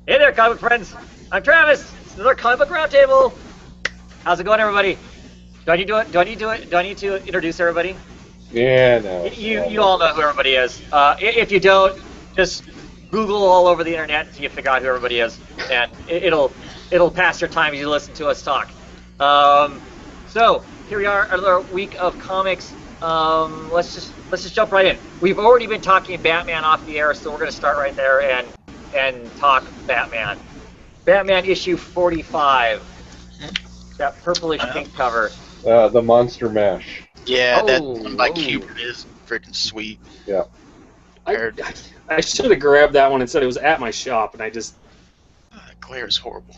Hey there, comic friends. I'm Travis. This is our comic book roundtable. How's it going, everybody? Do I need to do it? Do I need to do it? Do I need to introduce everybody? Yeah, no. You all know who everybody is. If you don't, just Google all over the internet until you figure out who everybody is, and it'll pass your time as you listen to us talk. So here we are, another week of comics. Let's just jump right in. We've already been talking Batman off the air, so we're gonna start right there and talk Batman. Batman issue 45. That purplish pink cover. The Monster Mash. Yeah, Oh, that by oh. Cupid is freaking sweet. Yeah. I should have grabbed that one and said it was at my shop, and I just... Glare is horrible.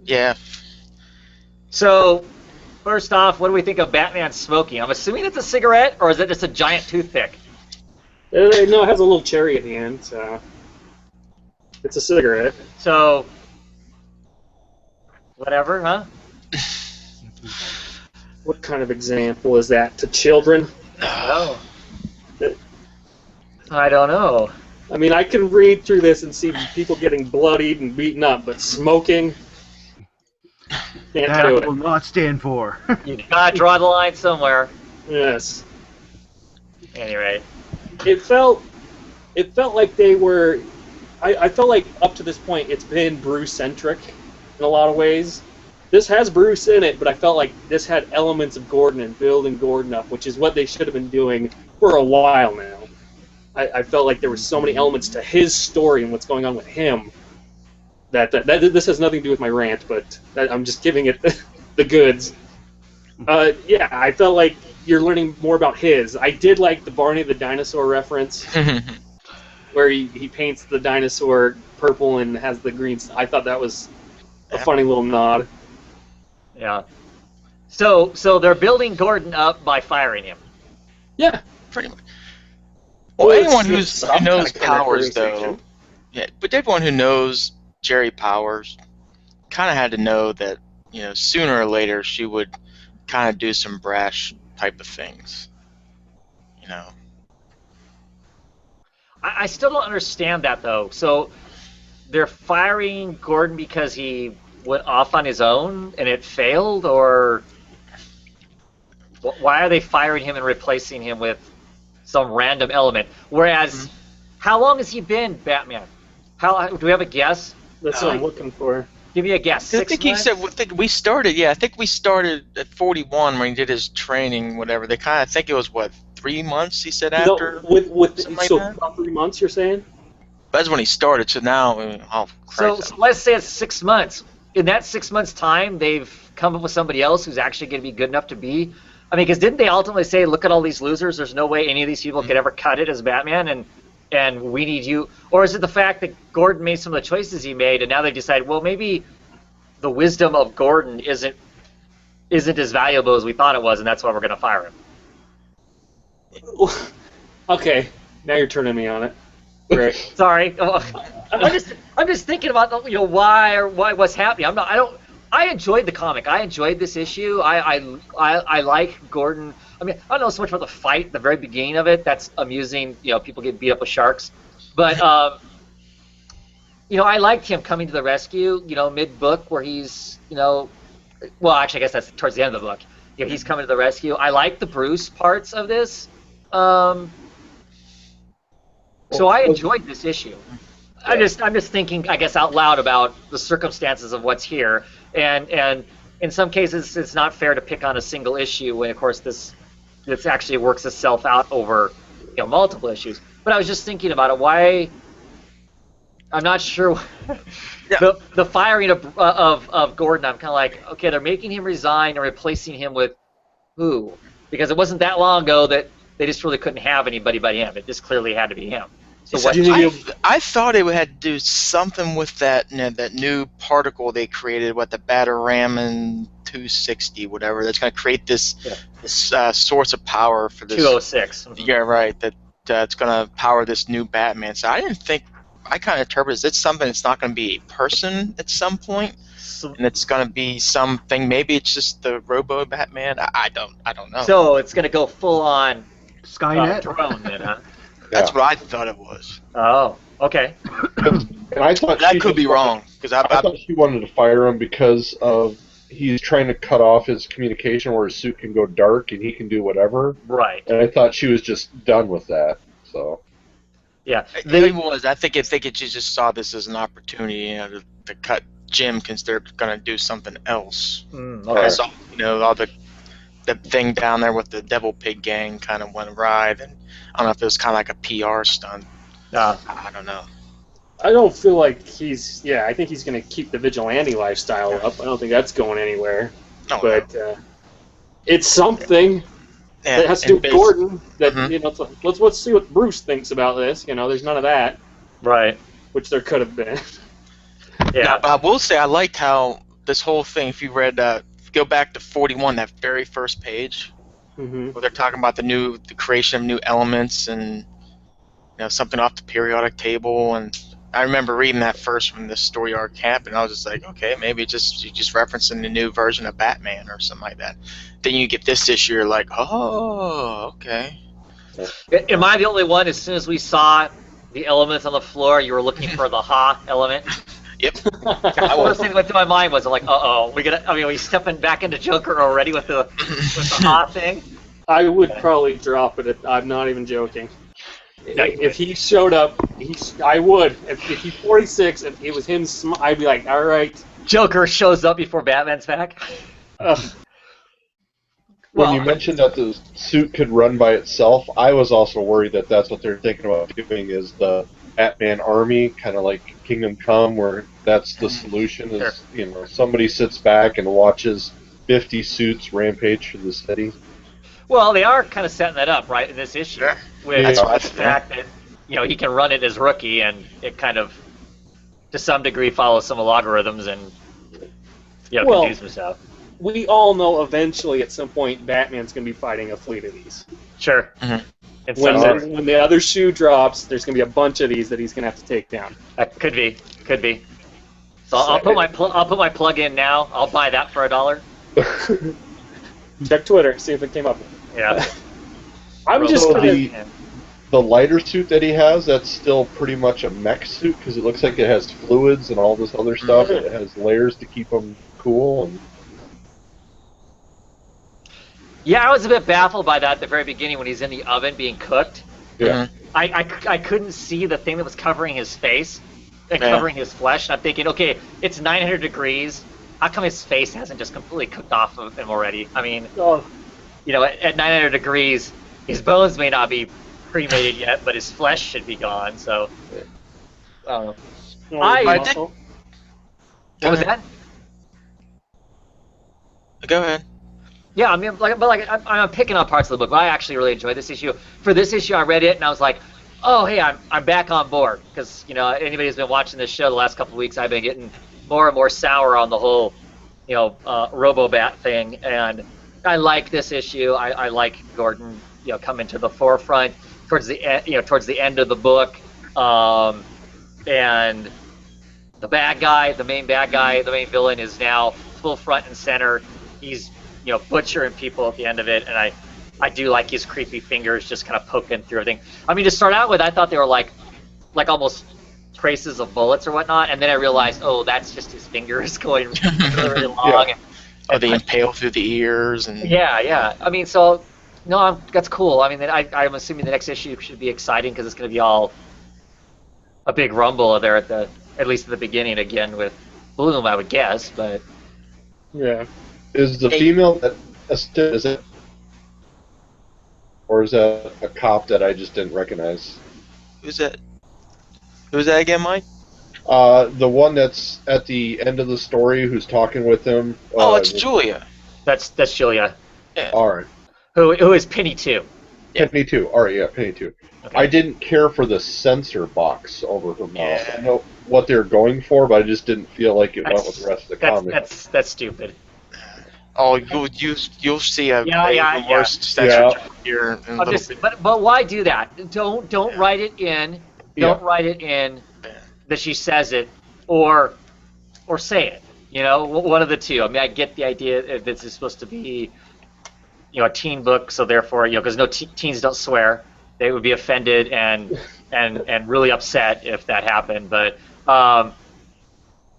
Yeah. So, first off, what do we think of Batman smoking? I'm assuming it's a cigarette, or is it just a giant toothpick? No, it has a little cherry at the end, so... It's a cigarette. So, whatever, huh? What kind of example is that to children? Oh. I don't know. I mean, I can read through this and see people getting bloodied and beaten up, but smoking... Can't That do will it. not stand for. You gotta draw the line somewhere. Yes. Anyway. It felt like they were... I felt like up to this point it's been Bruce-centric in a lot of ways. This has Bruce in it, but I felt like this had elements of Gordon and building Gordon up, which is what they should have been doing for a while now. I felt like there were so many elements to his story and what's going on with him that this has nothing to do with my rant, but I'm just giving it the goods. Yeah, I felt like you're learning more about his. I did like the Barney the Dinosaur reference, where he paints the dinosaur purple and has the green. I thought that was a funny little nod. Yeah. So they're building Gordon up by firing him. Yeah. Pretty much. Well, Well, anyone it's who some knows kind of Powers, characterization. though, yeah, but everyone who knows Jerry Powers kind of had to know that, sooner or later she would kind of do some brash type of things. I still don't understand that, though. So they're firing Gordon because he went off on his own and it failed, or why are they firing him and replacing him with some random element? Whereas, how long has he been Batman? Do we have a guess? That's what I'm looking for. Give me a guess. I 6 think he months? said. I think we started. Yeah, I think we started at 41 when he did his training. Whatever. They kind of think it was 3 months. He said after. No, with something like so that? about 3 months, you're saying? That's when he started. So now, oh So Christ. let's say it's 6 months. In that 6 months' time, they've come up with somebody else who's actually going to be good enough to be. I mean, because didn't they ultimately say, "Look at all these losers. There's no way any of these people could ever cut it as Batman, and we need you." Or is it the fact that Gordon made some of the choices he made, and now they decide, well, maybe the wisdom of Gordon isn't as valuable as we thought it was, and that's why we're going to fire him? Okay, now you're turning me on it. Right. Sorry, I'm just thinking about why what's happening. I enjoyed the comic. I enjoyed this issue. I like Gordon. I mean, I don't know so much about the fight, the very beginning of it. That's amusing. People get beat up with sharks, but I liked him coming to the rescue. Mid-book where he's well, actually, I guess that's towards the end of the book. He's coming to the rescue. I like the Bruce parts of this. So I enjoyed this issue. I'm just thinking, I guess, out loud about the circumstances of what's here, and in some cases it's not fair to pick on a single issue when, of course, this actually works itself out over multiple issues. But I was just thinking about it. Why? I'm not sure. Yeah. The firing of Gordon, I'm kind of like, okay, they're making him resign and replacing him with who? Because it wasn't that long ago that they just really couldn't have anybody but him. It just clearly had to be him. So what? I thought it had to do something with that that new particle they created, the Bataraman 260, whatever. That's going to create this source of power for this 206. Yeah, right. That's going to power this new Batman. So I didn't think. I kind of interpret it's something that's not going to be a person at some point, and it's going to be something. Maybe it's just the Robo Batman. I don't know. So it's going to go full on Skynet? drone then, huh? That's what I thought it was. Oh. Okay. And I thought That she could just be wanted- wrong because I thought she wanted to fire him because of he's trying to cut off his communication where his suit can go dark and he can do whatever. Right. And I thought she was just done with that. So Yeah. It was. I think if they could just saw this as an opportunity, to cut Jim because they're gonna do something else. Okay. I saw, all the thing down there with the Devil Pig gang kind of went awry. And I don't know if it was kind of like a PR stunt. I don't know. I don't feel like he's. Yeah, I think he's going to keep the vigilante lifestyle up. I don't think that's going anywhere. No, But it's something yeah, that has to do with Gordon. That Mhm. let's see what Bruce thinks about this. There's none of that, Right. which there could have been. Yeah. Now, but I will say I liked how this whole thing. If you read, if you go back to 41, that very first page, Mm-hmm. where they're talking about the creation of new elements and something off the periodic table. And I remember reading that first when this story arc happened. I was just like, okay, maybe you're just referencing the new version of Batman or something like that. Then you get this issue, you're like, oh, okay. Am I the only one? As soon as we saw the elements on the floor, you were looking for the Ha element? Yep. The first thing that went through my mind was like, we stepping back into Joker already with the Ha thing? I would probably drop it. I'm not even joking. No, If he showed up, I would. If he's 46, if it was him, I'd be like, all right. Joker shows up before Batman's back. when you mentioned that the suit could run by itself, I was also worried that that's what they're thinking about doing is the Batman army, kind of like Kingdom Come, where that's the solution is, somebody sits back and watches 50 suits rampage through the city. Well, they are kind of setting that up, right, in this issue. Yeah. With That's the what I fact that, he can run it as rookie, and it kind of, to some degree, follows some logarithms and, confuse himself. We all know eventually, at some point, Batman's going to be fighting a fleet of these. Sure. Mhm. In some sense. When the other shoe drops, there's going to be a bunch of these that he's going to have to take down. That could be. So I'll put my plug in now. I'll buy that for $1. Check Twitter, see if it came up. Yeah. I'm just So gonna. the lighter suit that he has, that's still pretty much a mech suit because it looks like it has fluids and all this other stuff. And it has layers to keep him cool. And Yeah, I was a bit baffled by that at the very beginning when he's in the oven being cooked. yeah, I couldn't see the thing that was covering his face and covering his flesh. And I'm thinking, okay, it's 900 degrees. How come his face hasn't just completely cooked off of him already? I mean, at 900 degrees, his bones may not be cremated yet, but his flesh should be gone. So, I don't know. What was that? Go ahead. Yeah, I mean, I'm picking on parts of the book, but I actually really enjoyed this issue. For this issue, I read it and I was like, oh, hey, I'm back on board because anybody who's been watching this show the last couple of weeks, I've been getting more and more sour on the whole, Robobat thing, and I like this issue. I like Gordon, coming to the forefront towards the end of the book, and the main bad guy, the main villain is now full front and center. He's butchering people at the end of it, and I do like his creepy fingers just kind of poking through everything. I mean, to start out with, I thought they were like almost traces of bullets or whatnot, and then I realized, oh, that's just his fingers going really, really long. Or they impale through the ears and. Yeah. I mean, so no, that's cool. I mean, I'm assuming the next issue should be exciting because it's going to be all a big rumble there at least at the beginning again with Bloom, I would guess, but Yeah. is the female that is it, or is that a cop that I just didn't recognize? Who's that? Who's that again, Mike? The one that's at the end of the story who's talking with him. Oh, it's Julia. that's Julia, All right. who is Penny too. Yeah. Penny 2. All right, yeah, Penny 2. Okay. I didn't care for the sensor box over her mouth. Yeah. I know what they're going for, but I just didn't feel like it went with the rest of the comic. That's stupid. Oh, you'll see a Yeah. worse censor job here in a little bit. But why do that? Don't write it in. Don't write it in that she says it, or say it. One of the two. I mean, I get the idea that this is supposed to be, a teen book, so therefore, because no teens don't swear, they would be offended, and and really upset if that happened. But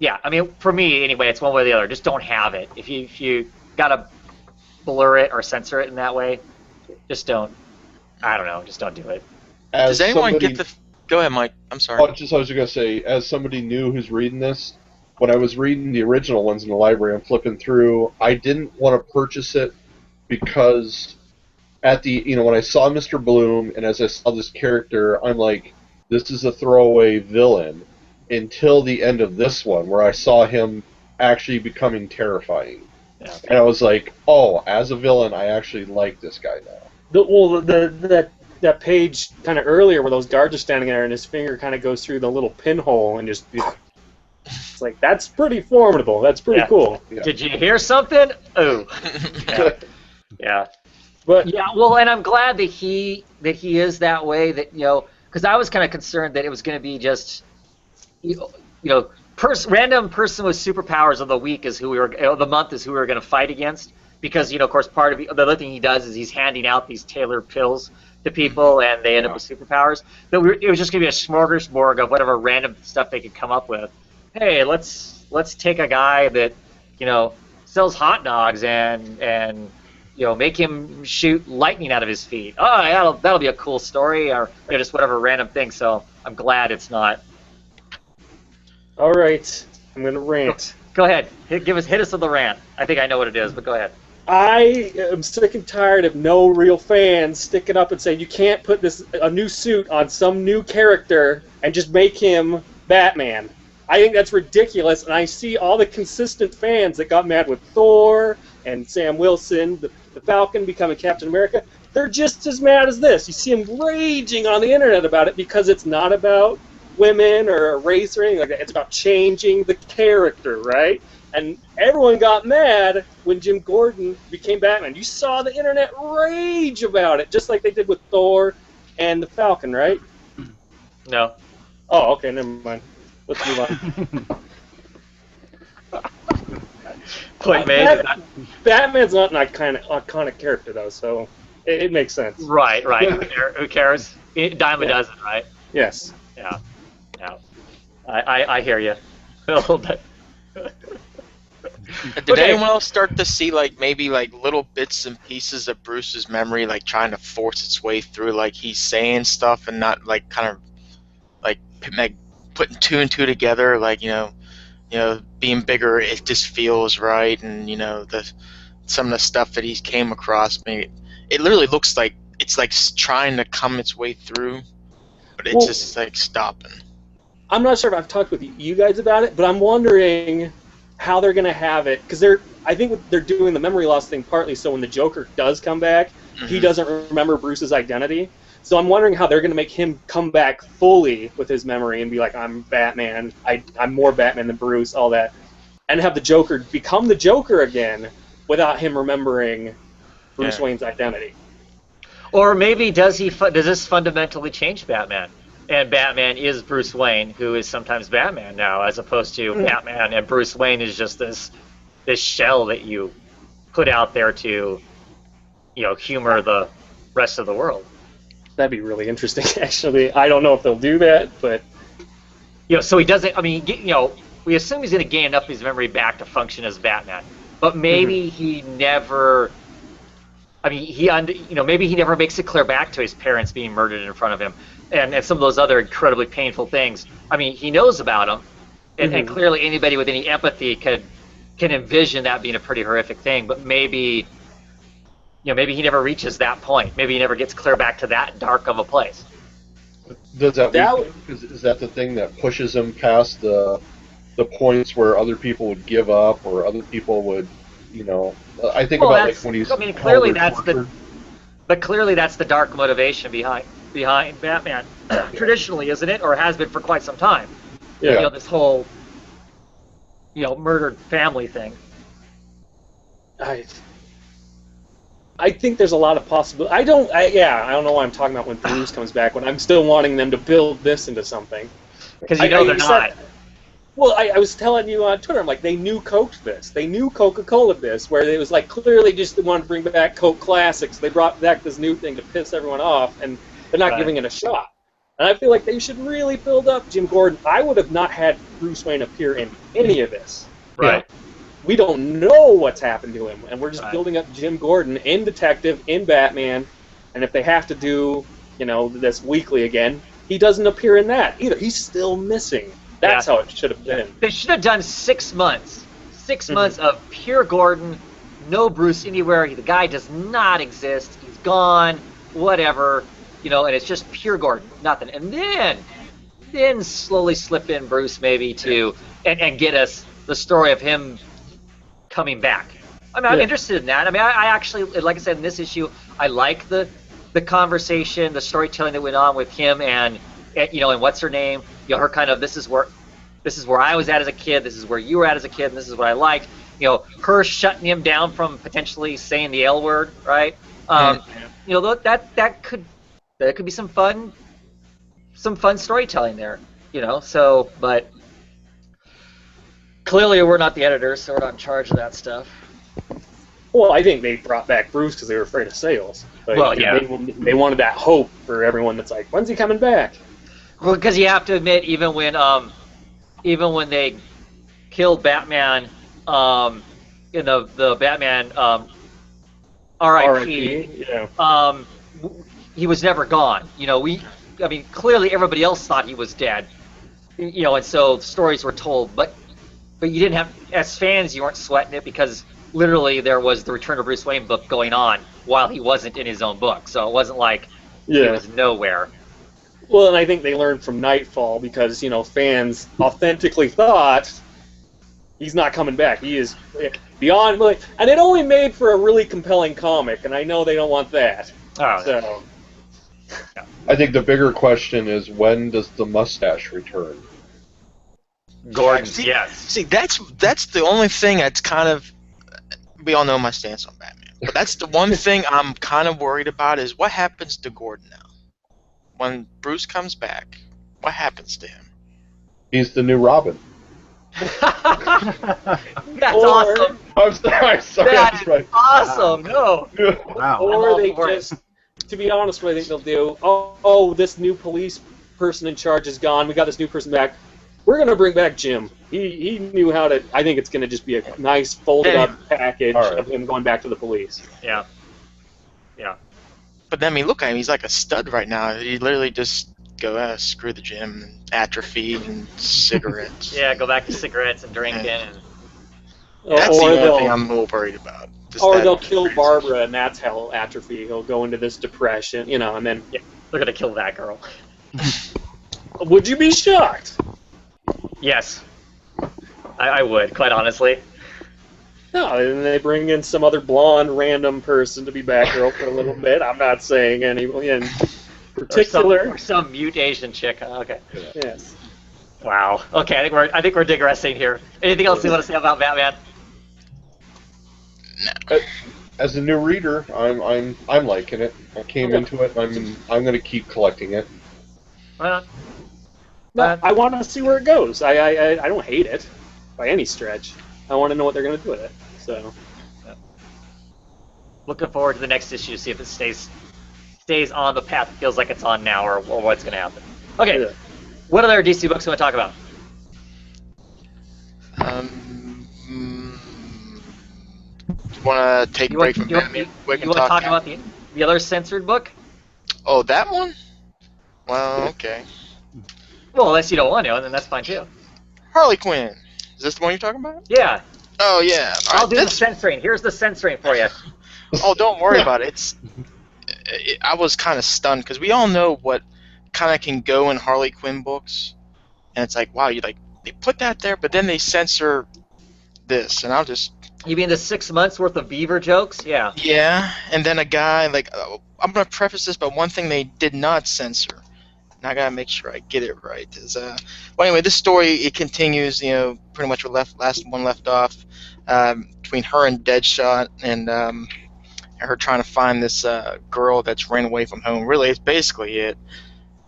yeah, I mean, for me anyway, it's one way or the other. Just don't have it. If you gotta blur it or censor it in that way, just don't. I don't know. Just don't do it. Does anyone get the? Go ahead, Mike. I'm sorry. I was just going to say, as somebody new who's reading this, when I was reading the original ones in the library, I'm flipping through. I didn't want to purchase it because at the when I saw Mr. Bloom and as I saw this character, I'm like, this is a throwaway villain. Until the end of this one, where I saw him actually becoming terrifying, and I was like, oh, as a villain, I actually like this guy now. That page kind of earlier where those guards are standing there and his finger kind of goes through the little pinhole and just it's like, that's pretty formidable. That's pretty cool. Yeah. Did you hear something? Oh. Yeah. But yeah, well, and I'm glad that he is that way, that because I was kind of concerned that it was going to be just random person with superpowers of the week is who we were the month is who we were going to fight against, because of course part of the other thing he does is he's handing out these tailored pills to people, and they end up with superpowers. But it was just going to be a smorgasbord of whatever random stuff they could come up with. Hey, let's take a guy that sells hot dogs and make him shoot lightning out of his feet. Oh, that'll be a cool story, or just whatever random thing. So I'm glad it's not. All right, I'm gonna rant. Go ahead, hit us with the rant. I think I know what it is, but go ahead. I am sick and tired of no real fans sticking up and saying you can't put a new suit on some new character and just make him Batman. I think that's ridiculous, and I see all the consistent fans that got mad with Thor and Sam Wilson, the Falcon becoming Captain America. They're just as mad as this. You see them raging on the internet about it because it's not about women or a race or anything like that. It's about changing the character, right? And everyone got mad when Jim Gordon became Batman. You saw the internet rage about it, just like they did with Thor and the Falcon, right? No. Oh, okay, never mind. Let's move on. Point made. Batman's not an iconic character, though, so it makes sense. Right. Who cares? Diamond doesn't, right? Yes. Yeah. I hear you a little bit. Did anyone else start to see maybe little bits and pieces of Bruce's memory trying to force its way through, he's saying stuff and not kind of putting two and two together, being bigger, it just feels right, and some of the stuff that he came across, maybe it literally looks like it's trying to come its way through, but it's just stopping. I'm not sure if I've talked with you guys about it, but I'm wondering how they're going to have it, because I think they're doing the memory loss thing partly so when the Joker does come back, he doesn't remember Bruce's identity. So I'm wondering how they're going to make him come back fully with his memory and be like, I'm Batman, I'm more Batman than Bruce, all that, and have the Joker become the Joker again without him remembering Bruce Wayne's identity. Or maybe does this fundamentally change Batman? And Batman is Bruce Wayne, who is sometimes Batman now, as opposed to Batman and Bruce Wayne is just this shell that you put out there to, humor the rest of the world. That'd be really interesting, actually. I don't know if they'll do that, but so he doesn't. I mean, we assume he's going to gain enough of his memory back to function as Batman, but maybe he never. I mean, maybe he never makes it clear back to his parents being murdered in front of him. And some of those other incredibly painful things. I mean, he knows about them, and clearly anybody with any empathy can envision that being a pretty horrific thing. But maybe, maybe he never reaches that point. Maybe he never gets clear back to that dark of a place. Does is that the thing that pushes him past the points where other people would give up or other people would, I think about when he's. I mean, clearly that's clearly that's the dark motivation behind Batman, traditionally, isn't it? Or has been for quite some time. Yeah. This whole, murdered family thing. I think there's a lot of possibility. I don't know why I'm talking about when Bruce comes back, when I'm still wanting them to build this into something. Because they're not. Well, I was telling you on Twitter, I'm like, they knew Coke this. They knew Coca-Cola this, where it was clearly just they wanted to bring back Coke Classics. They brought back this new thing to piss everyone off, and they're not giving it a shot. And I feel like they should really build up Jim Gordon. I would have not had Bruce Wayne appear in any of this. Right. We don't know what's happened to him, and we're just Right. building up Jim Gordon in Detective, in Batman, and if they have to do, this weekly again, he doesn't appear in that either. He's still missing. That's how it should have been. They should have done 6 months. 6 months of pure Gordon, no Bruce anywhere. The guy does not exist. He's gone, whatever, and it's just pure Gordon, nothing. And then slowly slip in Bruce maybe to, and get us the story of him coming back. I mean, I'm interested in that. I mean, I actually, like I said, in this issue, I like the conversation, the storytelling that went on with him and what's her name? Her kind of, this is where I was at as a kid, this is where you were at as a kid, and this is what I liked. Her shutting him down from potentially saying the L word, right? That could be some fun storytelling there, So, but clearly we're not the editors, so we're not in charge of that stuff. Well, I think they brought back Bruce because they were afraid of sales. But, they wanted that hope for everyone that's like, when's he coming back? Well, because you have to admit, even when they killed Batman, in the Batman R.I.P. He was never gone. Clearly everybody else thought he was dead. And so stories were told, but you didn't have, as fans, you weren't sweating it because literally there was the Return of Bruce Wayne book going on while he wasn't in his own book. So it wasn't like he was nowhere. Well, and I think they learned from Nightfall because, fans authentically thought he's not coming back. He is beyond, and it only made for a really compelling comic, and I know they don't want that. Oh, so. I think the bigger question is, when does the mustache return? Gordon, yes. See, that's the only thing that's kind of, we all know my stance on Batman, but that's the one thing I'm kind of worried about is what happens to Gordon now? When Bruce comes back, what happens to him? He's the new Robin. That's awesome. I'm sorry. That is awesome. No. Wow. Or they just, to be honest, what I think they'll do, this new police person in charge is gone. We got this new person back. We're going to bring back Jim. He knew how to, I think it's going to just be a nice folded up package of him going back to the police. Yeah. But then, look at him. He's like a stud right now. He literally just go, screw the gym, and atrophy, and cigarettes. Yeah, go back to cigarettes and drinking. Yeah. That's the only thing I'm a little worried about. Or they'll kill Barbara, and that's how he'll atrophy. He'll go into this depression, and then... Yeah, they're going to kill that girl. Would you be shocked? Yes. I would, quite honestly. No, and they bring in some other blonde random person to be Batgirl for a little bit. I'm not saying anyone in particular. Or some mute Asian chick. Okay. Yes. Wow. Okay, I think we're digressing here. Anything else you want to say about Batman? No. As a new reader, I'm liking it. I came into it. I'm going to keep collecting it. Well, I want to see where it goes. I don't hate it by any stretch. I want to know what they're going to do with it. So, looking forward to the next issue to see if it stays on the path it feels like it's on now, or what's going to happen. Okay, what other DC books do you want to talk about? You want to take a break from Batman? You want to talk about the other censored book? Oh, that one? Well, okay. Well, unless you don't want to, then that's fine too. Harley Quinn. Is this the one you're talking about? Yeah. Oh, yeah. I'll do the censoring. Here's the censoring for you. Oh, don't worry about it. I was kind of stunned because we all know what kind of can go in Harley Quinn books, and it's like, wow, they put that there, but then they censor this, and I'll just. You mean the 6 months worth of Beaver jokes? Yeah. Yeah, and then a guy I'm gonna preface this, but one thing they did not censor. And I gotta make sure I get it right. Well, anyway, this story it continues. Pretty much where last one left off, between her and Deadshot, and her trying to find this girl that's ran away from home. Really, it's basically it.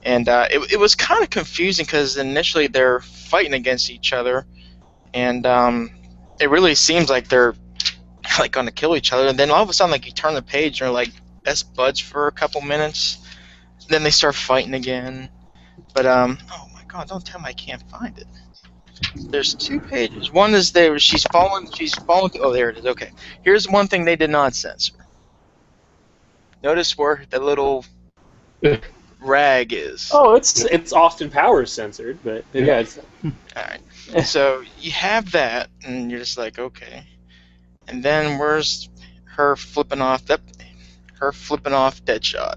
And it was kind of confusing because initially they're fighting against each other, and it really seems like they're gonna kill each other. And then all of a sudden, you turn the page and they're best buds for a couple minutes. Then they start fighting again. But oh my God! Don't tell me I can't find it. There's 2 pages. One is there. She's fallen. She's fallen. Oh, there it is. Okay. Here's one thing they did not censor. Notice where the little rag is. Oh, it's Austin Powers censored, but yeah, it's All right. So you have that, and you're just like, okay. And then where's her flipping off that? Her flipping off Deadshot.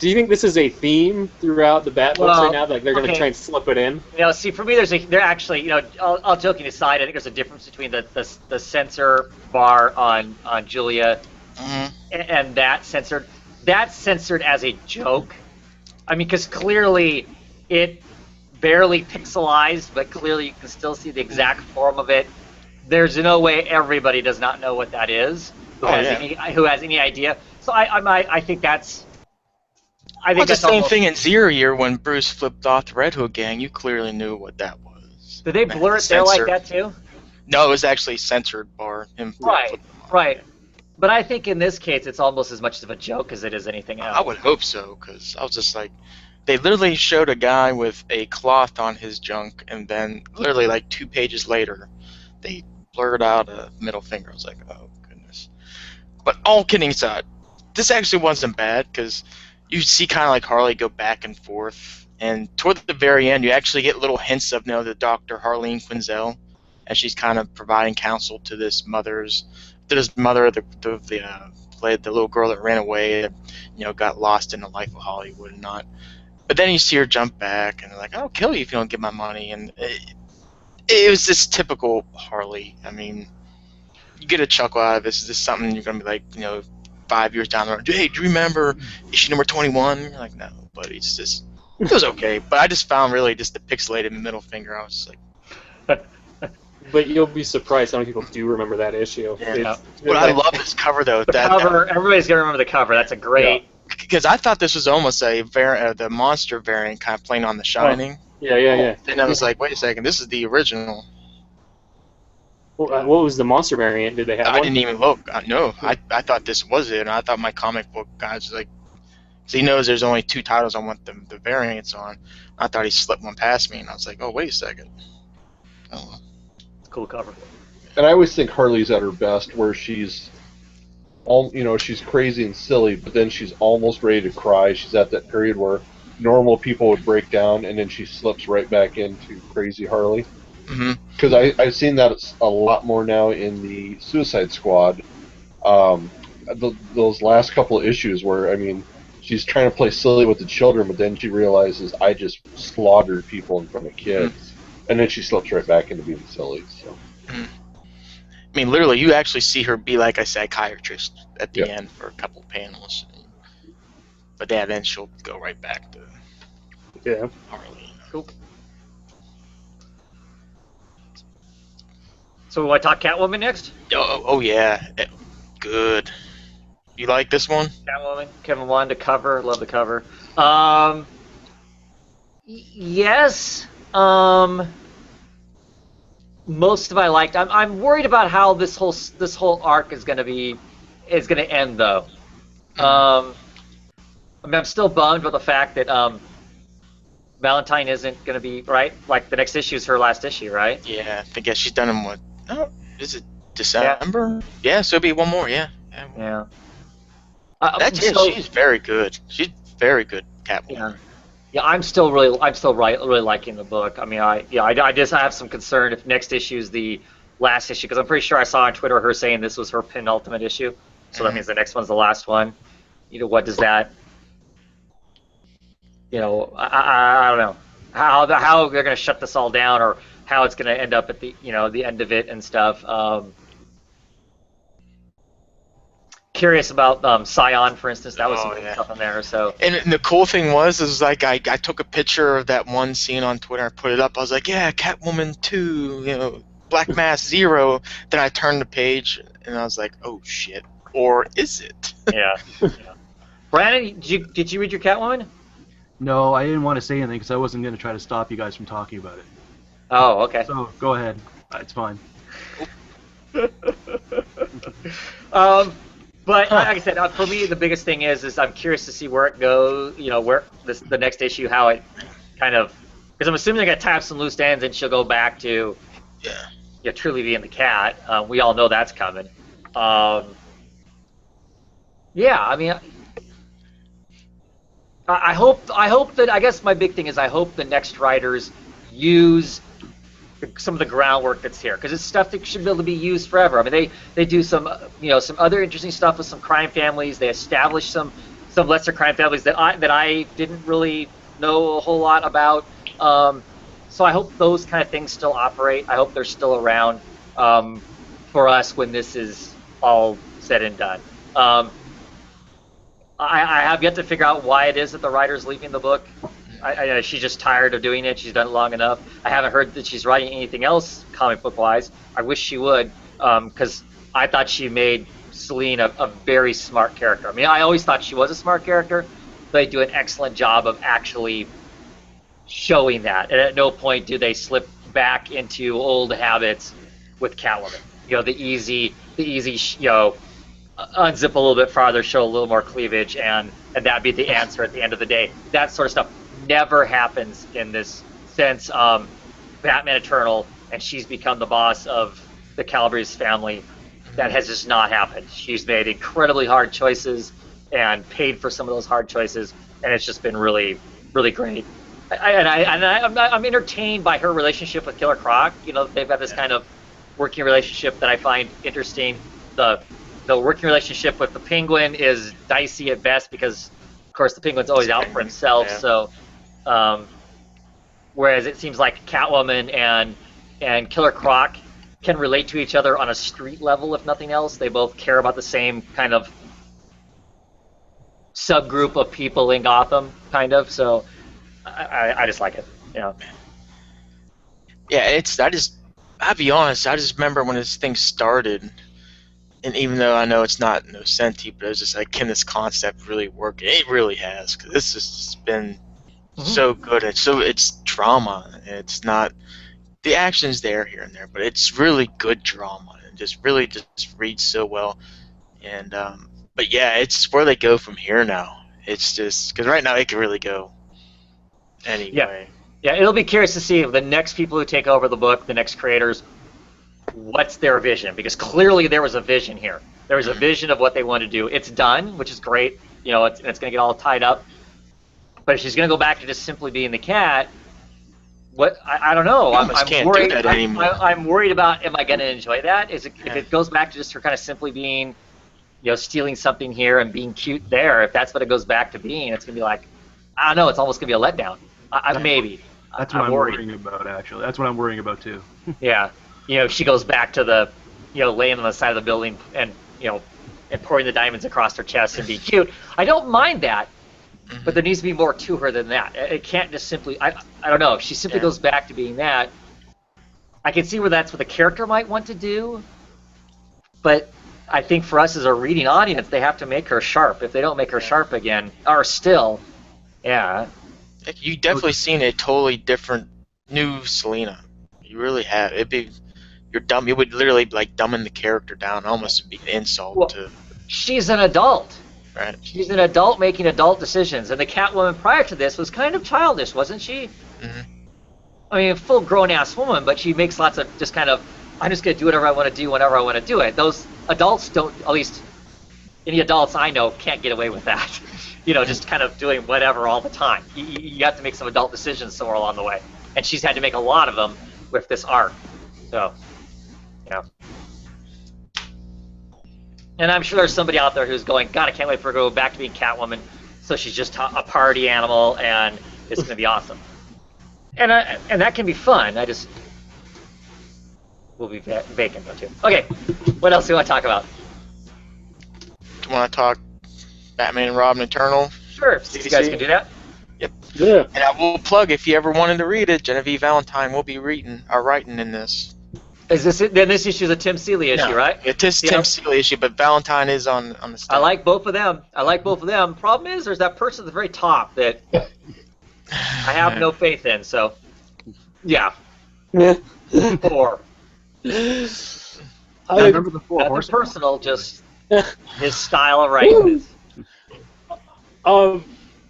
Do you think this is a theme throughout the Bat books right now? Like they're going to okay. try and flip it in? See, for me, there actually, all joking aside, I think there's a difference between the censor bar on Julia and that censored. That's censored as a joke. I mean, because clearly it barely pixelized, but clearly you can still see the exact form of it. There's no way everybody does not know what that is. Who has any idea? So I think that's. I think that's that's the same thing in Zero Year when Bruce flipped off the Red Hood gang. You clearly knew what that was. Did they blur it there like that too? No, it was actually censored bar. Right. But I think in this case, it's almost as much of a joke as it is anything else. I would hope so, because I was just like, they literally showed a guy with a cloth on his junk, and then literally like 2 pages later, they blurred out a middle finger. I was like, oh goodness. But all kidding aside, this actually wasn't bad, because you see kind of like Harley go back and forth, and toward the very end, you actually get little hints of, the Dr. Harleen Quinzel, as she's kind of providing counsel to this mother, the little girl that ran away, got lost in the life of Hollywood and not. But then you see her jump back, and they're like, I'll kill you if you don't give my money, and it was this typical Harley. I mean, you get a chuckle out of this. Is this something you're going to be like, 5 years down the road? Hey, do you remember issue number 21? You're like, no, but it was okay. But I just found really just the pixelated middle finger. I was just like. But you'll be surprised how many people do remember that issue. Yeah. But I love this cover though. Everybody's gonna remember the cover. That's a great. Because I thought this was almost a the monster variant, kind of playing on The Shining. Yeah. And I was like, wait a second, this is the original. What was the monster variant? Did they have? I didn't even look. No, I thought this was it, and I thought my comic book guy was like, so he knows there's only 2 titles I want the variants on. I thought he slipped one past me, and I was like, oh wait a second. Oh. Cool cover. And I always think Harley's at her best, where she's she's crazy and silly, but then she's almost ready to cry. She's at that period where normal people would break down, and then she slips right back into crazy Harley. Because I've seen that a lot more now in the Suicide Squad. Those last couple of issues where, I mean, she's trying to play silly with the children, but then she realizes I just slaughtered people in front of kids. And then she slips right back into being silly. So. I mean, literally, you actually see her be like a psychiatrist at the end for a couple panels. But yeah, then she'll go right back to Harley. Cool. So we want to talk Catwoman next? Oh yeah. Good. You like this one? Catwoman. Kevin wanted the cover. Love the cover. Yes. Most of I liked. I'm worried about how this whole arc is gonna end though. I mean, I'm still bummed with the fact that Valentine isn't gonna be right. Like the next issue is her last issue, right? Yeah, I guess she's done in what? Oh, is it December? Yeah, so it'll be one more. Yeah. She's very good. She's very good, Catwoman. Yeah, I'm still really liking the book. I mean, I just have some concern if next issue is the last issue, because I'm pretty sure I saw on Twitter her saying this was her penultimate issue, so that means the next one's the last one. What does that? I don't know how they're gonna shut this all down, or how it's gonna end up at the the end of it and stuff. Curious about Scion, for instance. That was some good stuff in there. So, and the cool thing was like I took a picture of that one scene on Twitter. I put it up. I was like, yeah, Catwoman 2, Black Mask 0. Then I turned the page and I was like, oh shit, or is it? Yeah. Brandon, did you read your Catwoman? No, I didn't want to say anything because I wasn't going to try to stop you guys from talking about it. Oh, okay. So go ahead. It's fine. But like I said, for me, the biggest thing is I'm curious to see where it goes. You know, where the next issue, how it kind of, because I'm assuming they're gonna tie up some loose ends, and she'll go back to truly being the cat. We all know that's coming. Yeah, I mean, I hope that, I guess my big thing is I hope the next writers use some of the groundwork that's here, because it's stuff that should be able to be used forever. I mean, they do some some other interesting stuff with some crime families. They establish some lesser crime families that I didn't really know a whole lot about. So I hope those kind of things still operate. I hope they're still around for us when this is all said and done. I have yet to figure out why it is that the writer's leaving the book. She's just tired of doing it. She's done it long enough. I haven't heard that she's writing anything else comic book wise. I wish she would, because I thought she made Celine a very smart character. I mean, I always thought she was a smart character. They do an excellent job of actually showing that, and at no point do they slip back into old habits with Catwoman. The easy, unzip a little bit farther, show a little more cleavage, and that'd be the answer at the end of the day. That sort of stuff never happens in this sense. Batman Eternal, and she's become the boss of the Calabrese family. That has just not happened. She's made incredibly hard choices and paid for some of those hard choices, and it's just been really, really great. I'm entertained by her relationship with Killer Croc. They've got this kind of working relationship that I find interesting. The working relationship with the Penguin is dicey at best because, of course, the Penguin's always out for himself. Yeah. So, whereas it seems like Catwoman and Killer Croc can relate to each other on a street level, if nothing else. They both care about the same kind of subgroup of people in Gotham, kind of. So, I just like it. Yeah, I'll be honest, I just remember when this thing started. And even though I know it's not Nocenti, but it was just like, can this concept really work? It really has, because this has just been so good. It's drama. It's not, the action's there here and there, but it's really good drama and just reads so well. And but yeah, it's where they go from here now. It's just because right now it could really go anyway. Yeah, it'll be curious to see if the next people who take over the book, the next creators, what's their vision, because clearly there was a vision here. There was a vision of what they want to do. It's done, which is great. It's going to get all tied up. But if she's going to go back to just simply being the cat, what I don't know. I'm worried. I'm worried about, am I going to enjoy that? If it goes back to just her kind of simply being, stealing something here and being cute there, if that's what it goes back to being, it's going to be like, I don't know. It's almost going to be a letdown. Maybe. That's what I'm worrying about, actually. That's what I'm worrying about too. Yeah. She goes back to the, laying on the side of the building and, and pouring the diamonds across her chest and being cute. I don't mind that, but there needs to be more to her than that. It can't just simply, I don't know, if she simply goes back to being that, I can see where that's what the character might want to do, but I think for us as a reading audience, they have to make her sharp. If they don't make her sharp again, or still, You definitely seen a totally different new Selena. You really have. You're dumb. You would literally be like dumbing the character down, almost be an insult to. She's an adult. Right. She's an adult making adult decisions, and the Catwoman prior to this was kind of childish, wasn't she? Mm-hmm. I mean, full grown-ass woman, but she makes lots of just kind of, I'm just going to do whatever I want to do whenever I want to do it. Those adults don't, at least any adults I know, can't get away with that. Just kind of doing whatever all the time. You have to make some adult decisions somewhere along the way, and she's had to make a lot of them with this arc. So, And I'm sure there's somebody out there who's going, God, I can't wait for her to go back to being Catwoman, so she's just a party animal, and it's going to be awesome. And that can be fun. We'll be vacant though, too. Okay, what else do you want to talk about? Do you want to talk Batman and Robin Eternal? Sure, if you guys can do that. Yep. Yeah. And I will plug, if you ever wanted to read it, Genevieve Valentine will be writing in this. Is this it? Then this issue is a Tim Seeley issue, right? It is Tim Seeley issue, but Valentine is on the stand. I like both of them. Problem is, there's that person at the very top that I have no faith in. So, yeah. 4. I remember the 4 Nothing personal, just His style of writing.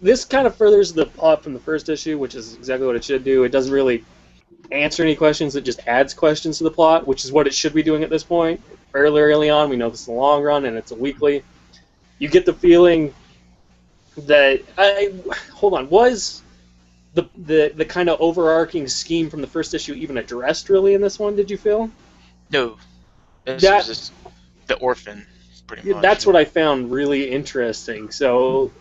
This kind of furthers the plot from the first issue, which is exactly what it should do. It doesn't really answer any questions. It just adds questions to the plot, which is what it should be doing at this point. Fairly early on, we know this is the long run, and it's a weekly. You get the feeling that hold on, was the kind of overarching scheme from the first issue even addressed really in this one? Did you feel? No, this is just the orphan, pretty much. That's what I found really interesting. So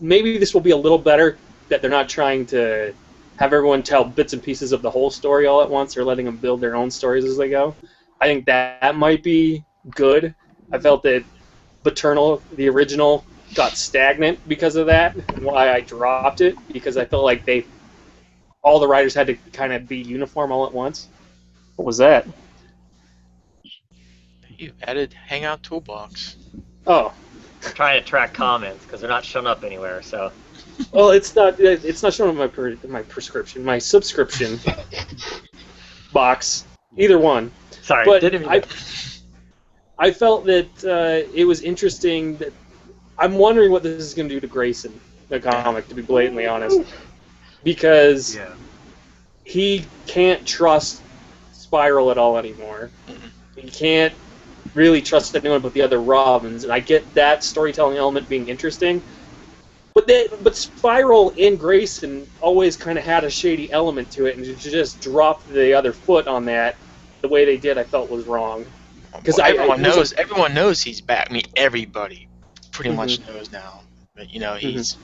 maybe this will be a little better, that they're not trying to have everyone tell bits and pieces of the whole story all at once, or letting them build their own stories as they go. I think that might be good. I felt that Paternal, the original, got stagnant because of that, and why I dropped it, because I felt like all the writers had to kind of be uniform all at once. What was that? You added Hangout Toolbox. Oh. I'm trying to track comments because they're not showing up anywhere. So. Well, it's not showing up my prescription, my subscription box. Either one. Sorry, but didn't even... I felt that it was interesting. That I'm wondering what this is going to do to Grayson, the comic, to be blatantly honest, because he can't trust Spiral at all anymore. He can't really trust anyone but the other Robins, and I get that storytelling element being interesting. But Spiral and Grayson always kind of had a shady element to it, and to just drop the other foot on that the way they did, I felt was wrong. Because everyone knows he's back. I mean, everybody pretty much knows now. But he's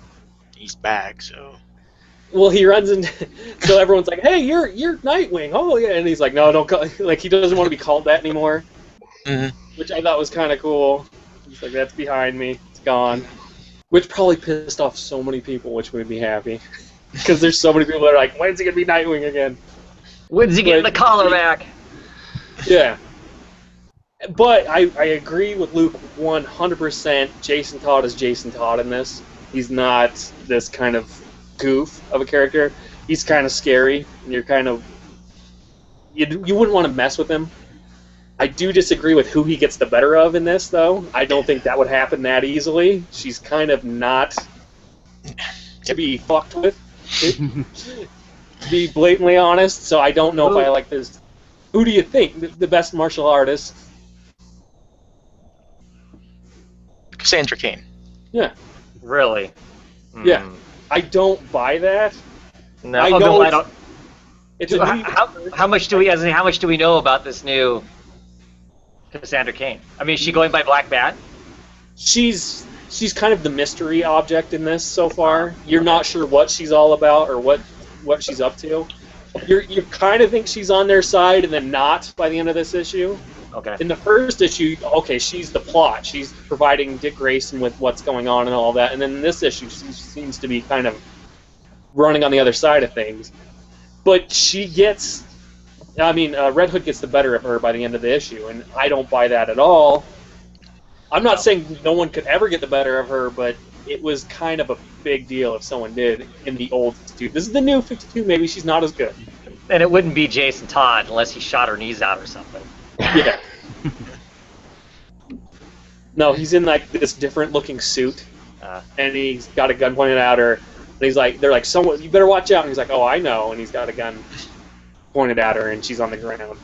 back. So. Well, he runs into, so everyone's like, "Hey, you're Nightwing." Oh yeah, and he's like, "No, don't call." Like he doesn't want to be called that anymore. Which I thought was kind of cool. He's like, "That's behind me. It's gone." Which probably pissed off so many people, which made me happy. Because there's so many people that are like, when's he going to be Nightwing again? When's he getting the collar back? Yeah. But I agree with Luke 100%. Jason Todd is Jason Todd in this. He's not this kind of goof of a character. He's kind of scary, and you're kind of... You wouldn't want to mess with him. I do disagree with who he gets the better of in this, though. I don't think that would happen that easily. She's kind of not to be fucked with, to be blatantly honest, so I don't know if I like this. Who do you think? The best martial artist? Cassandra Cain. Yeah. Really? Yeah. I don't buy that. No, I don't. It's how much do we know about this new Cassandra Cain? I mean, is she going by Black Bat? She's kind of the mystery object in this so far. You're not sure what she's all about or what she's up to. You kind of think she's on their side and then not by the end of this issue. Okay. In the first issue, okay, she's the plot. She's providing Dick Grayson with what's going on and all that. And then in this issue, she seems to be kind of running on the other side of things. But she gets... Red Hood gets the better of her by the end of the issue, and I don't buy that at all. I'm not saying no one could ever get the better of her, but it was kind of a big deal if someone did in the old 52. This is the new 52, maybe she's not as good. And it wouldn't be Jason Todd unless he shot her knees out or something. Yeah. No, he's in like this different looking suit, and he's got a gun pointed at her. And he's like, they're like, "Someone, you better watch out." And he's like, "Oh, I know." And he's got a gun pointed at her, and she's on the ground.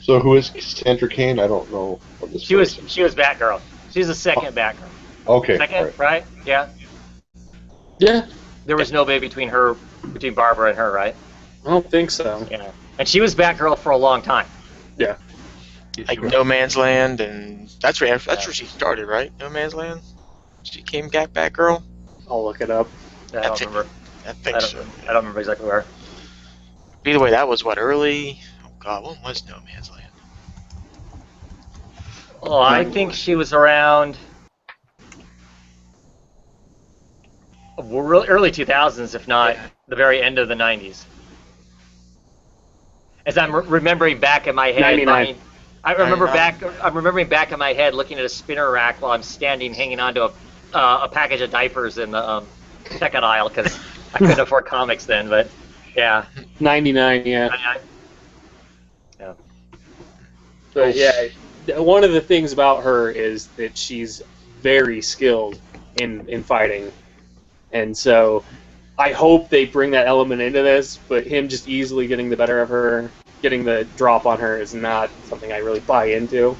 So who is Cassandra Cain? I don't know. She was Batgirl. She's the second Batgirl. Okay. Second, right? Yeah. Yeah. There was no baby between Barbara and her, right? I don't think so. Yeah. And she was Batgirl for a long time. Yeah. Like No Man's Land, and that's where she started, right? No Man's Land. She became Batgirl. I'll look it up. I don't remember. I think so. I don't remember exactly where. Either way, that was early. Oh God, when was No Man's Land? Oh, I think she was around early 2000s, if not the very end of the 90s. As I'm remembering back in my head, 99. I'm remembering back in my head looking at a spinner rack while I'm standing hanging onto a package of diapers in the checkout aisle because I couldn't afford comics then. But yeah, 99. Yeah. 99. Yeah. But yeah, one of the things about her is that she's very skilled in fighting, and so I hope they bring that element into this. But him just easily getting the better of her, getting the drop on her, is not something I really buy into.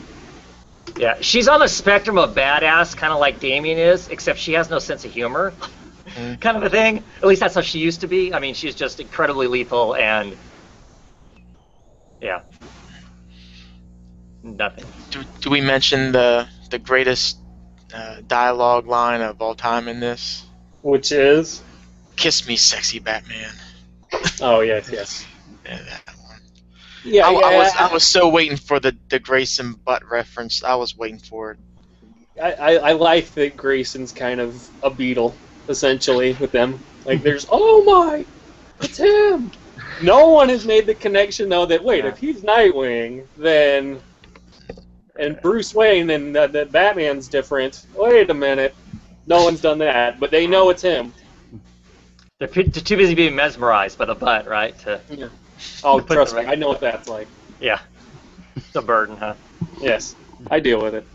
Yeah, she's on the spectrum of badass, kind of like Damien is, except she has no sense of humor, kind of a thing. At least that's how she used to be. I mean, she's just incredibly lethal and yeah, nothing. Do we mention the greatest dialogue line of all time in this? Which is, "Kiss me, sexy Batman." oh yes. Yeah, that one. Yeah, I was so waiting for the Grayson butt reference. I was waiting for it. I like that Grayson's kind of a Beetle, essentially, with them. Like, there's, oh my, it's him! No one has made the connection, though, that, wait, if he's Nightwing, then, and Bruce Wayne, then that Batman's different. Wait a minute. No one's done that, but they know it's him. They're too busy being mesmerized by the butt, right? Yeah. Oh, Put trust the me, right- I know what that's like. Yeah. It's a burden, huh? Yes, I deal with it.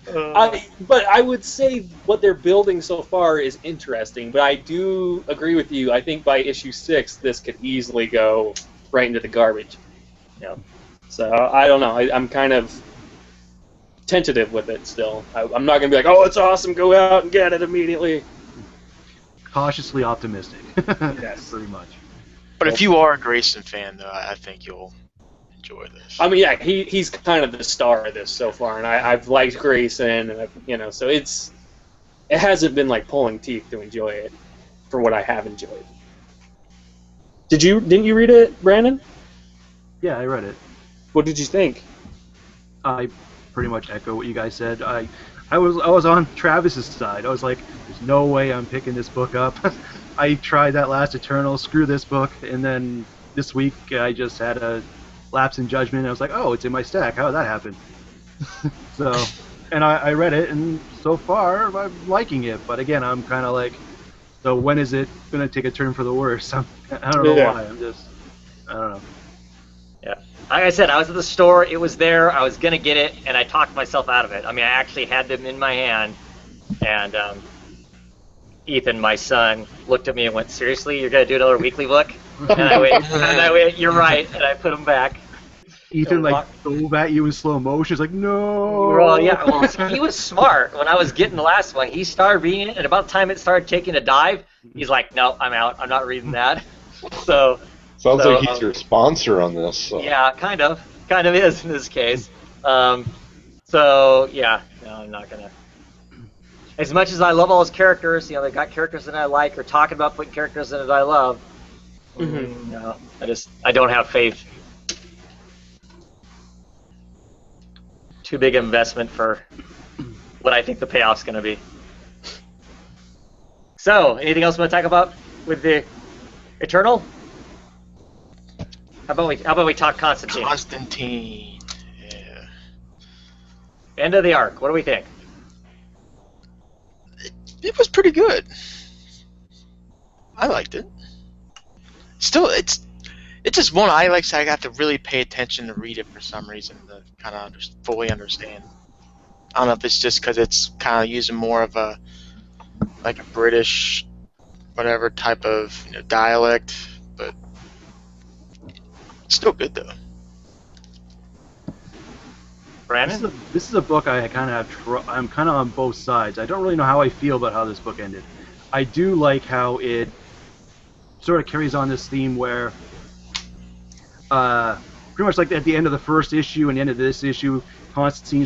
But I would say what they're building so far is interesting, but I do agree with you. I think by issue 6, this could easily go right into the garbage. Yeah. So, I don't know. I'm kind of tentative with it still. I'm not going to be like, oh, it's awesome, go out and get it immediately. Cautiously optimistic. Yes. Pretty much. But if you are a Grayson fan, though, I think you'll enjoy this. I mean, yeah, he's kind of the star of this so far, and I've liked Grayson, and so it hasn't been like pulling teeth to enjoy it for what I have enjoyed. Didn't you read it, Brandon? Yeah, I read it. What did you think? I pretty much echo what you guys said. I was on Travis's side. I was like, there's no way I'm picking this book up. I tried that last Eternal, screw this book, and then this week I just had a lapse in judgment. I was like, oh, it's in my stack. How did that happen? So, and I read it, and so far I'm liking it. But again, I'm kind of like, so when is it going to take a turn for the worse? I don't know why. I don't know. Yeah. Like I said, I was at the store, it was there, I was going to get it, and I talked myself out of it. I mean, I actually had them in my hand, and Ethan, my son, looked at me and went, seriously, you're going to do another weekly book? And I went, you're right, and I put them back. Ethan dove at you in slow motion. He's like, no. Well, yeah, well, he was smart. When I was getting the last one, he started reading it, and about the time it started taking a dive, he's like, no, I'm out. I'm not reading that. So Sounds like he's your sponsor on this. So. Yeah, kind of is in this case. So yeah, no, I'm not gonna. As much as I love all his characters, they got characters that I like, or talking about putting characters in that I love. No, I don't have faith. Too big an investment for what I think the payoff's gonna be. So, anything else you want to talk about with the Eternal? How about we talk Constantine? Constantine. Yeah. End of the arc. What do we think? It was pretty good. I liked it. Still, it's just one I like, so I got to really pay attention to read it for some reason to kind of fully understand. I don't know if it's just because it's kind of using more of a British, whatever type of dialect, but it's still good though. Brandon? This is a book I kind of have. I'm kind of on both sides. I don't really know how I feel about how this book ended. I do like how it sort of carries on this theme where, pretty much like at the end of the first issue and the end of this issue, Constantine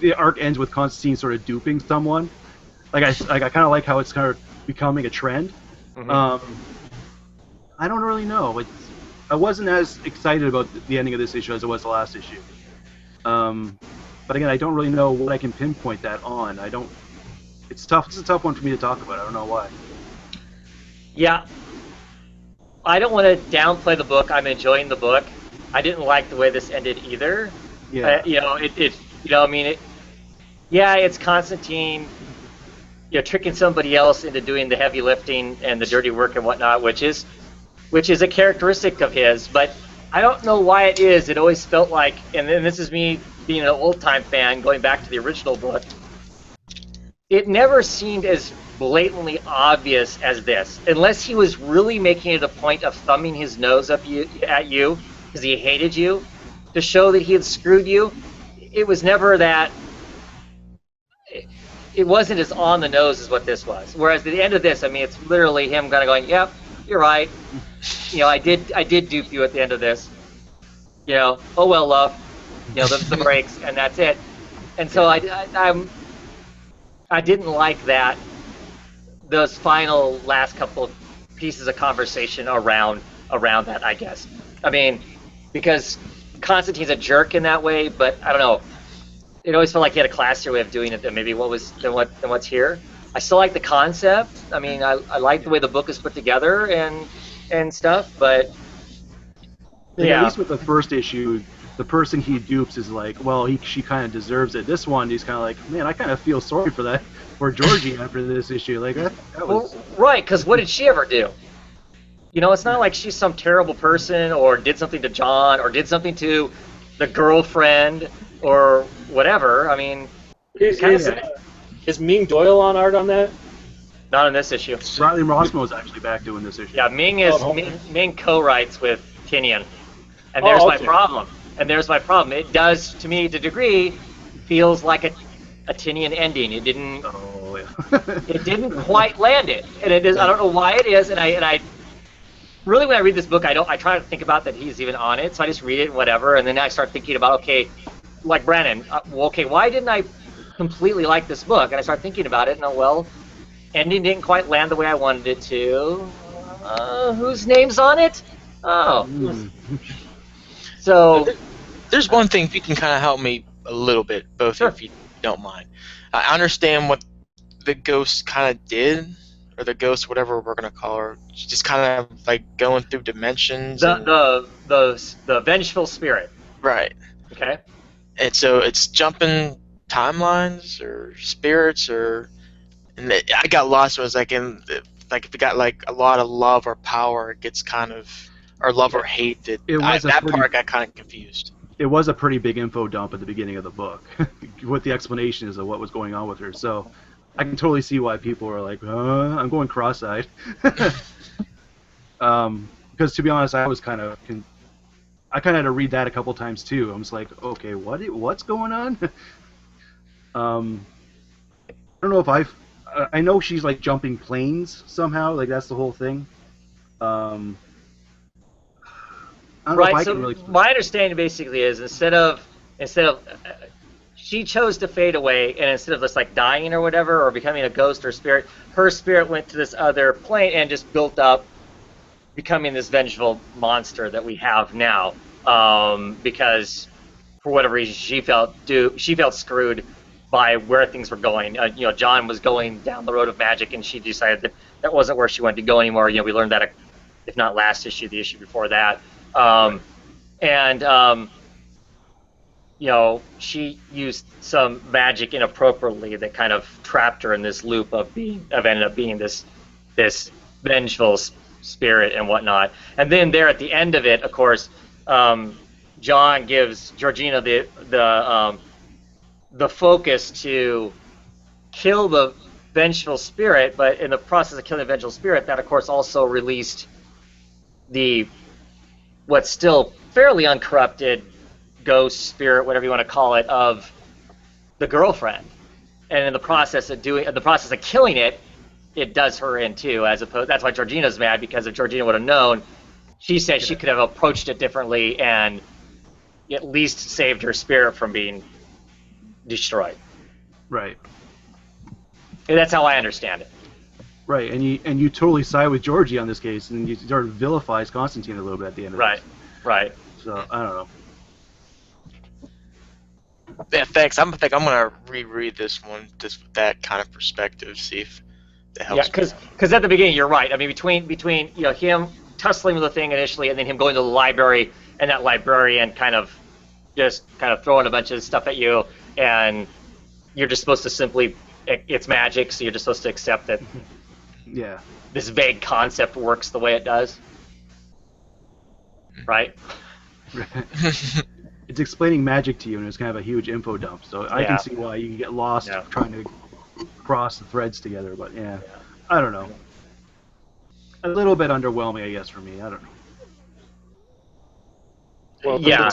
the arc ends with Constantine sort of duping someone. I kind of like how it's kind of becoming a trend. Mm-hmm. I don't really know. I wasn't as excited about the ending of this issue as I was the last issue. But again, I don't really know what I can pinpoint that on. It's tough. It's a tough one for me to talk about. I don't know why. Yeah. I don't want to downplay the book. I'm enjoying the book. I didn't like the way this ended either. Yeah. It's Constantine, tricking somebody else into doing the heavy lifting and the dirty work and whatnot, which is a characteristic of his. But I don't know why it is. It always felt like, and then this is me being an old-time fan, going back to the original book. It never seemed as blatantly obvious as this, unless he was really making it a point of thumbing his nose up at you because he hated you, to show that he had screwed you. It was never that. It wasn't as on the nose as what this was. Whereas at the end of this, I mean, it's literally him kind of going, "Yep, you're right. You know, I did dupe you at the end of this. You know, oh well, love. You know, the breaks, and that's it." And so I didn't like that. Those final last couple of pieces of conversation around that, I guess. I mean, because Constantine's a jerk in that way, but I don't know. It always felt like he had a classier way of doing it than maybe than what's here. I still like the concept. I mean, I like the way the book is put together and stuff, but yeah. At least with the first issue, the person he dupes is like, well, she kind of deserves it. This one, he's kind of like, man, I kind of feel sorry for Georgie after this issue. Like that was right, because what did she ever do? You know, it's not like she's some terrible person or did something to John or did something to the girlfriend or whatever. I mean, is Ming Doyle on art on that? Not in this issue. Riley Rossmo is actually back doing this issue. Yeah, Ming co-writes with Tinian, and there's my problem. It does, to me, to a degree, feels like a Tinian ending. It didn't. Oh yeah. It didn't quite land it, and it is. I don't know why it is, and I really, when I read this book, I try to think about that he's even on it, so I just read it and whatever, and then I start thinking about, okay, like Brandon, okay, why didn't I completely like this book? And I start thinking about it, and well, ending didn't quite land the way I wanted it to. Whose name's on it? Oh. So there's one thing, if you can kind of help me a little bit, both sure. if you don't mind. I understand what the ghost kind of did, or the ghost, whatever we're gonna call her. She's just kind of like going through dimensions. The vengeful spirit. Right. Okay. And so it's jumping timelines or spirits, and I got lost. When it was like if it got like a lot of love or power, it gets kind of, or love or hate. Part got kind of confused. It was a pretty big info dump at the beginning of the book, with the explanations of what was going on with her. So I can totally see why people are like, I'm going cross-eyed. Because to be honest, I was kind of I kind of had to read that a couple times too. I was like, okay, what's going on? I don't know if I know she's like jumping planes somehow, like that's the whole thing. Right. So my understanding basically is instead of she chose to fade away, and instead of just like dying or whatever, or becoming a ghost or spirit, her spirit went to this other plane and just built up, becoming this vengeful monster that we have now. Because for whatever reason she felt screwed by where things were going. You know, John was going down the road of magic, and she decided that wasn't where she wanted to go anymore. You know, we learned that if not last issue, the issue before that. You know, she used some magic inappropriately that kind of trapped her in this loop of ended up being this vengeful spirit and whatnot. And then there at the end of it, of course, John gives Georgina the focus to kill the vengeful spirit, but in the process of killing the vengeful spirit, that of course also released what's still fairly uncorrupted ghost spirit, whatever you want to call it, of the girlfriend. And in the process of killing it, it does her in too. That's why Georgina's mad, because if Georgina would have known, she said she could have approached it differently and at least saved her spirit from being destroyed. Right. And that's how I understand it. Right, and you totally side with Georgie on this case, and you sort of vilifies Constantine a little bit at the end of it. Right. So I don't know. Yeah, thanks. I'm gonna reread this one just with that kind of perspective, see if it helps. Yeah, because at the beginning you're right. I mean, between you know, him tussling with the thing initially, and then him going to the library, and that librarian kind of throwing a bunch of stuff at you, and you're just supposed to it's magic, so you're just supposed to accept that. Yeah. This vague concept works the way it does. Right? It's explaining magic to you, and it's kind of a huge info dump. So I Yeah. can see why you get lost Yeah. trying to cross the threads together. But yeah, I don't know. A little bit underwhelming, I guess, for me. I don't know. Well, Yeah.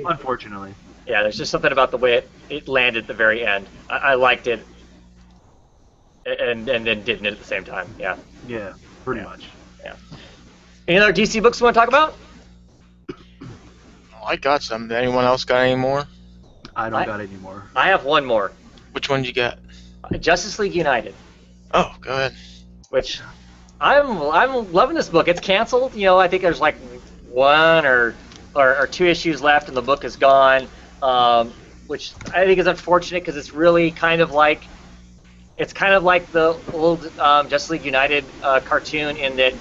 Unfortunately. Yeah, there's just something about the way it landed at the very end. I liked it, and then didn't at the same time. Yeah. Yeah, pretty Yeah. much. Yeah. Any other DC books you want to talk about? Oh, I got some. Anyone else got any more? I don't got any more. I have one more. Which one did you get? Justice League United, Oh, go ahead. which I'm loving this book. It's canceled. You know, I think there's like one or two issues left, and the book is gone. Which I think is unfortunate because it's really kind of like the old Justice League United cartoon in that,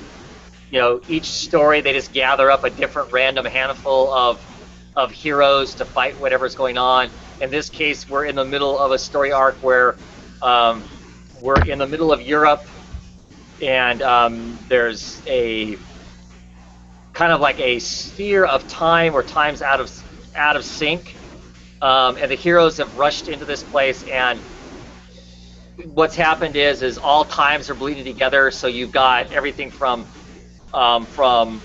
you know, each story they just gather up a different random handful of heroes to fight whatever's going on. In this case, we're in the middle of a story arc where we're in the middle of Europe, and there's a kind of like a sphere of time where time's out of sync, and the heroes have rushed into this place, and what's happened is all times are bleeding together. So you've got everything from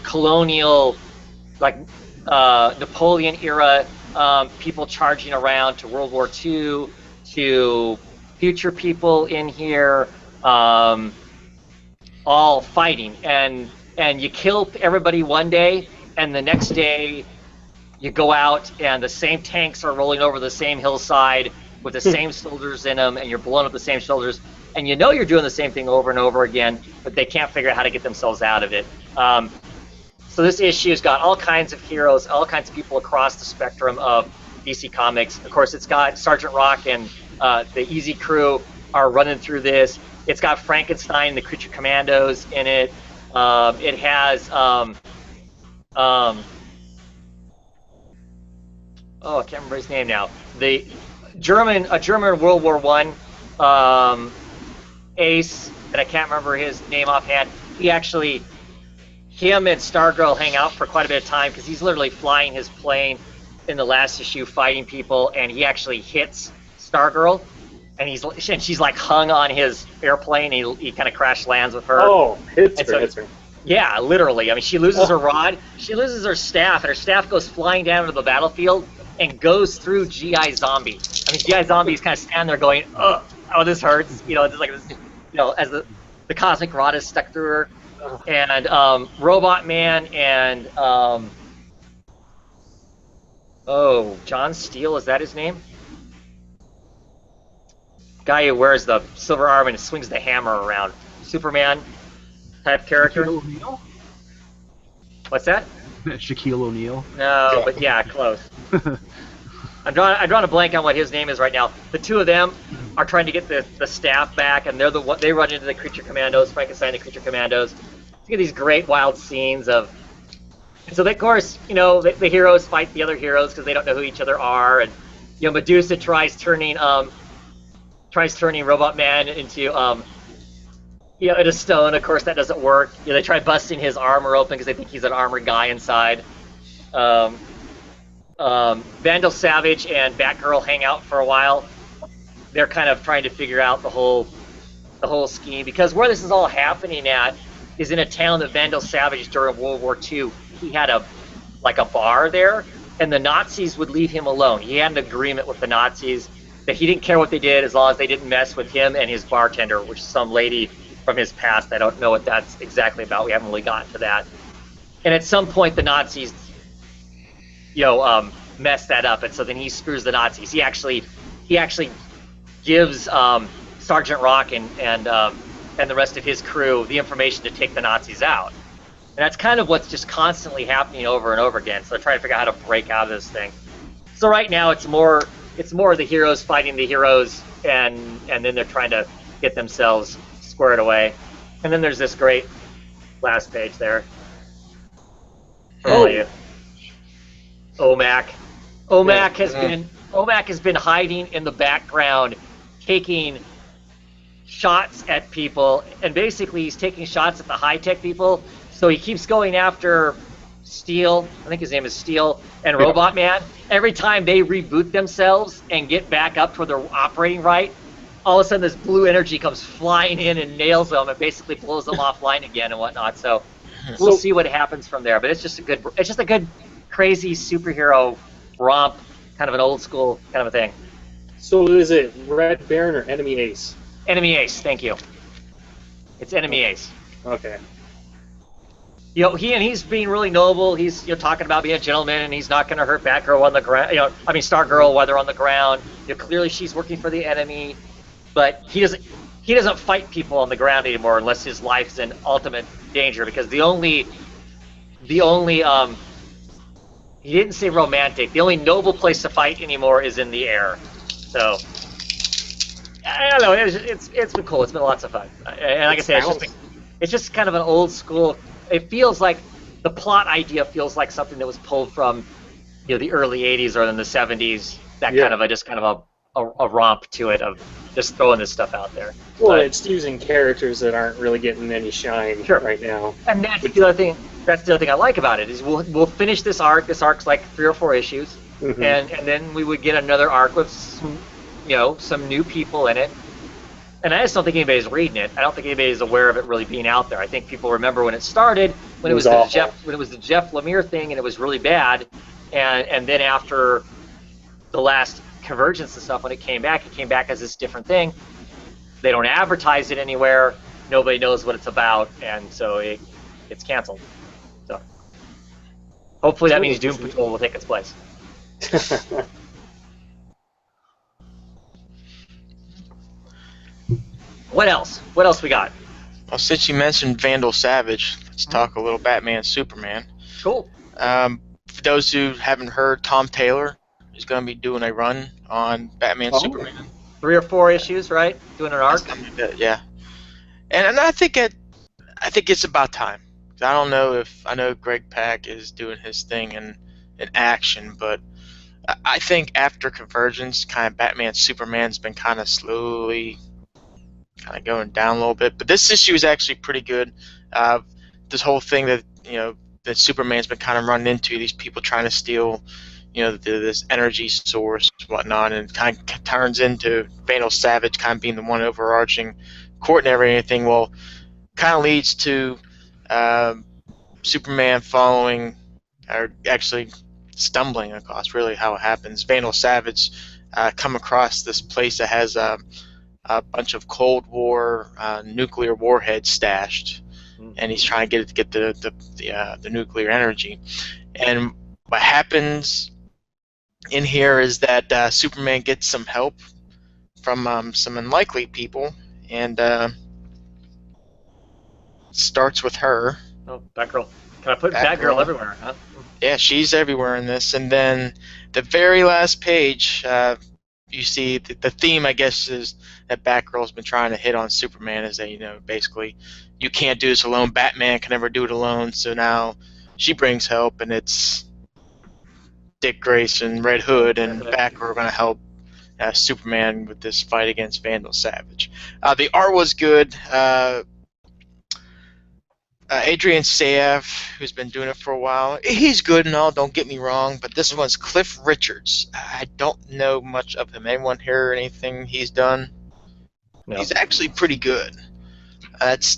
colonial, like Napoleon era people charging around, to World War II, to future people in here, all fighting, and you kill everybody one day, and the next day you go out and the same tanks are rolling over the same hillside with the same soldiers in them, and you're blowing up the same soldiers, and you know you're doing the same thing over and over again, but they can't figure out how to get themselves out of it. So this issue's got all kinds of heroes, all kinds of people across the spectrum of DC Comics. Of course, it's got Sergeant Rock and the Easy Crew are running through this. It's got Frankenstein and the Creature Commandos in it. It has oh, I can't remember his name now. A German World War I ace, and I can't remember his name offhand. Him and Stargirl hang out for quite a bit of time because he's literally flying his plane in the last issue, fighting people, and he actually hits Stargirl, and she's like hung on his airplane. He kind of crash lands with her. Oh, hits her. Yeah, literally. I mean, she loses her rod, she loses her staff, and her staff goes flying down to the battlefield and goes through G.I. Zombie. I mean, G.I. Zombie is kind of standing there going, oh, this hurts. You know, it's like this, you know, as the cosmic rod is stuck through her. And Robot Man and John Steele, is that his name? Guy who wears the silver arm and swings the hammer around. Superman type character. Shaquille O'Neal? What's that? Shaquille O'Neal. No, but yeah, close. I'm drawing a blank on what his name is right now. The two of them are trying to get the staff back, and they run into the Creature Commandos, Frankenstein, the Creature Commandos. You get these great wild scenes of, and so of course, you know, the heroes fight the other heroes because they don't know who each other are, and you know, Medusa tries turning Robot Man into into stone. Of course, that doesn't work. You know, they try busting his armor open because they think he's an armored guy inside. Vandal Savage and Batgirl hang out for a while. They're kind of trying to figure out the whole scheme, because where this is all happening at is in a town that Vandal Savage, during World War II, he had a bar there, and the Nazis would leave him alone. He had an agreement with the Nazis that he didn't care what they did as long as they didn't mess with him and his bartender, which is some lady from his past. I don't know what that's exactly about. We haven't really gotten to that. And at some point, the Nazis, mess that up, and so then he screws the Nazis. He actually gives Sergeant Rock and the rest of his crew the information to take the Nazis out. And that's kind of what's just constantly happening over and over again. So they're trying to figure out how to break out of this thing. So right now it's more the heroes fighting the heroes, and then they're trying to get themselves squared away. And then there's this great last page there. You. OMAC has been hiding in the background, taking shots at people, and basically he's taking shots at the high-tech people. So he keeps going after Steel, I think his name is Steel, and Yeah. Robot Man, every time they reboot themselves and get back up to where they're operating right, all of a sudden this blue energy comes flying in and nails them and basically blows them offline again and whatnot. So we'll see what happens from there. But it's just a good crazy superhero romp, kind of an old school kind of a thing. So is it Red Baron or Enemy Ace? Enemy Ace, thank you. It's Enemy Ace. Okay. You know, he's being really noble. He's talking about being a gentleman, and he's not going to hurt Batgirl on the ground. Stargirl while they're on the ground. Clearly she's working for the enemy, but he doesn't fight people on the ground anymore unless his life is in ultimate danger. Because the only he didn't say romantic. The only noble place to fight anymore is in the air. So I don't know. It's been cool. It's been lots of fun. And like I said, it's just kind of an old school. It feels like the plot idea feels like something that was pulled from, the early '80s or in the '70s. That kind of a romp to it of just throwing this stuff out there. Well, it's using characters that aren't really getting any shine right now. And that's the other thing. That's the other thing I like about it is we'll finish this arc. This arc's like 3 or 4 issues, and then we would get another arc with some new people in it. And I just don't think anybody's reading it. I don't think anybody's aware of it really being out there. I think people remember when it started, when it was the Jeff Lemire thing, and it was really bad. And then after the last Convergence and stuff, when it came back as this different thing. They don't advertise it anywhere. Nobody knows what it's about, and so it's canceled. So hopefully that means Doom Patrol will take its place. What else? What else we got? Well, since you mentioned Vandal Savage, let's talk a little Batman Superman. Cool. For those who haven't heard, Tom Taylor is going to be doing a run on Batman Superman. 3 or 4 issues, right? Doing an arc. Yeah. And I think it's about time. I know Greg Pak is doing his thing in action, but I think after Convergence, kind of Batman Superman's been kind of slowly kind of going down a little bit, but this issue is actually pretty good. This whole thing that that Superman's been kind of running into, these people trying to steal, this energy source and whatnot, and kind of turns into Vandal Savage kind of being the one overarching coordinator and everything. Well, kind of leads to Superman following, or actually stumbling across really how it happens. Vandal Savage come across this place that has a bunch of Cold War nuclear warheads stashed, and he's trying to get the nuclear energy. And what happens in here is that Superman gets some help from some unlikely people, and starts with her. Oh, Batgirl. Can I put Batgirl everywhere, huh? Yeah, she's everywhere in this. And then the very last page, you see the theme, I guess, is that Batgirl's been trying to hit on Superman is that, basically, you can't do this alone. Batman can never do it alone. So now she brings help, and it's Dick Grayson, Red Hood, and Batgirl are going to help Superman with this fight against Vandal Savage. The art was good. Adrian Sayev, who's been doing it for a while, he's good and all, don't get me wrong, but this one's Cliff Richards. I don't know much of him. Anyone hear anything he's done? No. He's actually pretty good. That's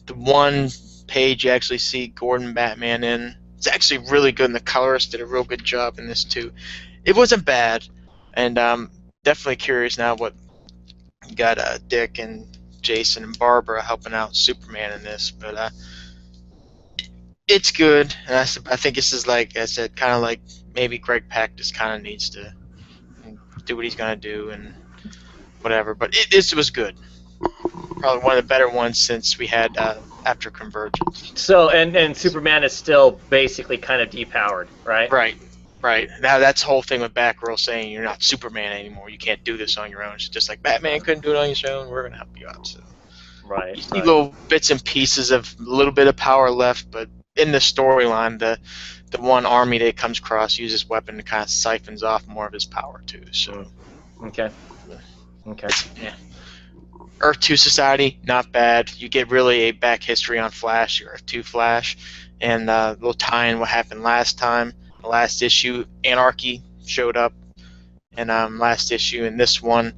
the one page you actually see Gordon Batman in. It's actually really good, and the colorist did a real good job in this too. It wasn't bad, and definitely curious now what you got Dick and Jason and Barbara helping out Superman in this, but it's good. And I think this is, like I said, kind of like maybe Greg Pak just kind of needs to do what he's gonna do and whatever. But this was good. Probably one of the better ones since we had after Convergence. So and Superman is still basically kind of depowered, right? Right. Now that's the whole thing with Batgirl saying you're not Superman anymore. You can't do this on your own. It's just like Batman couldn't do it on his own. We're gonna help you out. So. Right. You see little bits and pieces of a little bit of power left, but in the storyline, the one army that comes across uses weapon to kind of siphons off more of his power too. So. Okay. Yeah. Earth 2 Society, not bad. You get really a back history on Flash, your Earth 2 Flash, and a little tie in what happened last time. The last issue, Anarchy showed up, and last issue in this one,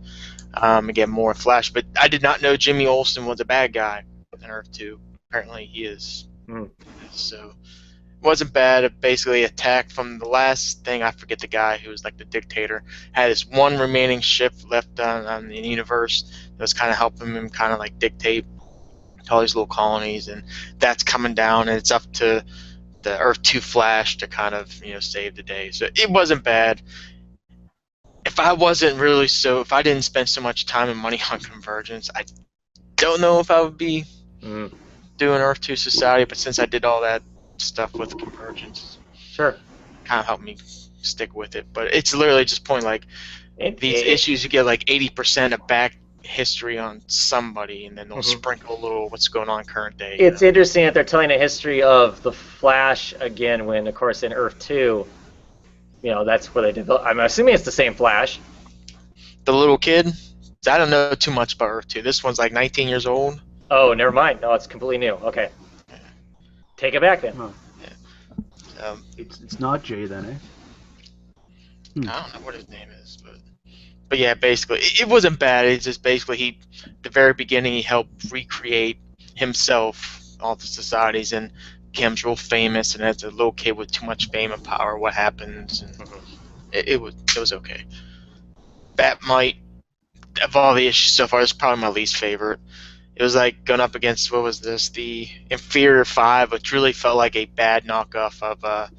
again, more Flash. But I did not know Jimmy Olsen was a bad guy in Earth 2. Apparently he is. So wasn't bad. Basically attacked from the last thing. I forget the guy who was like the dictator. Had his one remaining ship left on the universe that was kind of helping him kind of like dictate all these little colonies, and that's coming down, and it's up to the Earth 2 Flash to kind of save the day. So it wasn't bad. If I didn't spend so much time and money on Convergence, I don't know if I would be doing Earth 2 Society, but since I did all that stuff with Convergence, sure, kind of helped me stick with it. But it's literally just point like these issues, you get like 80% of back history on somebody, and then they'll sprinkle a little what's going on current day. It's interesting that they're telling a history of the Flash again, when of course in Earth 2, that's where they did. I'm assuming it's the same Flash. The little kid. I don't know too much about Earth 2. This one's like 19 years old. Oh, never mind. No, it's completely new. Okay. Take it back then. Oh. It's not Jay then, eh? I don't know what his name is, but yeah, basically it wasn't bad. It's just basically at the very beginning he helped recreate himself, all the societies, and becomes real famous. And as a little kid with too much fame and power, what happens? And it was okay. Batmite, of all the issues so far, is probably my least favorite. It was like going up against, what was this, the Inferior 5, which really felt like a bad knockoff of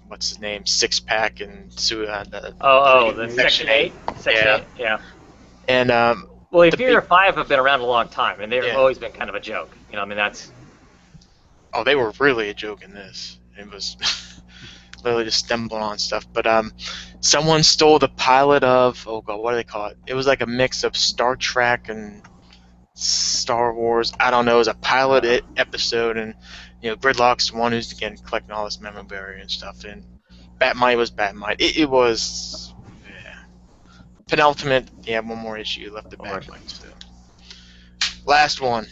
what's his name, Six Pack and the Section 8? Section 8, yeah. And well, Inferior 5 have been around a long time, and they've always been kind of a joke. That's... Oh, they were really a joke in this. It was literally just stumbling on stuff. But someone stole the pilot of, oh god, what do they call it? It was like a mix of Star Trek and Star Wars. I don't know. It was a pilot episode, and Gridlock's the one who's again collecting all this memorabilia and stuff. And Batmite was Batmite. It was penultimate. Yeah, one more issue left the Batmite. So last one.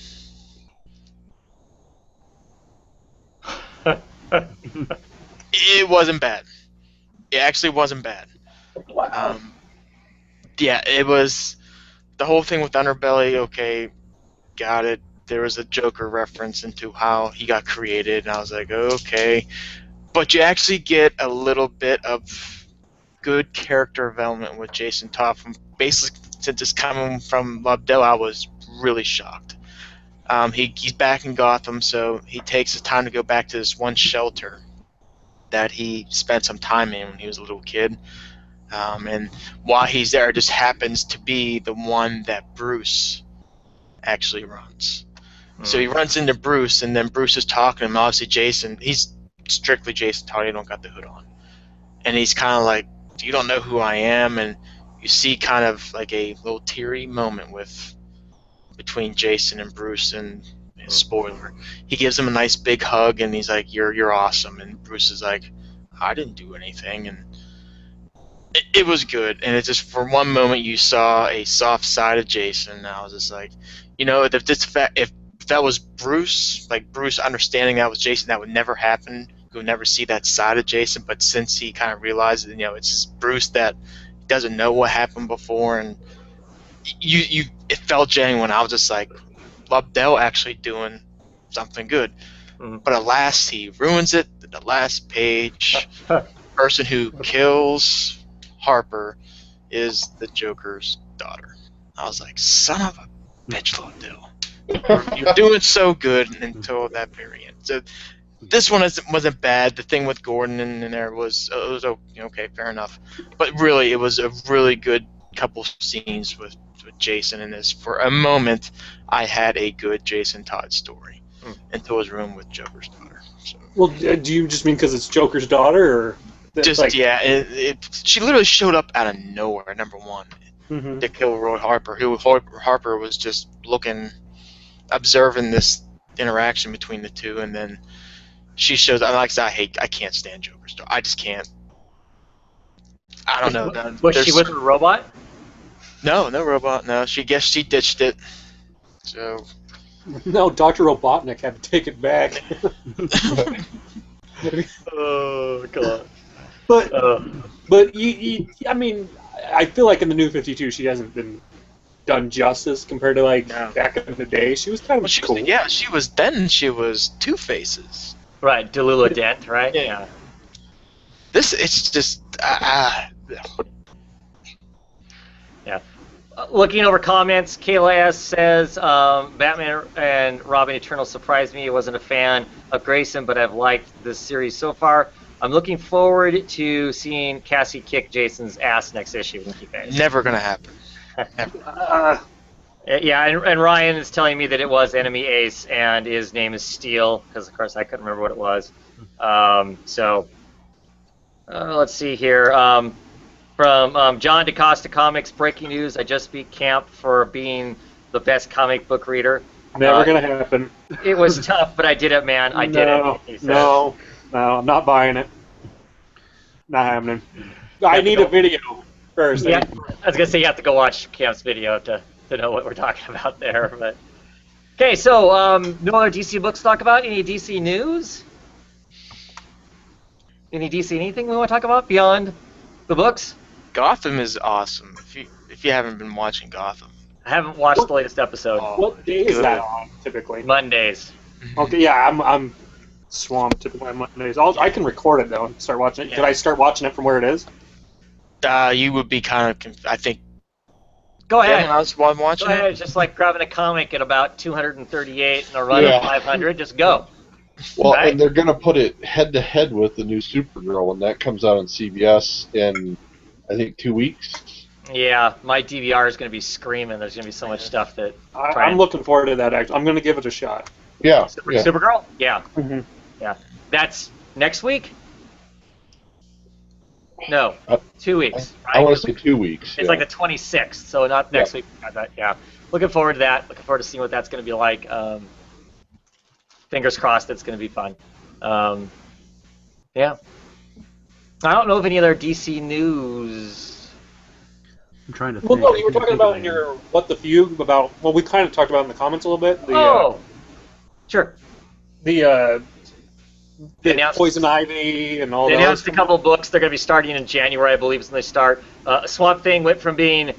It wasn't bad. It actually wasn't bad. Wow. Yeah, it was the whole thing with Underbelly. Okay, got it. There was a Joker reference into how he got created, and I was like, okay. But you actually get a little bit of good character development with Jason Todd. From basically, since it's coming from Lobdell, I was really shocked. He's back in Gotham, so he takes the time to go back to this one shelter that he spent some time in when he was a little kid. And while he's there, it just happens to be the one that Bruce actually runs. So he runs into Bruce, and then Bruce is talking to him. Obviously, Jason, he's strictly Jason Todd. He don't got the hood on. And he's kind of like, you don't know who I am. And you see kind of like a little teary moment between Jason and Bruce, and spoiler, he gives him a nice big hug, and he's like, you're awesome. And Bruce is like, I didn't do anything. And it was good. And it's just, for one moment, you saw a soft side of Jason, and I was just like, if that was Bruce, like Bruce understanding that was Jason, that would never happen. You would never see that side of Jason. But since he kind of realized that, it's just Bruce that doesn't know what happened before, and it felt genuine. I was just like, Lobdell actually doing something good. But alas, he ruins it at the last page. The person who kills Harper is the Joker's daughter. I was like, son of a bitch, Lobdell. You're doing so good until that very end. So this one wasn't bad. The thing with Gordon in there was okay, fair enough. But really, it was a really good couple scenes with Jason in this. For a moment, I had a good Jason Todd story until his room with Joker's daughter. So. Well, do you just mean because it's Joker's daughter, or just like... she literally showed up out of nowhere. Number one, to kill Roy Harper. Harper was just observing this interaction between the two, and then she shows. I can't stand Joker's daughter. I just can't. I don't know. Was she with a robot? No robot. No, she ditched it. So No, Dr. Robotnik had to take it back. Oh god. But Oh. I mean, I feel like in the New 52, she hasn't been done justice compared to like No. back in the day. She was kind of she cool. was Two Faces. Right, Delula Dent, right? Yeah. It's just Looking over comments, Kayla S. says, Batman and Robin Eternal surprised me. I wasn't a fan of Grayson, but I've liked this series so far. I'm looking forward to seeing Cassie kick Jason's ass next issue. never gonna happen. Yeah, and Ryan is telling me that it was Enemy Ace, and his name is Steel, because of course I couldn't remember what it was. Let's see here. From John DeCosta Comics, breaking news, I just beat Camp for being the best comic book reader. Never gonna happen. It was tough, but I did it, man. I did it. He said. No, I'm not buying it. Not happening. I need a video first. Yeah, I was gonna say you have to go watch Camp's video to know what we're talking about there. But okay, so no other DC books to talk about. Any DC news? Any DC anything we want to talk about beyond the books? Gotham is awesome. If you haven't been watching Gotham, I haven't watched the latest episode. What day is Good. that on typically? Mondays. Okay, yeah, I'm swamped typically on Mondays. I can record it though and start watching it. Yeah. Could I start watching it from where it is? you would be kind of. I think. Go ahead. Yeah, I was watching Go it. ahead. It's just like grabbing a comic at about 238 and a run Yeah. of 500. Just go. Well, Right. and they're going to put it head to head with the new Supergirl when that comes out on CBS in, I think, 2 weeks. Yeah, my DVR is going to be screaming. There's going to be so much stuff that. I'm looking forward to that. Actually, I'm going to give it a shot. Yeah, yeah. Supergirl? Yeah. Mhm. Yeah. That's next week? No, Uh, 2 weeks. I Right? want to say 2 weeks. It's like the 26th, so not next week. Yeah. Looking forward to that. Looking forward to seeing what that's going to be like. Fingers crossed it's going to be fun. Yeah. I don't know of any other DC news. I'm trying to Well, think. no, I you were couldn't talking think of about in any. your What the Fugue about. Well, we kind of talked about in the comments a little bit. Sure. The They announced, Poison Ivy and all they those. announced a couple of books. They're going to be starting in January, I believe, is when they start. Swamp Thing went from being,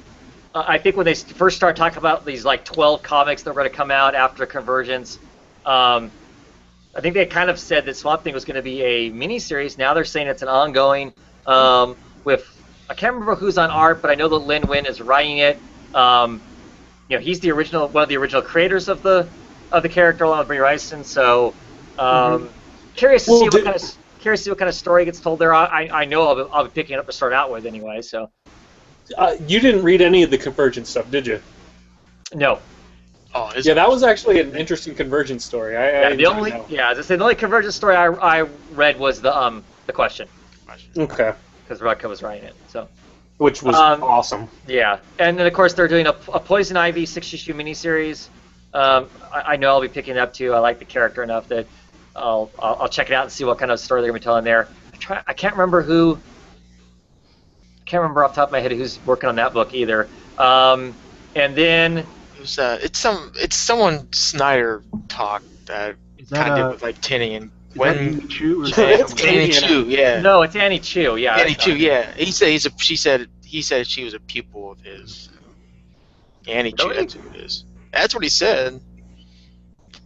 I think when they first started talking about these like 12 comics that were going to come out after Convergence, I think they kind of said that Swamp Thing was going to be a miniseries. Now they're saying it's an ongoing with, I can't remember who's on art, but I know that Lin Wynn is writing it. He's the original, one of the original creators of the character along with Brie Rison. So curious to see what kind of story gets told there. I know I'll be picking it up to start out with anyway. So You didn't read any of the Convergence stuff, did you? no. Oh, Yeah, that was actually an interesting Convergence story. As I say, the only Convergence story I read was the question Okay. because Rutka was writing it. So. Which was awesome. Yeah, and then of course they're doing a Poison Ivy 6-issue miniseries. I know I'll be picking it up too. I like the character enough that I'll check it out and see what kind of story they're gonna be telling there. I can't remember off the top of my head who's working on that book either. And then it's someone Snyder talk that Is that kind of did with like Tinny and is that when Amy Chu or is It's that Annie Canadian. Chu, yeah. no, it's Annie Chu. Yeah, Annie that's Chu, not- yeah. He said she was a pupil of his. Annie Chu, Really? that's who it is. That's what he said.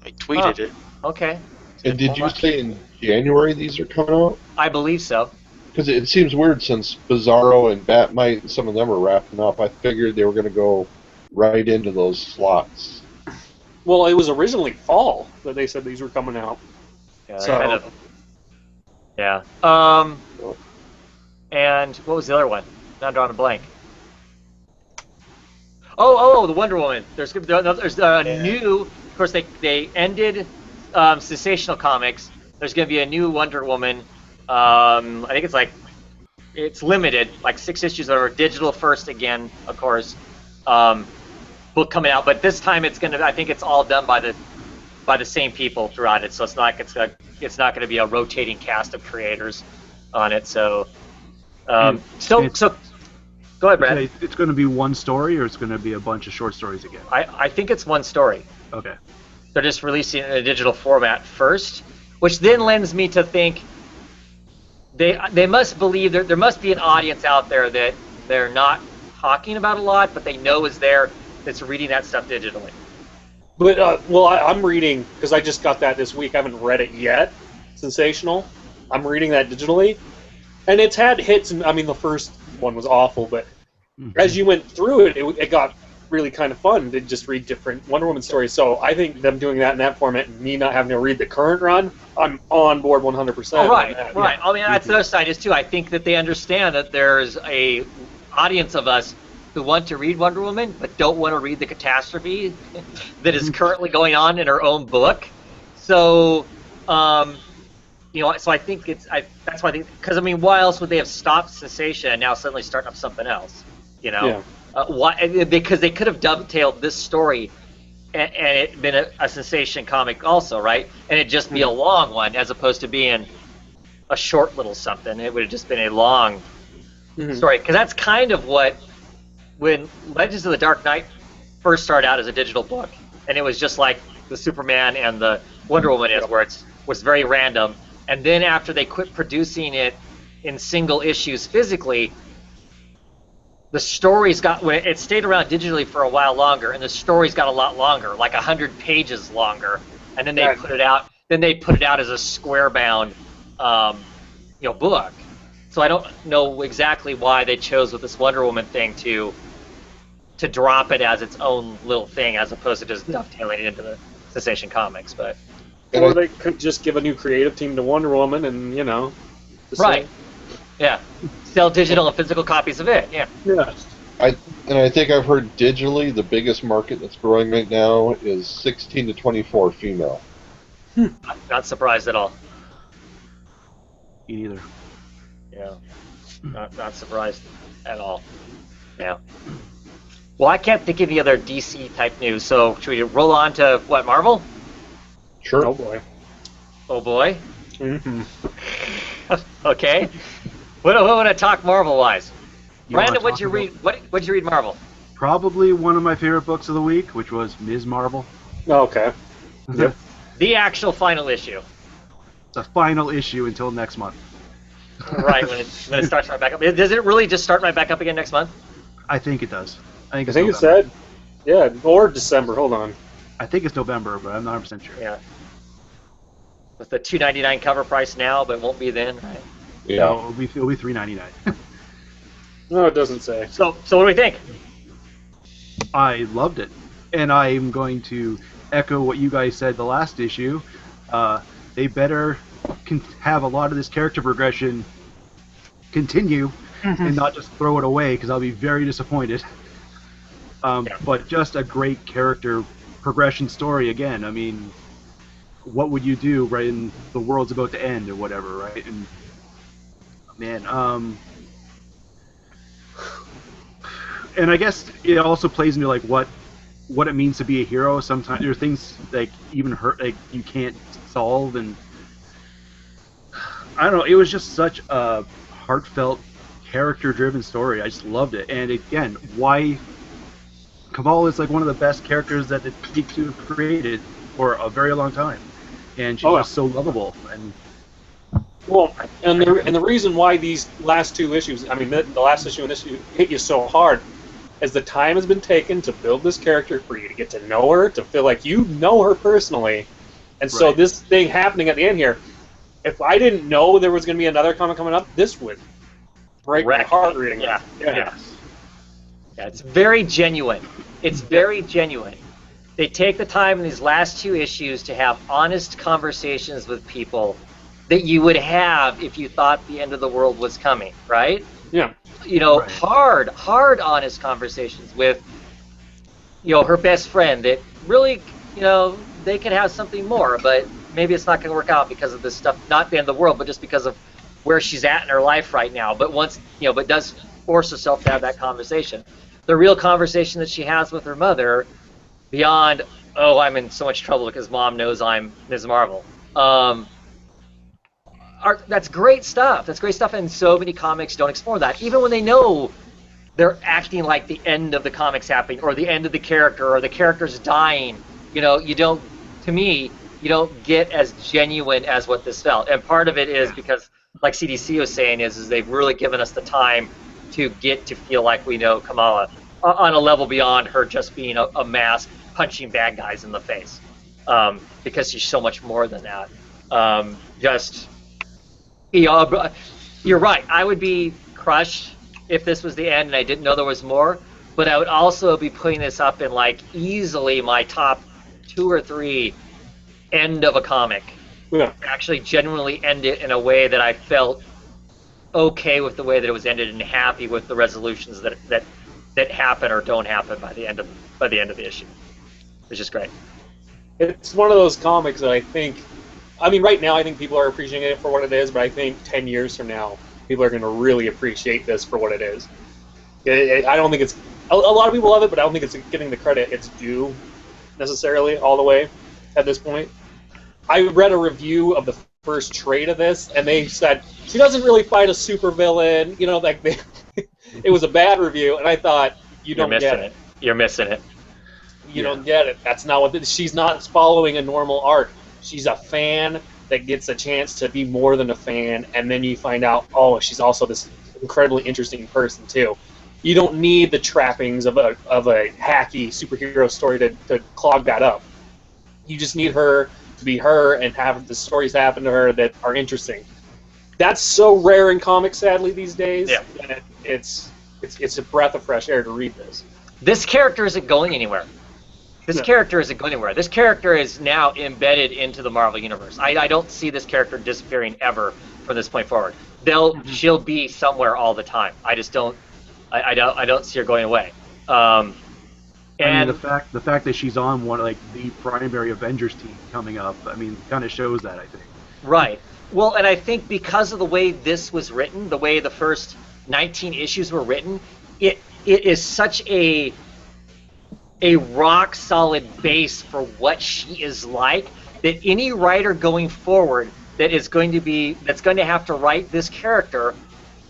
I tweeted it. Okay, And did you say in January these are coming out? I believe so. Because it seems weird since Bizarro and Batmite and some of them are wrapping up. I figured they were going to go right into those slots. Well, it was originally fall that they said these were coming out. Yeah, So- kind of. Yeah. And what was the other one? Now I'm drawing a blank. Oh, the Wonder Woman. There's new. Of course, they ended Sensational Comics. There's going to be a new Wonder Woman. I think it's limited, like 6 issues that are digital first again, of course. Book coming out, but this time I think it's all done by the same people throughout it. So it's not going to be a rotating cast of creators on it. So Go ahead, Brad. Okay, it's going to be one story, or it's going to be a bunch of short stories again? I think it's one story. Okay. They're just releasing it in a digital format first, which then lends me to think they must believe there must be an audience out there that they're not talking about a lot, but they know is there, that's reading that stuff digitally. But I'm reading because I just got that this week. I haven't read it yet. Sensational. I'm reading that digitally, and it's had hits. And I mean, the first one was awful, but as you went through it, it got really kind of fun to just read different Wonder Woman stories. So I think them doing that in that format and me not having to read the current run, I'm on board 100%. Oh, right. Yeah. I mean, that's the other side is too. I think that they understand that there's a audience of us who want to read Wonder Woman but don't want to read the catastrophe that is currently going on in her own book. So, so I think that's why because I mean, why else would they have stopped Sensation and now suddenly starting up something else? Yeah. Why? Because they could have dovetailed this story and it been a Sensation comic also, right? And it'd just be a long one as opposed to being a short little something. It would have just been a long story. Because that's kind of what, when Legends of the Dark Knight first started out as a digital book, and it was just like the Superman and the Wonder Woman is, where it was very random. And then after they quit producing it in single issues physically, the stories when it stayed around digitally for a while longer, and the stories got a lot longer, like 100 pages longer, and then they put it out. Then they put it out as a square-bound, book. So I don't know exactly why they chose with this Wonder Woman thing to drop it as its own little thing, as opposed to just dovetailing it into the Sensation comics. But or they could just give a new creative team to Wonder Woman, and right. Yeah, sell digital and physical copies of it. Yeah. Yeah. I think I've heard digitally the biggest market that's growing right now is 16 to 24 female. Not surprised at all. Me neither. Yeah. Not surprised at all. Yeah. Well, I can't think of the other DC type news. So should we roll on to what, Marvel? Sure. Oh boy. Oh boy. Mm-hmm. Okay. We want to talk Marvel-wise. Brandon, what'd you read? What'd you read Marvel? Probably one of my favorite books of the week, which was Ms. Marvel. Okay. Yep. The actual final issue. The final issue until next month. Right, when it starts right back up. Does it really just start right back up again next month? I think it does. I think it said, yeah, or December. Hold on. I think it's November, but I'm not 100% sure. Yeah. With the $2.99 cover price now, but won't be then, right? Yeah. No, it'll be $3.99. No, it doesn't say. So what do we think? I loved it, and I'm going to echo what you guys said the last issue. They better have a lot of this character progression continue and not just throw it away, because I'll be very disappointed. But just a great character progression story again. I mean, what would you do right in the world's about to end or whatever, right? And man, and I guess it also plays into like what it means to be a hero. Sometimes there are things like you can't solve, and I don't know. It was just such a heartfelt, character-driven story. I just loved it. And again, why Kamala is like one of the best characters that the Geek2 have created for a very long time, and she's just so lovable. And the reason why these last two issues, I mean, the last issue and this issue hit you so hard, is the time has been taken to build this character for you to get to know her, to feel like you know her personally, and so this thing happening at the end here. If I didn't know there was going to be another comic coming up, this would break my heart reading it. Yeah, it's very genuine. It's very genuine. They take the time in these last two issues to have honest conversations with people that you would have if you thought the end of the world was coming, right? Yeah. Hard, honest conversations with, her best friend that really, they could have something more, but maybe it's not going to work out because of this stuff, not the end of the world, but just because of where she's at in her life right now. But but does force herself to have that conversation. The real conversation that she has with her mother, beyond, I'm in so much trouble because Mom knows I'm Ms. Marvel. That's great stuff. That's great stuff, and so many comics don't explore that. Even when they know they're acting like the end of the comics happening, or the end of the character, or the character's dying. You don't, to me, you don't get as genuine as what this felt. And part of it is because, like CDC was saying, is they've really given us the time to get to feel like we know Kamala on a level beyond her just being a mask punching bad guys in the face, because she's so much more than that. You're right. I would be crushed if this was the end and I didn't know there was more, but I would also be putting this up in like easily my top 2 or 3 end of a comic. Yeah. Actually genuinely end it in a way that I felt okay with the way that it was ended and happy with the resolutions that happen or don't happen by the end of the issue. It's just great. It's one of those comics that right now I think people are appreciating it for what it is, but I think 10 years from now, people are going to really appreciate this for what it is. I don't think it's... A lot of people love it, but I don't think it's getting the credit it's due, necessarily, all the way, at this point. I read a review of the first trade of this, and they said, she doesn't really fight a supervillain, it was a bad review, and I thought, You're missing it. You're missing it. You don't get it. That's not what... She's not following a normal arc. She's a fan that gets a chance to be more than a fan, and then you find out, she's also this incredibly interesting person, too. You don't need the trappings of a hacky superhero story to clog that up. You just need her to be her and have the stories happen to her that are interesting. That's so rare in comics, sadly, these days. Yeah. And it's a breath of fresh air to read this. This character isn't going anywhere. This character isn't going anywhere. This character is now embedded into the Marvel Universe. I don't see this character disappearing ever from this point forward. She'll be somewhere all the time. I just don't. I don't see her going away. And the fact that she's on the primary Avengers team coming up, kind of shows that, I think. Right. Well, and I think because of the way this was written, the way the first 19 issues were written, it is such a rock solid base for what she is like, that any writer going forward that's going to have to write this character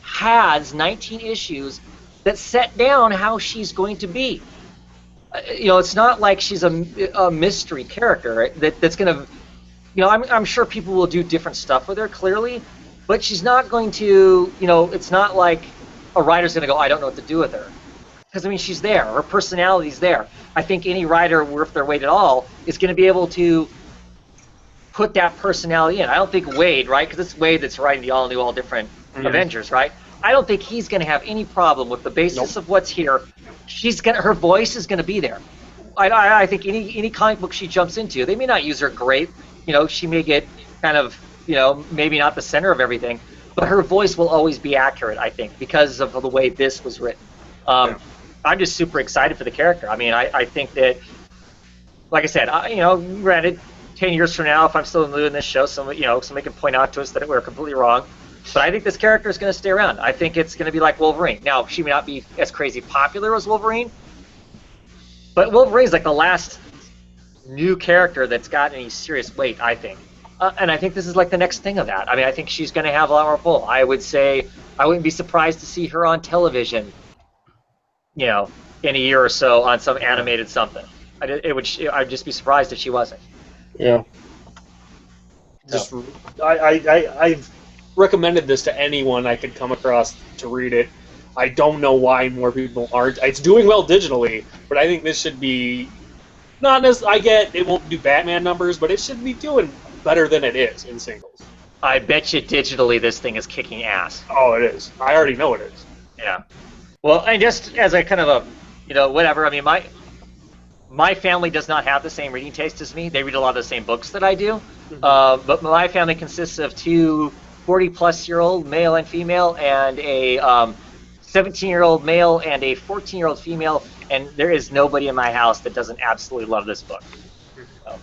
has 19 issues that set down how she's going to be. It's not like she's a mystery character that's going to, I'm sure people will do different stuff with her, clearly, but she's not going to, it's not like a writer's going to go, I don't know what to do with her. Because, she's there. Her personality's there. I think any writer worth their weight at all is going to be able to put that personality in. I don't think Wade, right? Because it's Wade that's writing the all-new, all-different Avengers, right? I don't think he's going to have any problem with the basis of what's here. Her voice is going to be there. I think any comic book she jumps into, they may not use her great. She may get kind of, maybe not the center of everything, but her voice will always be accurate, I think, because of the way this was written. I'm just super excited for the character. I think that, like I said, granted, 10 years from now, if I'm still doing this show, somebody can point out to us that we're completely wrong. But I think this character is going to stay around. I think it's going to be like Wolverine. Now, she may not be as crazy popular as Wolverine, but Wolverine's like the last new character that's got any serious weight, I think. And I think this is like the next thing of that. I think she's going to have a lot more pull. I would say I wouldn't be surprised to see her on television, in a year or so on some animated something. I'd just be surprised if she wasn't. Yeah. I've recommended this to anyone I could come across to read it. I don't know why more people aren't. It's doing well digitally, but I think this should be not as I get. It won't do Batman numbers, but it should be doing better than it is in singles. I bet you digitally this thing is kicking ass. Oh, it is. I already know it is. Yeah. Well, and just as a kind of whatever. My family does not have the same reading taste as me. They read a lot of the same books that I do. Mm-hmm. But my family consists of 2 40-plus-year-old male and female, and a 17-year-old male and a 14-year-old female, and there is nobody in my house that doesn't absolutely love this book. So,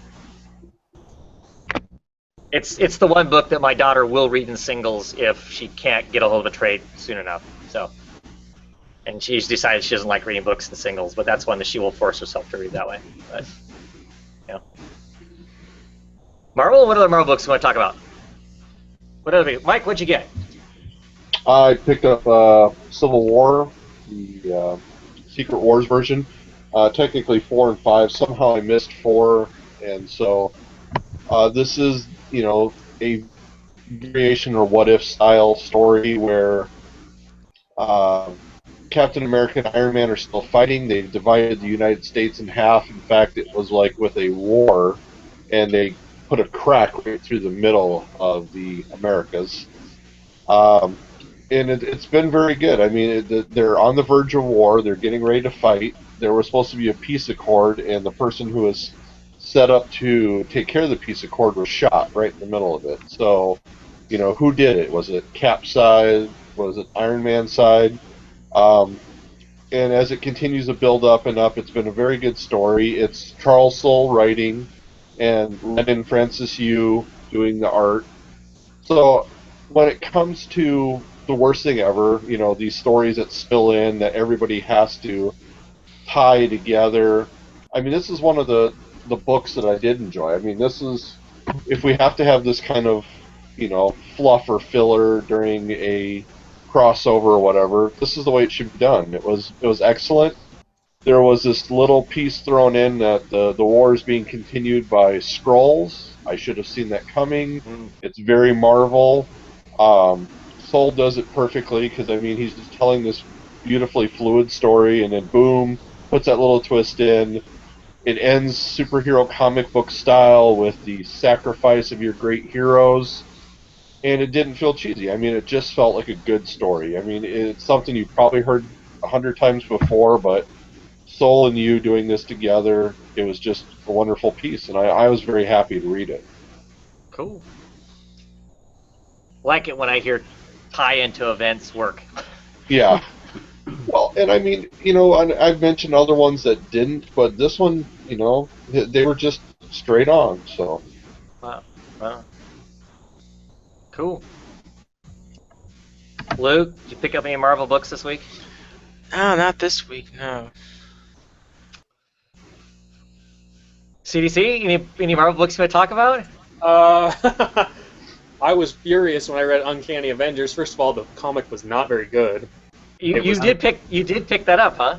it's the one book that my daughter will read in singles if she can't get a hold of a trade soon enough. So, and she's decided she doesn't like reading books in singles, but that's one that she will force herself to read that way. But, Marvel. What other Marvel books do you want to talk about? Mike, what'd you get? I picked up Civil War, the Secret Wars version. Technically 4 and 5. Somehow I missed 4, and so this is, a variation or what if style story where uh, Captain America and Iron Man are still fighting. They've divided the United States in half. In fact, it was like with a war, and they put a crack right through the middle of the Americas. Um, and it's been very good. I mean, they're on the verge of war. They're getting ready to fight. There was supposed to be a peace accord, and the person who was set up to take care of the peace accord was shot right in the middle of it. So, who did it? Was it Cap side? Was it Iron Man side? Um, and as it continues to build up and up, it's been a very good story. It's Charles Soule writing, and Lennon Francis Yu doing the art. So when it comes to the worst thing ever, these stories that spill in that everybody has to tie together. I mean, this is one of the books that I did enjoy. I mean, this is, if we have to have this kind of, fluff or filler during a crossover or whatever, this is the way it should be done. It was excellent. There was this little piece thrown in that the war is being continued by Skrulls. I should have seen that coming. It's very Marvel. Soul does it perfectly because, I mean, he's just telling this beautifully fluid story, and then boom, puts that little twist in. It ends superhero comic book style with the sacrifice of your great heroes, and it didn't feel cheesy. I mean, it just felt like a good story. I mean, it's something you've probably heard 100 times before, but Soul and you doing this together, it was just a wonderful piece, and I was very happy to read it. Cool. Like it when I hear tie-into events work. Yeah. Well, and I mean, I've mentioned other ones that didn't, but this one, they were just straight on, so. Wow. Cool. Luke, did you pick up any Marvel books this week? No, not this week, no. CDC, any Marvel books you want to talk about? I was furious when I read Uncanny Avengers. First of all, the comic was not very good. You did pick that up, huh?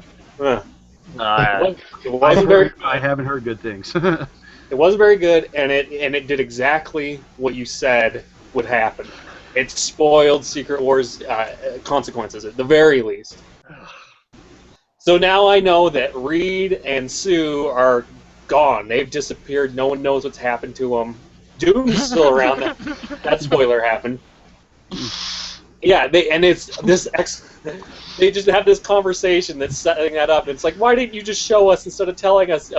It wasn't very. I haven't heard good things. It wasn't very good, and it did exactly what you said would happen. It spoiled Secret Wars consequences at the very least. So now I know that Reed and Sue are gone. They've disappeared. No one knows what's happened to them. Doom's still around. That spoiler happened. Yeah, they just have this conversation that's setting that up. It's like, why didn't you just show us instead of telling us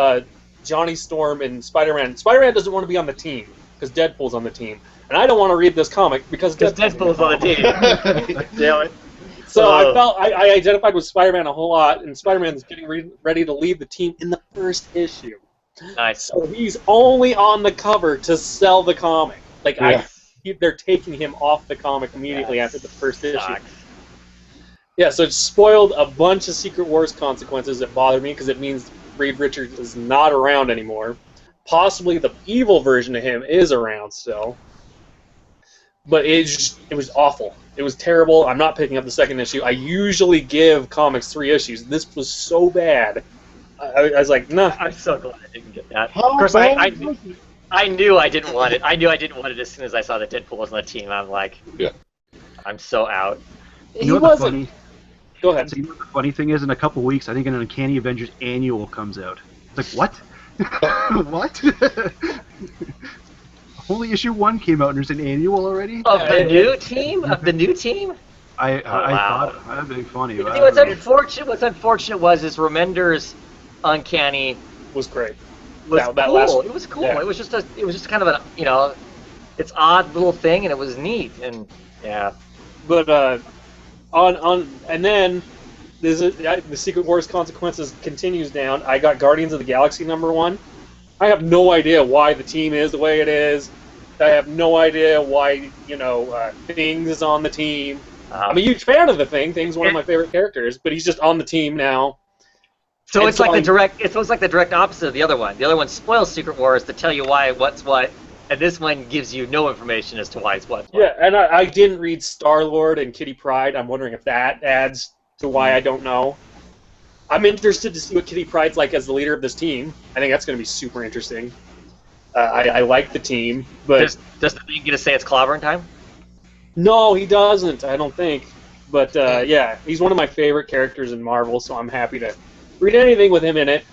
Johnny Storm and Spider-Man? Spider-Man doesn't want to be on the team because Deadpool's on the team, and I don't want to read this comic because Deadpool's on the team. Damn it. So I identified with Spider-Man a whole lot, and Spider-Man's getting ready to leave the team in the first issue. Nice. So he's only on the cover to sell the comic. Like they're taking him off the comic immediately after the first issue. Yeah, so it spoiled a bunch of Secret Wars consequences that bothered me because it means Reed Richards is not around anymore. Possibly the evil version of him is around still. But it was awful. It was terrible. I'm not picking up the second issue. I usually give comics 3 issues. This was so bad. I was like, no. I'm so glad I didn't get that. Of course, I knew I didn't want it. I knew I didn't want it as soon as I saw that Deadpool was on the team. I'm like, I'm so out. You know what the funny? Go ahead. So you know what the funny thing is? In a couple weeks, I think an Uncanny Avengers annual comes out. It's like, what? What? Only issue 1 came out and there's an annual already? Of the new team? Of the new team? I thought that'd be funny. What's unfortunate was Remender's Uncanny was great. That cool. It was cool. Yeah. It was just kind of a it's odd little thing, and it was neat, and yeah. But and then the Secret Wars consequences continues down. I got Guardians of the Galaxy #1. I have no idea why the team is the way it is. I have no idea why Things is on the team. I'm a huge fan of the Thing. Thing's one of my favorite characters, but he's just on the team now. So it's like the direct opposite of the other one. The other one spoils Secret Wars to tell you why what's what, and this one gives you no information as to why it's what. Yeah, and I didn't read Star-Lord and Kitty Pryde. I'm wondering if that adds to why I don't know. I'm interested to see what Kitty Pryde's like as the leader of this team. I think that's going to be super interesting. I like the team, but Does the thing get to say it's clobbering time? no, he doesn't. I don't think. But yeah, he's one of my favorite characters in Marvel, so I'm happy to read anything with him in it.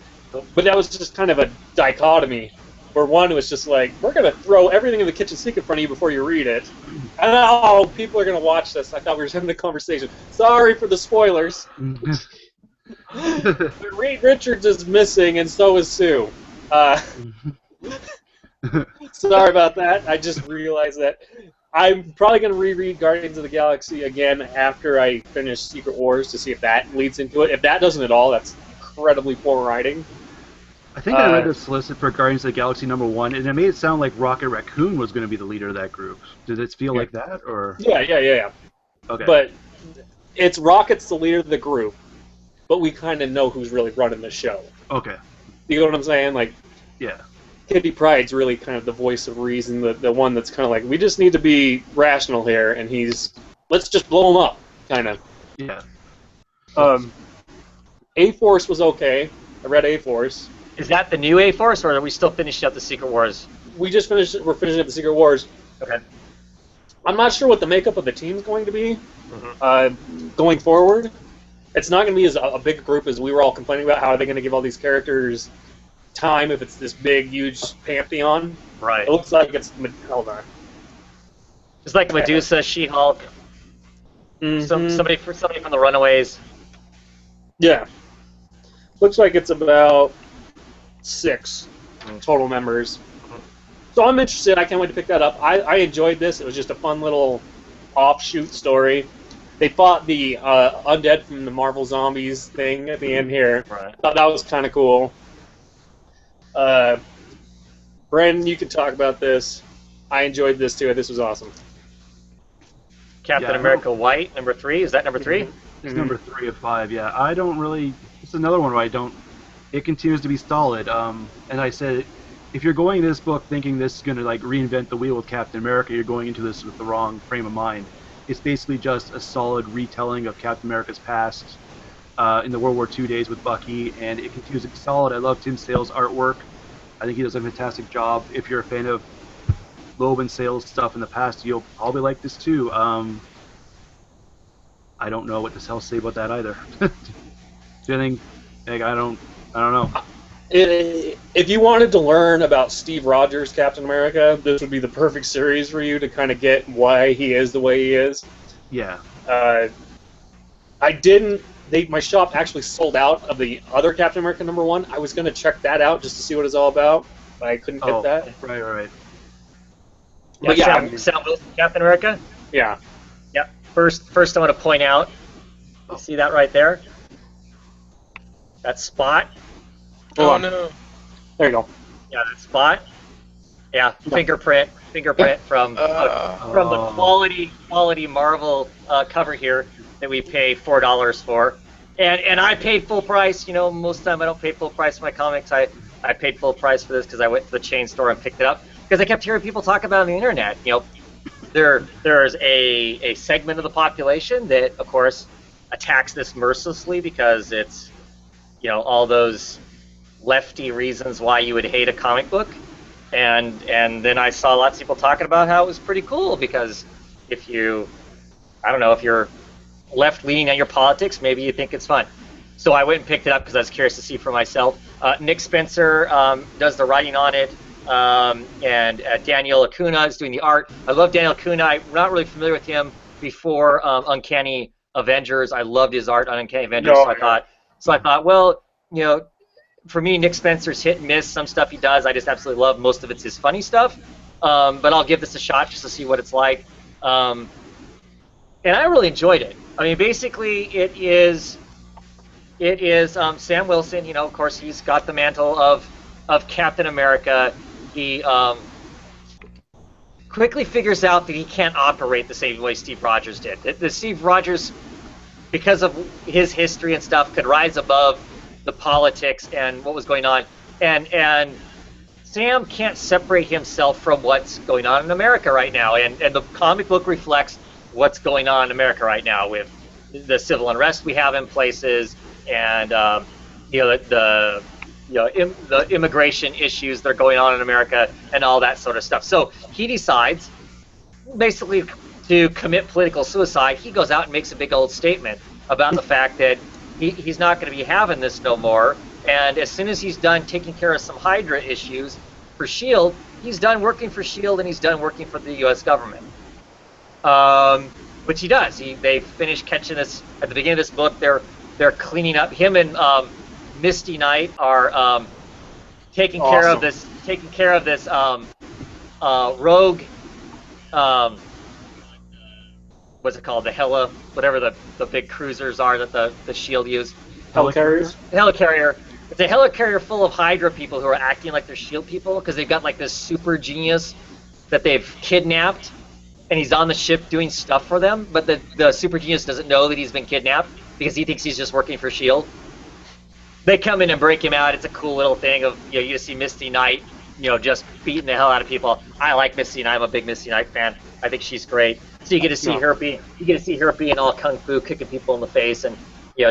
But that was just kind of a dichotomy, where one was just like, we're going to throw everything in the kitchen sink in front of you before you read it. And oh, people are going to watch this. I thought we were having a conversation. Sorry for the spoilers. But Reed Richards is missing, and so is Sue. Sorry about that. I just realized that. I'm probably going to reread Guardians of the Galaxy again after I finish Secret Wars to see if that leads into it. If that doesn't at all, that's incredibly poor writing. I think I read the solicit for Guardians of the Galaxy #1, and it made it sound like Rocket Raccoon was going to be the leader of that group. Did it feel like that, or? Yeah. Okay. But it's Rocket's the leader of the group, but we kind of know who's really running the show. Okay. You know what I'm saying? Like, yeah. Kitty Pryde's really kind of the voice of reason, the one that's kind of like, we just need to be rational here, and let's just blow him up, kind of. Yeah. A-Force was okay. I read A-Force. Is that the new A-Force, or are we still finishing up the Secret Wars? We're finishing up the Secret Wars. Okay. I'm not sure what the makeup of the team's going to be going forward. It's not going to be as a big group as we were all complaining about. How are they going to give all these characters time if it's this big, huge pantheon? Right. It looks like it's... Hold on. It's like Medusa, She-Hulk, somebody from the Runaways. Yeah. Looks like it's about 6 total members. So I'm interested. I can't wait to pick that up. I enjoyed this. It was just a fun little offshoot story. They fought the undead from the Marvel Zombies thing at the end here. Right. Thought that was kind of cool. Brandon, you could talk about this. I enjoyed this too. This was awesome. Captain America White, number 3. Is that number 3? It's number 3 of 5. Yeah, I don't really. It's another one where I don't. It continues to be solid. And I said, if you're going this book thinking this is going to like reinvent the wheel with Captain America, you're going into this with the wrong frame of mind. It's basically just a solid retelling of Captain America's past in the World War II days with Bucky, and it continues to be solid. I love Tim Sale's artwork. I think he does a fantastic job. If you're a fan of Loeb and Sale's stuff in the past, you'll probably like this too. I don't know what to say about that either. Do you think? Like, I don't know. If you wanted to learn about Steve Rogers, Captain America, this would be the perfect series for you to kind of get why he is the way he is. Yeah. My shop actually sold out of the other Captain America #1. I was going to check that out just to see what it's all about, but I couldn't get that. Right. But yeah, Sam Wilson, Captain America? Yeah. Yep. First I want to point out, you see that right there? That spot? Oh, no. There you go. Yeah, that spot. Yeah, fingerprint from the quality Marvel cover here that we pay $4 for, and I paid full price. You know, most of the time I don't pay full price for my comics. I paid full price for this because I went to the chain store and picked it up because I kept hearing people talk about it on the internet. You know, there's a segment of the population that, of course, attacks this mercilessly because it's, you know, all those lefty reasons why you would hate a comic book, and then I saw lots of people talking about how it was pretty cool because if you're left-leaning on your politics, maybe you think it's fun. So I went and picked it up because I was curious to see for myself. Nick Spencer does the writing on it, and Daniel Acuna is doing the art. I love Daniel Acuna. I'm not really familiar with him before Uncanny Avengers. I loved his art on Uncanny Avengers, so I thought, well, you know, for me, Nick Spencer's hit and miss. Some stuff he does, I just absolutely love. Most of it's his funny stuff. But I'll give this a shot just to see what it's like. And I really enjoyed it. I mean, basically, it is Sam Wilson. You know, of course, he's got the mantle of Captain America. He quickly figures out that he can't operate the same way Steve Rogers did. That Steve Rogers, because of his history and stuff, could rise above the politics and what was going on, and Sam can't separate himself from what's going on in America right now, and the comic book reflects what's going on in America right now with the civil unrest we have in places, and the immigration issues that are going on in America, and all that sort of stuff. So he decides, basically, to commit political suicide. He goes out and makes a big old statement about the fact that he's not going to be having this no more. And as soon as he's done taking care of some Hydra issues for S.H.I.E.L.D., he's done working for S.H.I.E.L.D. and he's done working for the U.S. government. Which he does. They finish catching this at the beginning of this book. They're cleaning up. Him and Misty Knight are taking care of this rogue. What's it called? The Hela, whatever the big cruisers are that the S.H.I.E.L.D. use. Helicarriers? Helicarrier. It's a helicarrier full of Hydra people who are acting like they're S.H.I.E.L.D. people because they've got like this super genius that they've kidnapped, and he's on the ship doing stuff for them, but the super genius doesn't know that he's been kidnapped because he thinks he's just working for S.H.I.E.L.D. They come in and break him out. It's a cool little thing of, you just see Misty Knight, just beating the hell out of people. I like Misty Knight. I'm a big Misty Knight fan. I think she's great. So you get to see her being all kung fu, kicking people in the face, and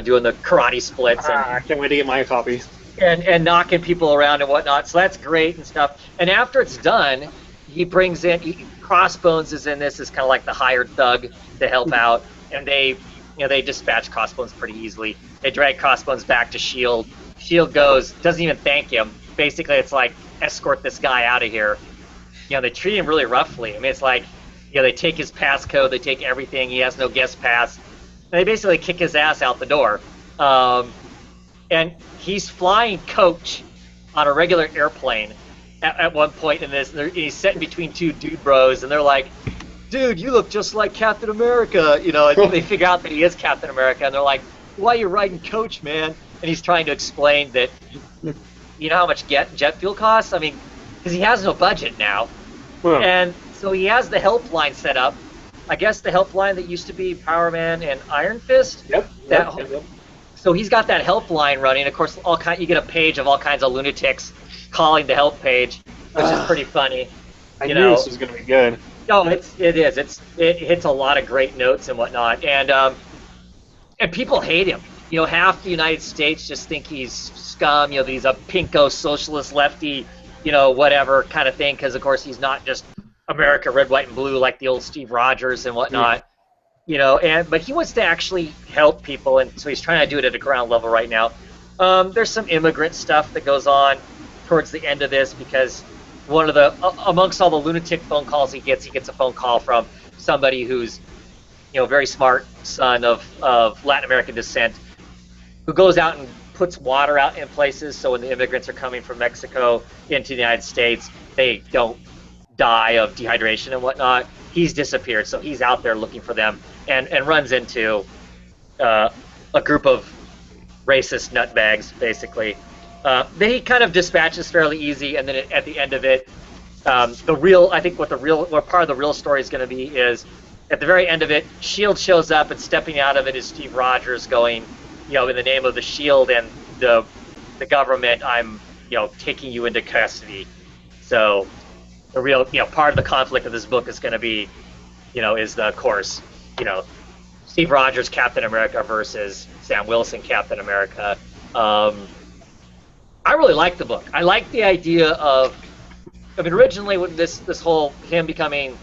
doing the karate splits. And I can't wait to get my copy. And knocking people around and whatnot. So that's great and stuff. And after it's done, he brings in Crossbones is in this as kind of like the hired thug to help out, and they dispatch Crossbones pretty easily. They drag Crossbones back to S.H.I.E.L.D. S.H.I.E.L.D. doesn't even thank him. Basically, it's like, escort this guy out of here. They treat him really roughly. I mean, it's like, they take his passcode, they take everything. He has no guest pass. And they basically kick his ass out the door. And he's flying coach on a regular airplane at one point in this. And he's sitting between two dude bros, and they're like, dude, you look just like Captain America. And they figure out that he is Captain America, and they're like, why are you riding coach, man? And he's trying to explain that, how much jet fuel costs? I mean, because he has no budget now. Huh. And so he has the helpline set up. I guess the helpline that used to be Power Man and Iron Fist. Yep. So he's got that helpline running. Of course, you get a page of all kinds of lunatics calling the help page, which is pretty funny. I knew this was going to be good. No, it is. It hits a lot of great notes and whatnot, and people hate him. Half the United States just think he's scum. That he's a pinko socialist lefty, whatever kind of thing. Because of course he's not just America red, white, and blue like the old Steve Rogers and whatnot. But he wants to actually help people, and so he's trying to do it at a ground level right now. There's some immigrant stuff that goes on towards the end of this because one of the amongst all the lunatic phone calls he gets a phone call from somebody who's very smart son of Latin American descent, who goes out and puts water out in places so when the immigrants are coming from Mexico into the United States, they don't die of dehydration and whatnot. He's disappeared, so he's out there looking for them and runs into a group of racist nutbags, basically. Then he kind of dispatches fairly easy, and then at the end of it, I think what part of the real story is going to be is at the very end of it, S.H.I.E.L.D. shows up, and stepping out of it is Steve Rogers going, in the name of the S.H.I.E.L.D. and the government, I'm, taking you into custody. So the real, part of the conflict of this book is going to be, is the, of course, Steve Rogers, Captain America versus Sam Wilson, Captain America. I really like the book. I like the idea of, originally when this whole him becoming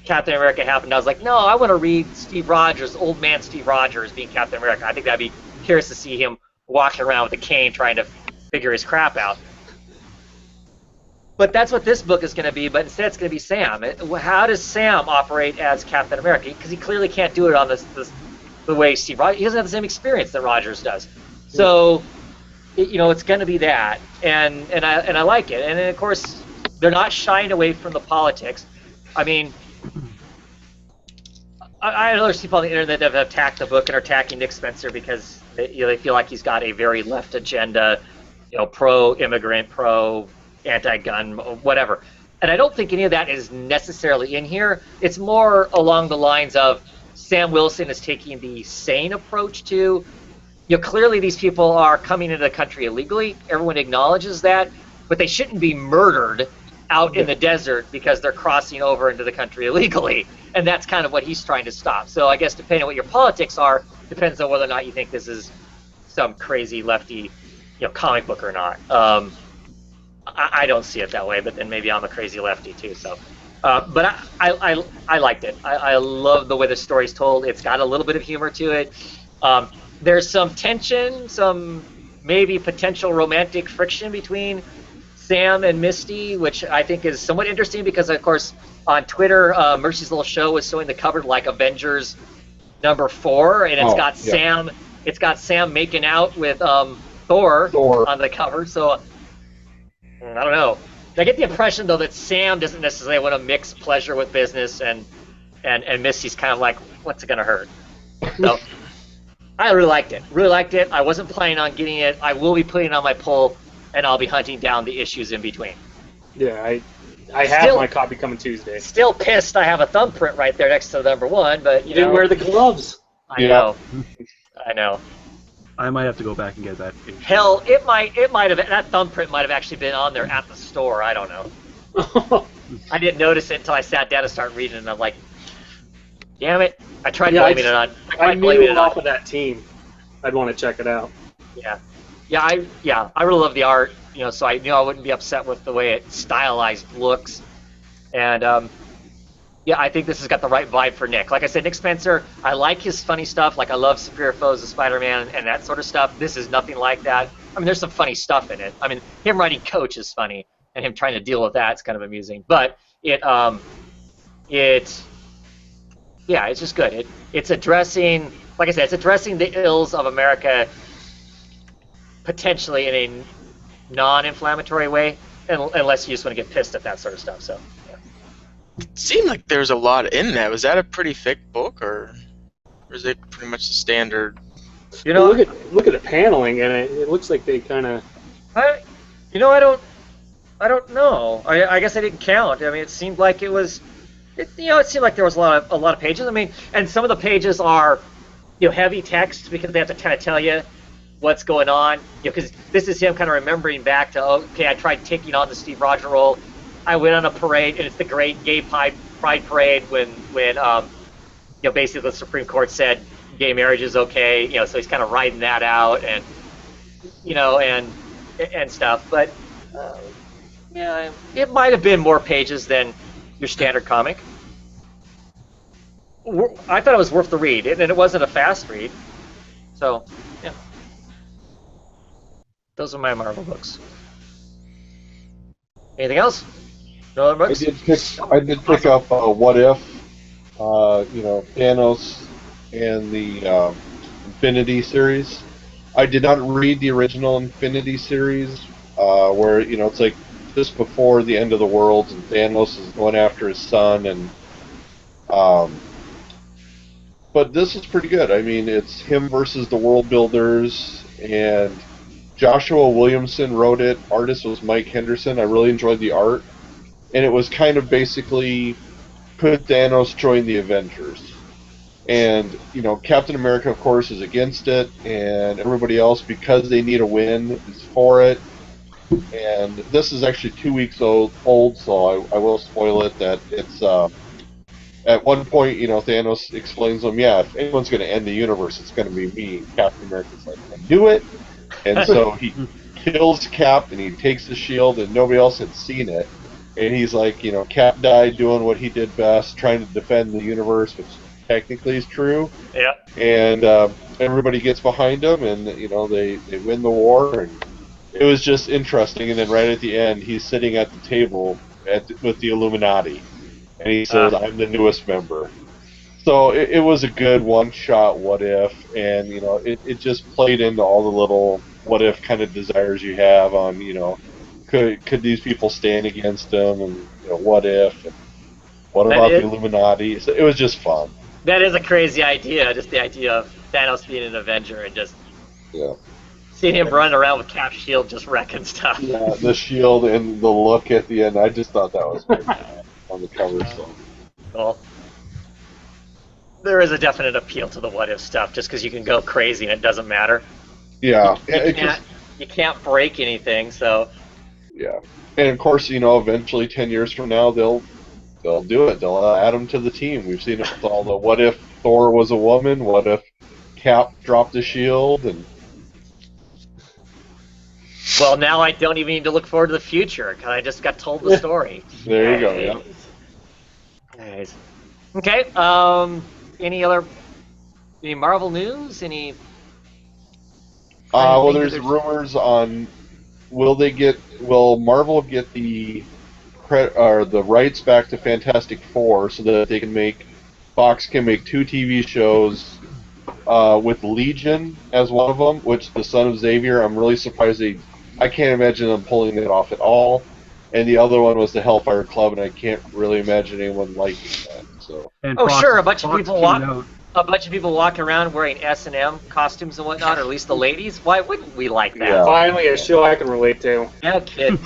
Captain America happened, I was like, no, I want to read Steve Rogers, old man Steve Rogers being Captain America. I think that'd be curious to see him walking around with a cane trying to figure his crap out. But that's what this book is going to be, but instead it's going to be Sam. How does Sam operate as Captain America? Because he clearly can't do it on the way Steve Rogers, he doesn't have the same experience that Rogers does. So, it's going to be that, and I like it. And then, of course, they're not shying away from the politics. I mean, I know there's people on the internet that have attacked the book and are attacking Nick Spencer because they feel like he's got a very left agenda, pro-immigrant, pro-anti-gun, whatever. And I don't think any of that is necessarily in here. It's more along the lines of Sam Wilson is taking the sane approach to, clearly these people are coming into the country illegally. Everyone acknowledges that, but they shouldn't be murdered out in the desert because they're crossing over into the country illegally, and that's kind of what he's trying to stop. So I guess depending on what your politics are, depends on whether or not you think this is some crazy lefty, comic book or not. I don't see it that way, but then maybe I'm a crazy lefty too. So, but I liked it. I love the way the story's told. It's got a little bit of humor to it. There's some tension, some maybe potential romantic friction between Sam and Misty, which I think is somewhat interesting because, of course, on Twitter, Mercy's Little Show was showing the cover like Avengers #4, and it's got Sam making out with Thor on the cover. So I don't know. I get the impression though that Sam doesn't necessarily want to mix pleasure with business, and Misty's kind of like, what's it gonna hurt? So I really liked it. Really liked it. I wasn't planning on getting it. I will be putting it on my pull, and I'll be hunting down the issues in between. Yeah, I have my copy coming Tuesday. Still pissed I have a thumbprint right there next to the #1, but you didn't wear the gloves. I know. I might have to go back and get that issue. Hell, it might have, that thumbprint might have actually been on there at the store. I don't know. I didn't notice it until I sat down and started reading it, and I'm like, damn it. I tried blaming it on. I knew it off of that team. I'd want to check it out. I really love the art, so I knew I wouldn't be upset with the way it stylized looks. And I think this has got the right vibe for Nick. Like I said, Nick Spencer, I like his funny stuff. Like I love Superior Foes of Spider-Man and that sort of stuff. This is nothing like that. I mean, there's some funny stuff in it. I mean, him writing Coach is funny, and him trying to deal with that is kind of amusing. But it's just good. It's addressing, like I said, it's addressing the ills of America potentially in a non-inflammatory way, unless you just want to get pissed at that sort of stuff. So. It seemed like there's a lot in that. Was that a pretty thick book, or is it pretty much the standard? Look at the paneling, and it looks like they kind of. I don't know. I guess I didn't count. I mean, it seemed like it was. It seemed like there was a lot of pages. I mean, and some of the pages are, heavy text because they have to kind of tell you what's going on. Because this is him kind of remembering back to, okay, I tried taking on the Steve Rogers role. I went on a parade, and it's the great gay pride parade when basically the Supreme Court said gay marriage is okay. So he's kind of riding that out, and and stuff. But it might have been more pages than your standard comic. I thought it was worth the read, and it wasn't a fast read. So yeah, those are my Marvel books. Anything else? No other books? I did pick up What If, Thanos and the Infinity series. I did not read the original Infinity series, where it's like just before the end of the world, and Thanos is going after his son, and but this is pretty good. I mean, it's him versus the world builders, and Joshua Williamson wrote it. Artist was Mike Henderson. I really enjoyed the art. And it was kind of basically, could Thanos join the Avengers? And, Captain America, of course, is against it, and everybody else, because they need a win, is for it. And this is actually 2 weeks old, so I will spoil it, that it's, at one point, Thanos explains to him, if anyone's going to end the universe, it's going to be me. Captain America's like, I knew it! And so he kills Cap, and he takes the shield, and nobody else had seen it. And he's like, Cap died doing what he did best, trying to defend the universe, which technically is true. Yeah. And everybody gets behind him, and they win the war, and it was just interesting. And then right at the end, he's sitting at the table with the Illuminati, and he says, "I'm the newest member." So it was a good one-shot What If, and it just played into all the little what if kind of desires you have on Could these people stand against them, and what if? And what about the Illuminati? So it was just fun. That is a crazy idea. Just the idea of Thanos being an Avenger and just seeing him running around with Cap's shield, just wrecking stuff. Yeah, the shield and the look at the end. I just thought that was great on the cover. So. Well, there is a definite appeal to the what if stuff, just because you can go crazy and it doesn't matter. Yeah, You can't break anything, so. Yeah. And of course, eventually 10 years from now, they'll do it. They'll add them to the team. We've seen it with all the what if Thor was a woman, what if Cap dropped the shield, and Well, now I don't even need to look forward to the future because I just got told the story. there you go. Yeah. Nice. Okay. Any Marvel news? Any? Well, there's rumors on will Marvel get the rights back to Fantastic Four so that Fox can make 2 TV shows with Legion as one of them, which the Son of Xavier. I'm really surprised I can't imagine them pulling it off at all. And the other one was the Hellfire Club, and I can't really imagine anyone liking that. So. And Oh, Fox- sure, a bunch of Fox people came out- a bunch of people walking around wearing S&M costumes and whatnot, or at least the ladies. Why wouldn't we like that? Yeah. Finally, a show I can relate to. No kid.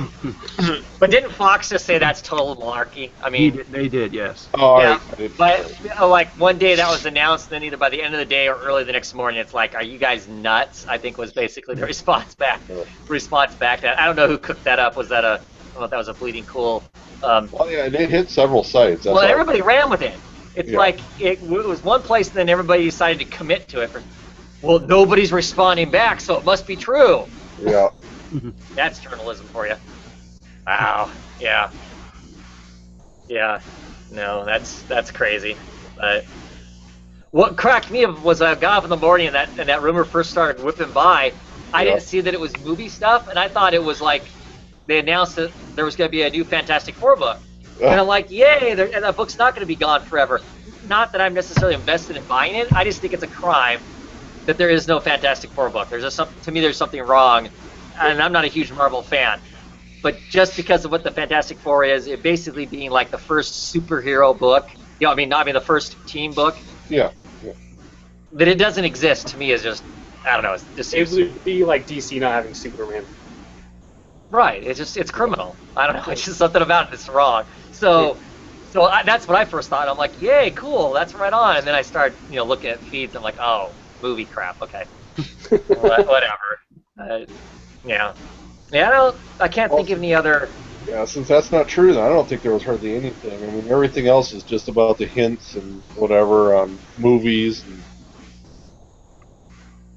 But didn't Fox just say that's total malarkey? I mean, They did, yes. Oh, yeah, I but like one day that was announced, and then either by the end of the day or early the next morning, it's like, are you guys nuts? I think was basically the response back. I don't know who cooked that up. Was that I don't know if that was a Bleeding Cool. Well, yeah, and it hit several sites. That's Well, all. everybody ran with it. It's Yeah. like it was one place, and then everybody decided to commit to it. Well, nobody's responding back, so it must be true. Yeah. That's journalism for you. Wow. Yeah. Yeah. No, that's crazy. But what cracked me up was I got up in the morning and that rumor first started whipping by. I Yeah. didn't see that it was movie stuff, and I thought it was like they announced that there was going to be a new Fantastic Four book. And I'm like, yay, and that book's not going to be gone forever. Not that I'm necessarily invested in buying it. I just think it's a crime that there is no Fantastic Four book. To me, there's something wrong, and I'm not a huge Marvel fan. But just because of what the Fantastic Four is, it basically being like the first superhero book, the first team book, Yeah. that it doesn't exist to me is just, I don't know, it's just It would be like DC not having Superman. right. It's criminal. I don't know. It's just something about it that's wrong. So that's what I first thought. I'm like, yay, cool, that's right on. And then I start, looking at feeds. I'm like, oh, movie crap. Okay, whatever. Yeah. I can't think of any other. Yeah, since that's not true, then I don't think there was hardly anything. I mean, everything else is just about the hints and whatever on movies.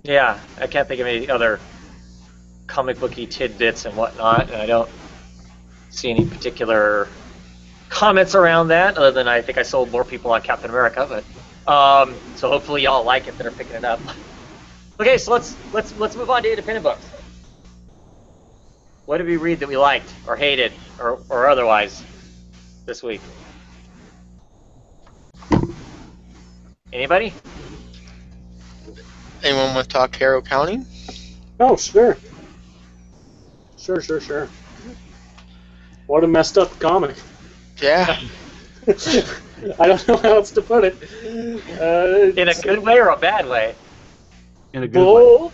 Yeah, I can't think of any other comic booky tidbits and whatnot. And I don't see any particular comments around that, other than I think I sold more people on Captain America. But so hopefully y'all like it that are picking it up. Okay, so let's move on to independent books. What did we read that we liked or hated or otherwise this week? Anybody? Anyone want to talk Harrow County? Oh, sure. Sure. What a messed up comic. Yeah. I don't know how else to put it. In a good way or a bad way? In a good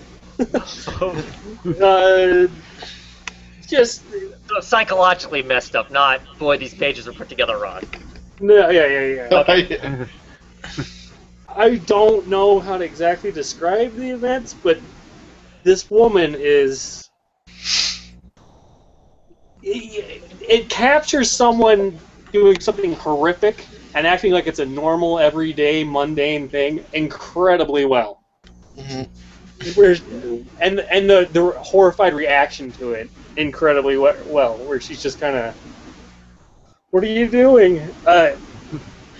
way. Just So psychologically messed up, not, boy, these pages are put together wrong. no, yeah. I don't know how to exactly describe the events, but this woman is. It captures someone doing something horrific and acting like it's a normal, everyday, mundane thing incredibly well. Mm-hmm. And the horrified reaction to it incredibly well, where she's just kind of, what are you doing?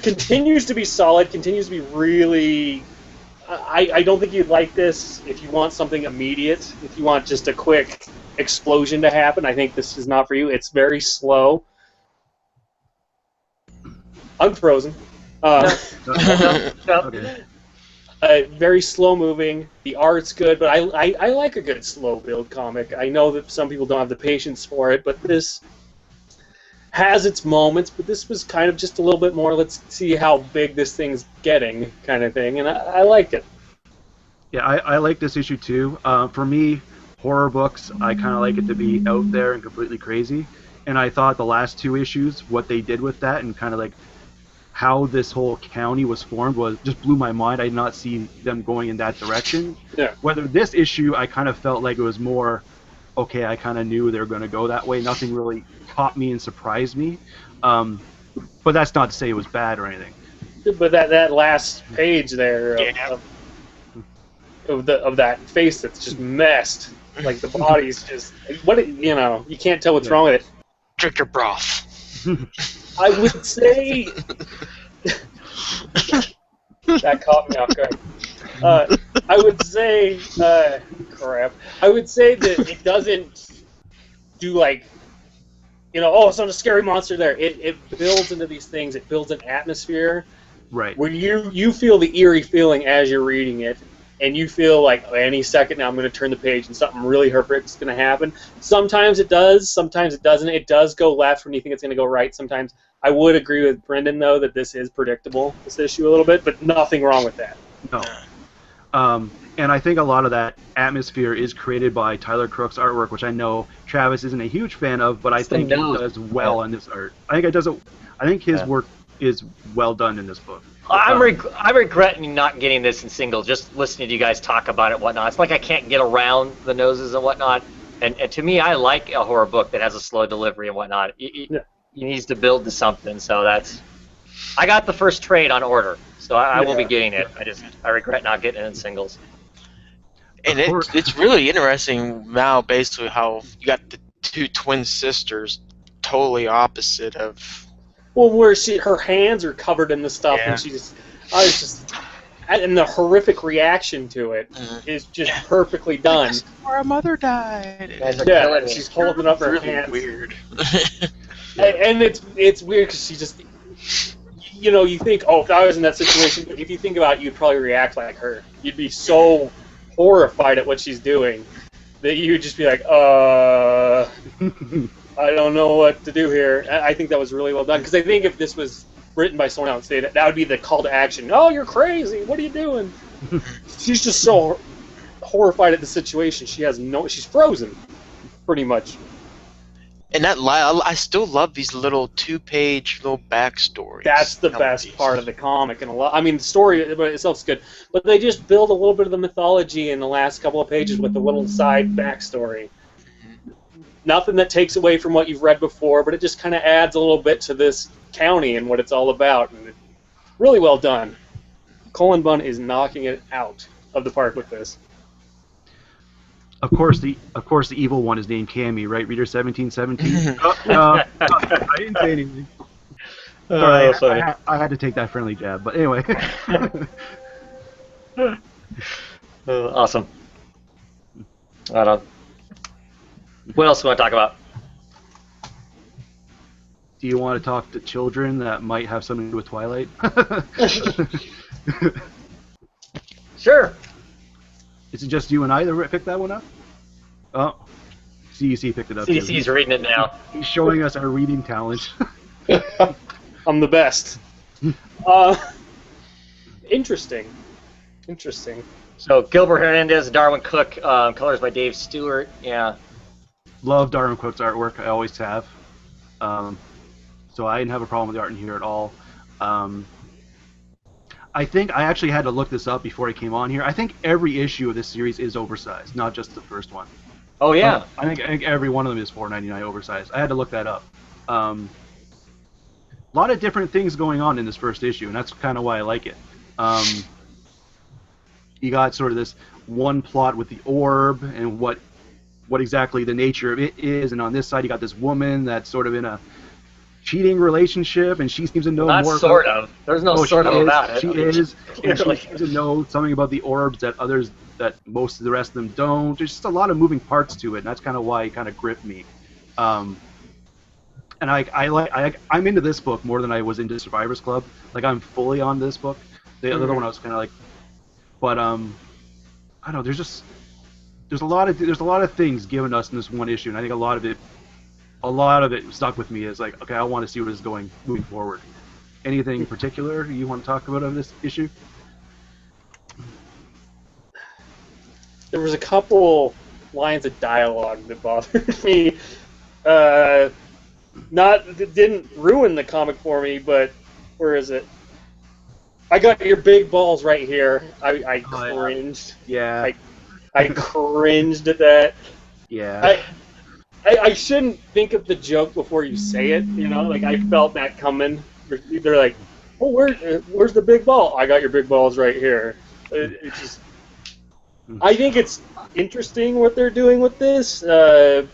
Continues to be solid, continues to be really... I don't think you'd like this if you want something immediate, if you want just a quick explosion to happen. I think this is not for you. It's very slow. Unfrozen. Okay. Very slow moving. The art's good, but I like a good slow build comic. I know that some people don't have the patience for it, but this has its moments. But this was kind of just a little bit more, let's see how big this thing's getting kind of thing, and I liked it. Yeah, I like this issue too. For me, horror books, I kind of like it to be out there and completely crazy. And I thought the last 2 issues, what they did with that and kind of like how this whole county was formed was just blew my mind. I did not see them going in that direction. Yeah. Whether this issue, I kind of felt like it was more okay, I kind of knew they were going to go that way. Nothing really caught me and surprised me. But that's not to say it was bad or anything. But that last page there Yeah. of that face that's just messed, like the body's just you can't tell what's wrong with it. Drink your broth. I would say that caught me off guard. I would say crap. I would say that it doesn't do like it's not a scary monster there. It builds into these things. It builds an atmosphere. Right. Where you feel the eerie feeling as you're reading it, and you feel like any second now I'm going to turn the page and something really horrific is going to happen. Sometimes it does, sometimes it doesn't. It does go left when you think it's going to go right. Sometimes I would agree with Brendan though that this is predictable, this issue a little bit, but nothing wrong with that. No. And I think a lot of that atmosphere is created by Tyler Crook's artwork, which I know Travis isn't a huge fan of, but I think he does well on this art. I think his work is well done in this book. I'm regretting not getting this in singles, just listening to you guys talk about it and whatnot. It's like I can't get around the noses and whatnot. And to me, I like a horror book that has a slow delivery and whatnot. It needs to build to something, so that's... I got the first trade on order, so I will be getting it. I regret not getting it in singles. And it's really interesting now, basically, how you got the two twin sisters totally opposite of... Well, where her hands are covered in the stuff, and and the horrific reaction to it is just perfectly done. Our mother died. Yeah, she's holding up her really hands. Weird. And it's weird because she just, you think, oh, if I was in that situation, but if you think about it, you'd probably react like her. You'd be so horrified at what she's doing that you'd just be like, I don't know what to do here. I think that was really well done, because I think if this was written by someone else, that would be the call to action. Oh, you're crazy! What are you doing? She's just so horrified at the situation. She's frozen, pretty much. And I still love these little 2-page little backstories. That's the best part of the comic, and the story itself is good, but they just build a little bit of the mythology in the last couple of pages with the little side backstory. Nothing that takes away from what you've read before, but it just kind of adds a little bit to this county and what it's all about. And it's really well done. Cullen Bunn is knocking it out of the park with this. Of course, the evil one is named Cammy, right? Reader 1717. I didn't say anything. Sorry, I had to take that friendly jab, but anyway. Awesome. Right on. What else do you want to talk about? Do you want to talk to children that might have something to do with Twilight? Sure. Is it just you and I that picked that one up? Oh, CEC picked it up. CEC's reading it now. He's showing us our reading talent. I'm the best. Interesting. So Gilbert Hernandez, Darwin Cook, colors by Dave Stewart. Yeah. Love Darwin Cook's artwork. I always have. So I didn't have a problem with the art in here at all. I think I actually had to look this up before I came on here. I think every issue of this series is oversized, not just the first one. Oh yeah. I think every one of them is $4.99 oversized. I had to look that up. A lot of different things going on in this first issue, and that's kind of why I like it. You got sort of this one plot with the orb and what exactly the nature of it is, and on this side you got this woman that's sort of in a cheating relationship, and she seems to know Not more. Sort of. There's no sort of about it. She is, and she seems to know something about the orbs that most of the rest of them don't. There's just a lot of moving parts to it, and that's kind of why it kind of gripped me. And I'm into this book more than I was into Survivors Club. Like, I'm fully on this book. The other one I was kind of like, but I don't know. There's a lot of things given us in this one issue, and I think a lot of it stuck with me as like, okay, I want to see what is moving forward. Anything particular you want to talk about on this issue? There was a couple lines of dialogue that bothered me. It didn't ruin the comic for me, but where is it? I got your big balls right here. I cringed. Yeah. I cringed at that. Yeah. I shouldn't think of the joke before you say it. You know, like I felt that coming. They're like, "Oh, where's the big ball? I got your big balls right here." It's just, I think it's interesting what they're doing with this. I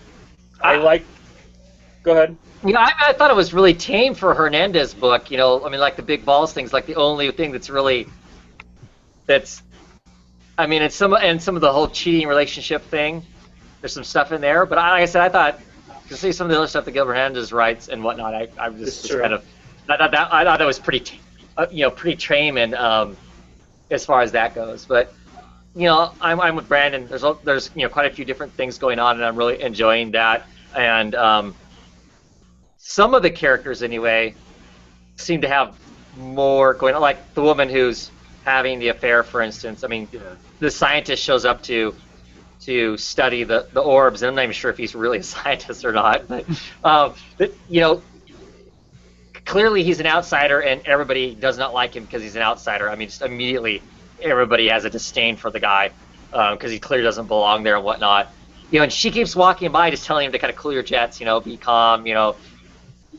like. Go ahead. You know, I thought it was really tame for Hernandez book. You know, I mean, like the big balls thing's like the only thing that's really I mean, it's some of the whole cheating relationship thing. There's some stuff in there, but like I said, I thought to see some of the other stuff that Gilbert Hernandez writes and whatnot. I just was kind of I thought that was pretty, pretty tame and as far as that goes. But you know, I'm with Brandon. There's quite a few different things going on, and I'm really enjoying that. And some of the characters anyway seem to have more going on, like the woman who's having the affair, for instance. I mean, the scientist shows up to study the orbs, and I'm not even sure if he's really a scientist or not. But you know, clearly he's an outsider, and everybody does not like him because he's an outsider. I mean, just immediately everybody has a disdain for the guy because he clearly doesn't belong there and whatnot. You know, and she keeps walking by, just telling him to kind of cool your jets. You know, be calm. You know,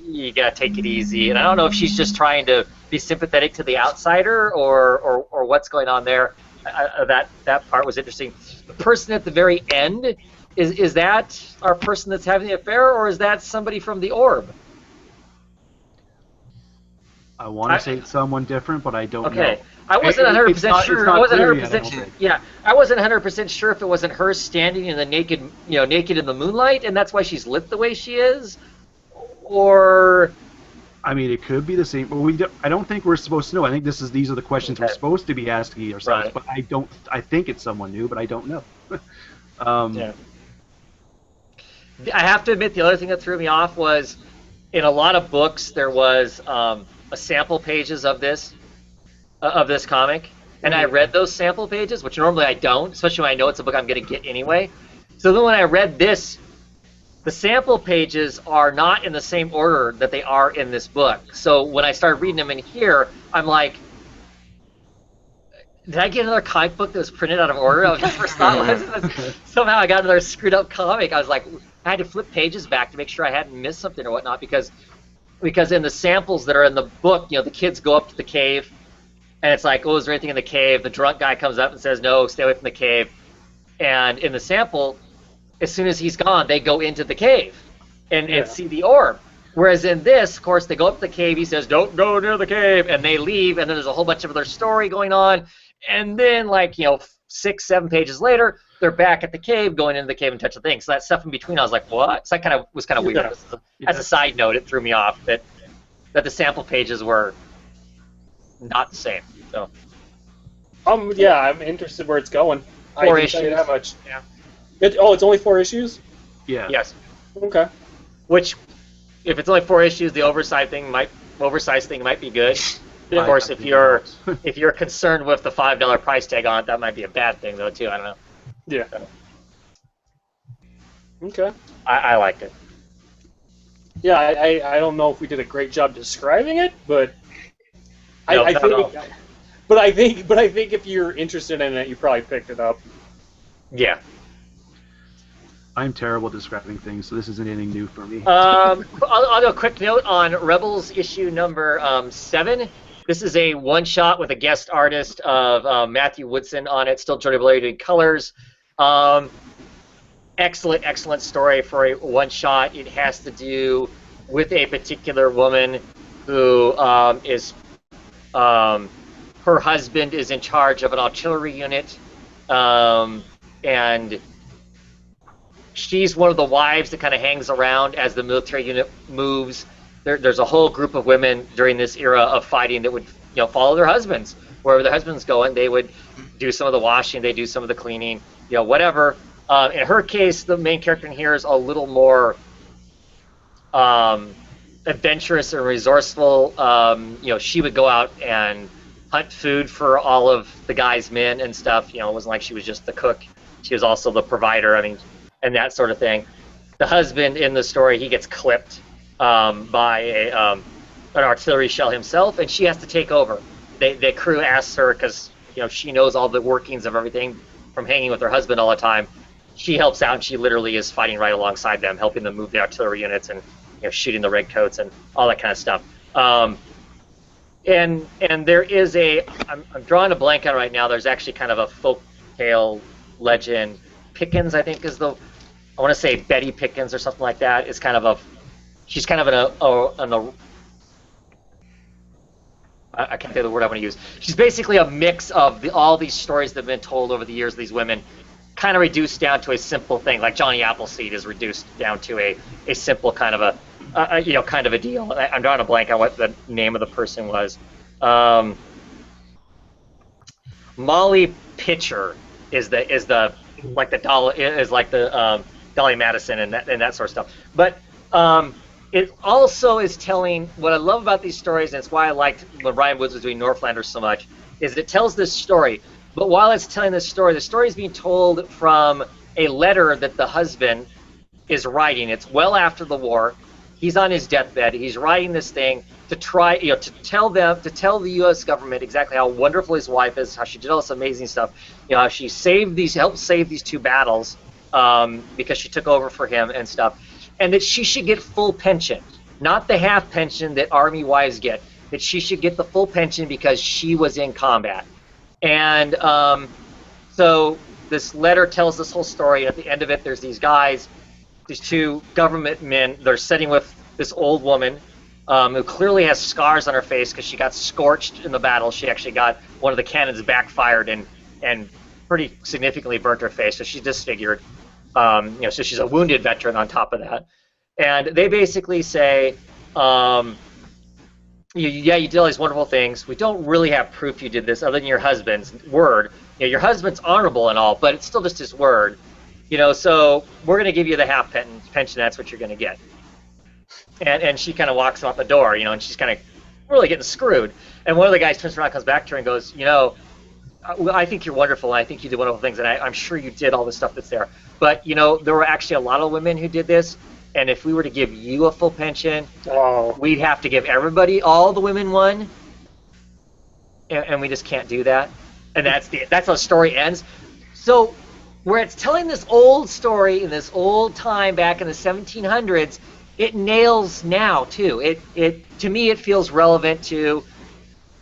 you gotta take it easy. And I don't know if she's just trying to be sympathetic to the outsider or what's going on there. That part was interesting. The person at the very end, is that our person that's having the affair, or is that somebody from the orb? I want to say it's someone different, but I don't know. Okay, I wasn't 100% sure. I wasn't 100%. Yeah, I wasn't 100% sure if it wasn't her standing in the naked in the moonlight, and that's why she's lit the way she is, or. I mean, it could be the same, but I don't think we're supposed to know. I think these are the questions we're supposed to be asking ourselves. Right. But I think it's someone new, but I don't know. Yeah. I have to admit, the other thing that threw me off was, in a lot of books, there was a sample pages of this comic, and I read those sample pages, which normally I don't, especially when I know it's a book I'm going to get anyway. So then when I read this, the sample pages are not in the same order that they are in this book. So when I started reading them in here, I'm like, did I get another comic book that was printed out of order? I was just first thought somehow I got another screwed up comic. I was like, I had to flip pages back to make sure I hadn't missed something or whatnot, because in the samples that are in the book, you know, the kids go up to the cave, and it's like, oh, is there anything in the cave? The drunk guy comes up and says, no, stay away from the cave. And in the sample, as soon as he's gone, they go into the cave and see the orb. Whereas in this, of course, they go up to the cave. He says, don't go near the cave. And they leave. And then there's a whole bunch of other story going on. And then, 6, 7 pages later, they're back at the cave, going into the cave and touch the thing. So that stuff in between, I was like, what? So that was kind of weird. As a side note, it threw me off that the sample pages were not the same. So. Yeah, I'm interested where it's going. 4 issues. I can tell you that much. Yeah. It's only 4 issues? Yeah. Yes. Okay. Which, if it's only 4 issues, the oversized thing might be good. Yeah. Of course, if you're concerned with the $5 price tag on it, that might be a bad thing, though, too. I don't know. Yeah. Okay. I liked it. Yeah, I don't know if we did a great job describing it, but I think if you're interested in it, you probably picked it up. Yeah. I'm terrible at describing things, so this isn't anything new for me. I'll do a quick note on Rebels issue number 7. This is a one-shot with a guest artist of Matthew Woodson on it, still Jordy Blair doing colors. Excellent story for a one-shot. It has to do with a particular woman who her husband is in charge of an artillery unit, and she's one of the wives that kind of hangs around as the military unit moves. There's a whole group of women during this era of fighting that would, follow their husbands. Wherever their husband's going, they would do some of the washing, they do some of the cleaning, whatever. In her case, the main character in here is a little more adventurous and resourceful. She would go out and hunt food for all of the guys' men and stuff. It wasn't like she was just the cook. She was also the provider, and that sort of thing. The husband in the story, he gets clipped by an artillery shell himself, and she has to take over. The crew asks her, because she knows all the workings of everything from hanging with her husband all the time, she helps out, and she literally is fighting right alongside them, helping them move the artillery units and shooting the redcoats and all that kind of stuff. And there is I'm drawing a blank on it right now. There's actually kind of a folk tale legend. Pickens, I think, is I want to say Betty Pickens or something like that. Is kind of she's kind of I can't say the word I want to use. She's basically a mix of all these stories that have been told over the years. These women, kind of reduced down to a simple thing, like Johnny Appleseed is reduced down to a simple kind of a kind of a deal. I'm drawing a blank on what the name of the person was. Molly Pitcher is like the Dolly Madison and that sort of stuff. But it also is telling, what I love about these stories, and it's why I liked when Ryan Woods was doing Northlanders so much, is it tells this story. But while it's telling this story, the story is being told from a letter that the husband is writing. It's well after the war. He's on his deathbed. He's writing this thing to try, to tell the U.S. government exactly how wonderful his wife is, how she did all this amazing stuff, how she helped save these 2 battles because she took over for him and stuff, and that she should get full pension, not the half pension that Army wives get. That she should get the full pension because she was in combat. And so this letter tells this whole story. At the end of it, there's these guys, these 2 government men. They're sitting with this old woman who clearly has scars on her face because she got scorched in the battle. She actually got one of the cannons backfired and pretty significantly burnt her face, so she's disfigured. So she's a wounded veteran on top of that. And they basically say, yeah, you did all these wonderful things. We don't really have proof you did this other than your husband's word. Your husband's honorable and all, but it's still just his word. So we're going to give you the half pension. That's what you're going to get. And she kind of walks him out the door, and she's kind of really getting screwed. And one of the guys turns around, comes back to her, and goes, I think you're wonderful, and I think you did wonderful things, and I'm sure you did all the stuff that's there. But, there were actually a lot of women who did this, and if we were to give you a full pension, we'd have to give everybody, all the women one, and we just can't do that. And that's how the story ends. So, where it's telling this old story in this old time back in the 1700s, it nails now, too. It to me, it feels relevant to,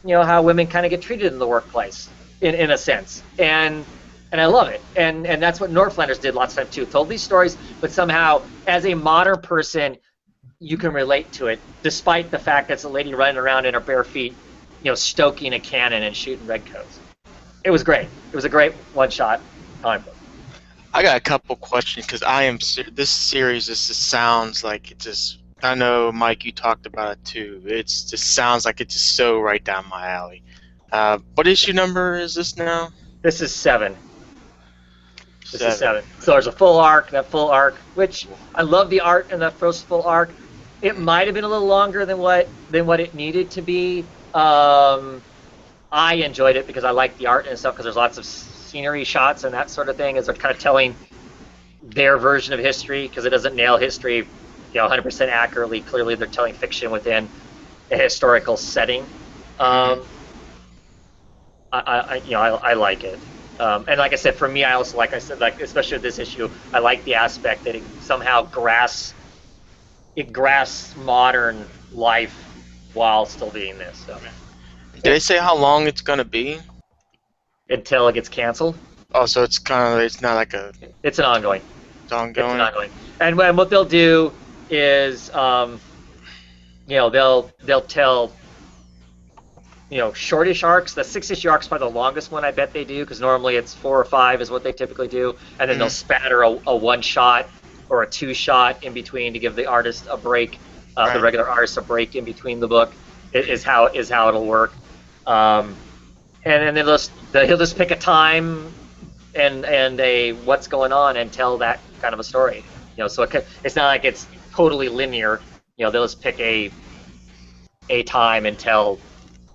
how women kind of get treated in the workplace, in a sense. And I love it. And that's what Northlanders did lots of times too. Told these stories, but somehow, as a modern person, you can relate to it, despite the fact that it's a lady running around in her bare feet, stoking a cannon and shooting redcoats. It was great. It was a great one-shot comic book. I got a couple questions because this series just sounds like it just. I know, Mike, you talked about it too. It just sounds like it's just so right down my alley. What issue number is this now? This is 7. This is 7. So there's a full arc, which I love the art in that first full arc. It might have been a little longer than what it needed to be. I enjoyed it because I like the art and stuff, because there's lots of scenery shots and that sort of thing, as they're kind of telling their version of history, because it doesn't nail history 100% accurately. Clearly they're telling fiction within a historical setting. I like it. And like I said, for me, I also, like I said, especially with this issue, I like the aspect that it somehow grasps modern life while still being this. So. Did they say how long it's gonna be? Until it gets canceled. Oh, so it's not like a. It's an ongoing. It's ongoing. It's an ongoing. And what they'll do is, they'll tell. Shortish arcs. The 6-issue arc is probably the longest one I bet they do, because normally it's 4 or 5 is what they typically do, and then they'll spatter a 1-shot or a 2-shot in between to give the artist a break, the regular artist a break in between the book. Is how it'll work. And then he'll just pick a time and a what's going on and tell that kind of a story. So it's not like it's totally linear. They'll just pick a time and tell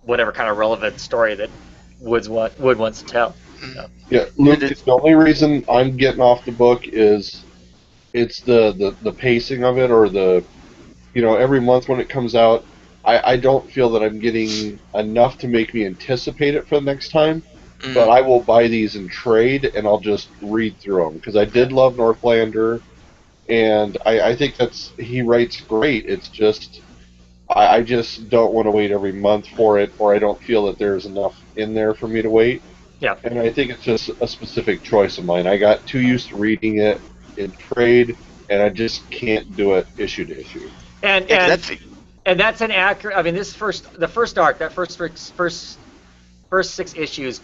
whatever kind of relevant story that Wood wants to tell. Yeah, Luke, the only reason I'm getting off the book is it's the pacing of it, or every month when it comes out, I don't feel that I'm getting enough to make me anticipate it for the next time. but I will buy these in trade, and I'll just read through them because I did love Northlander, and I think he writes great. It's just I just don't want to wait every month for it, or I don't feel that there's enough in there for me to wait. Yeah. And I think it's just a specific choice of mine. I got too used to reading it in trade, and I just can't do it issue to issue. And that's an accurate. I mean, the first arc, that first 6 issues